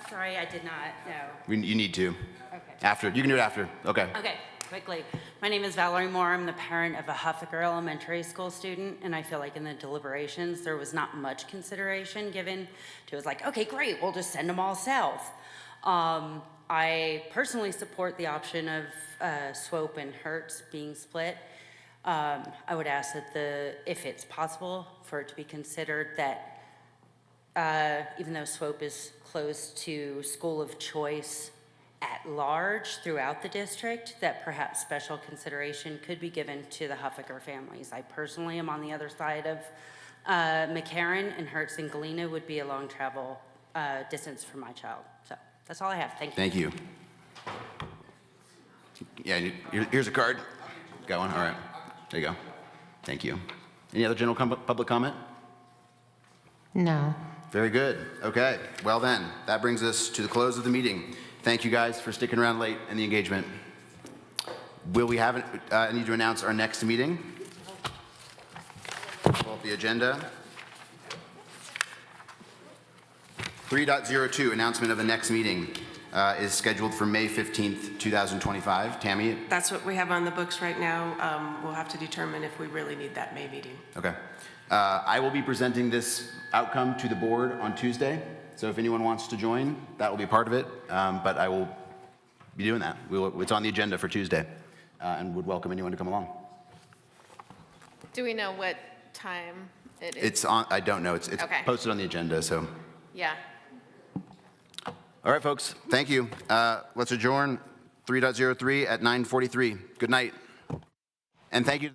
Sorry, I did not, no. You need to. Okay. After. You can do it after. Okay. Okay, quickly. My name is Valerie Moore. I'm the parent of a Huffaker Elementary School student, and I feel like in the deliberations, there was not much consideration given to, it was like, okay, great, we'll just send them all south. I personally support the option of Swope and Hertz being split. I would ask that if it's possible, for it to be considered that even though Swope is close to school of choice at large throughout the district, that perhaps special consideration could be given to the Huffaker families. I personally am on the other side of McCarran, and Hertz and Galena would be a long travel distance for my child. So that's all I have. Thank you. Thank you. Yeah, here's a card. Got one? All right. There you go. Thank you. Any other general public comment? No. Very good. Okay. Well then, that brings us to the close of the meeting. Thank you guys for sticking around late and the engagement. Will we have I need to announce our next meeting. Pull up the agenda. 3.02, announcement of the next meeting is scheduled for May 15th, 2025. Tammy? That's what we have on the books right now. We'll have to determine if we really need that May meeting. Okay. I will be presenting this outcome to the board on Tuesday. So if anyone wants to join, that will be part of it. But I will be doing that. It's on the agenda for Tuesday and would welcome anyone to come along. Do we know what time it is? It's on, I don't know. It's Okay. posted on the agenda, so. Yeah. All right, folks. Thank you. Let's adjourn 3.03 at 9:43. Good night. And thank you.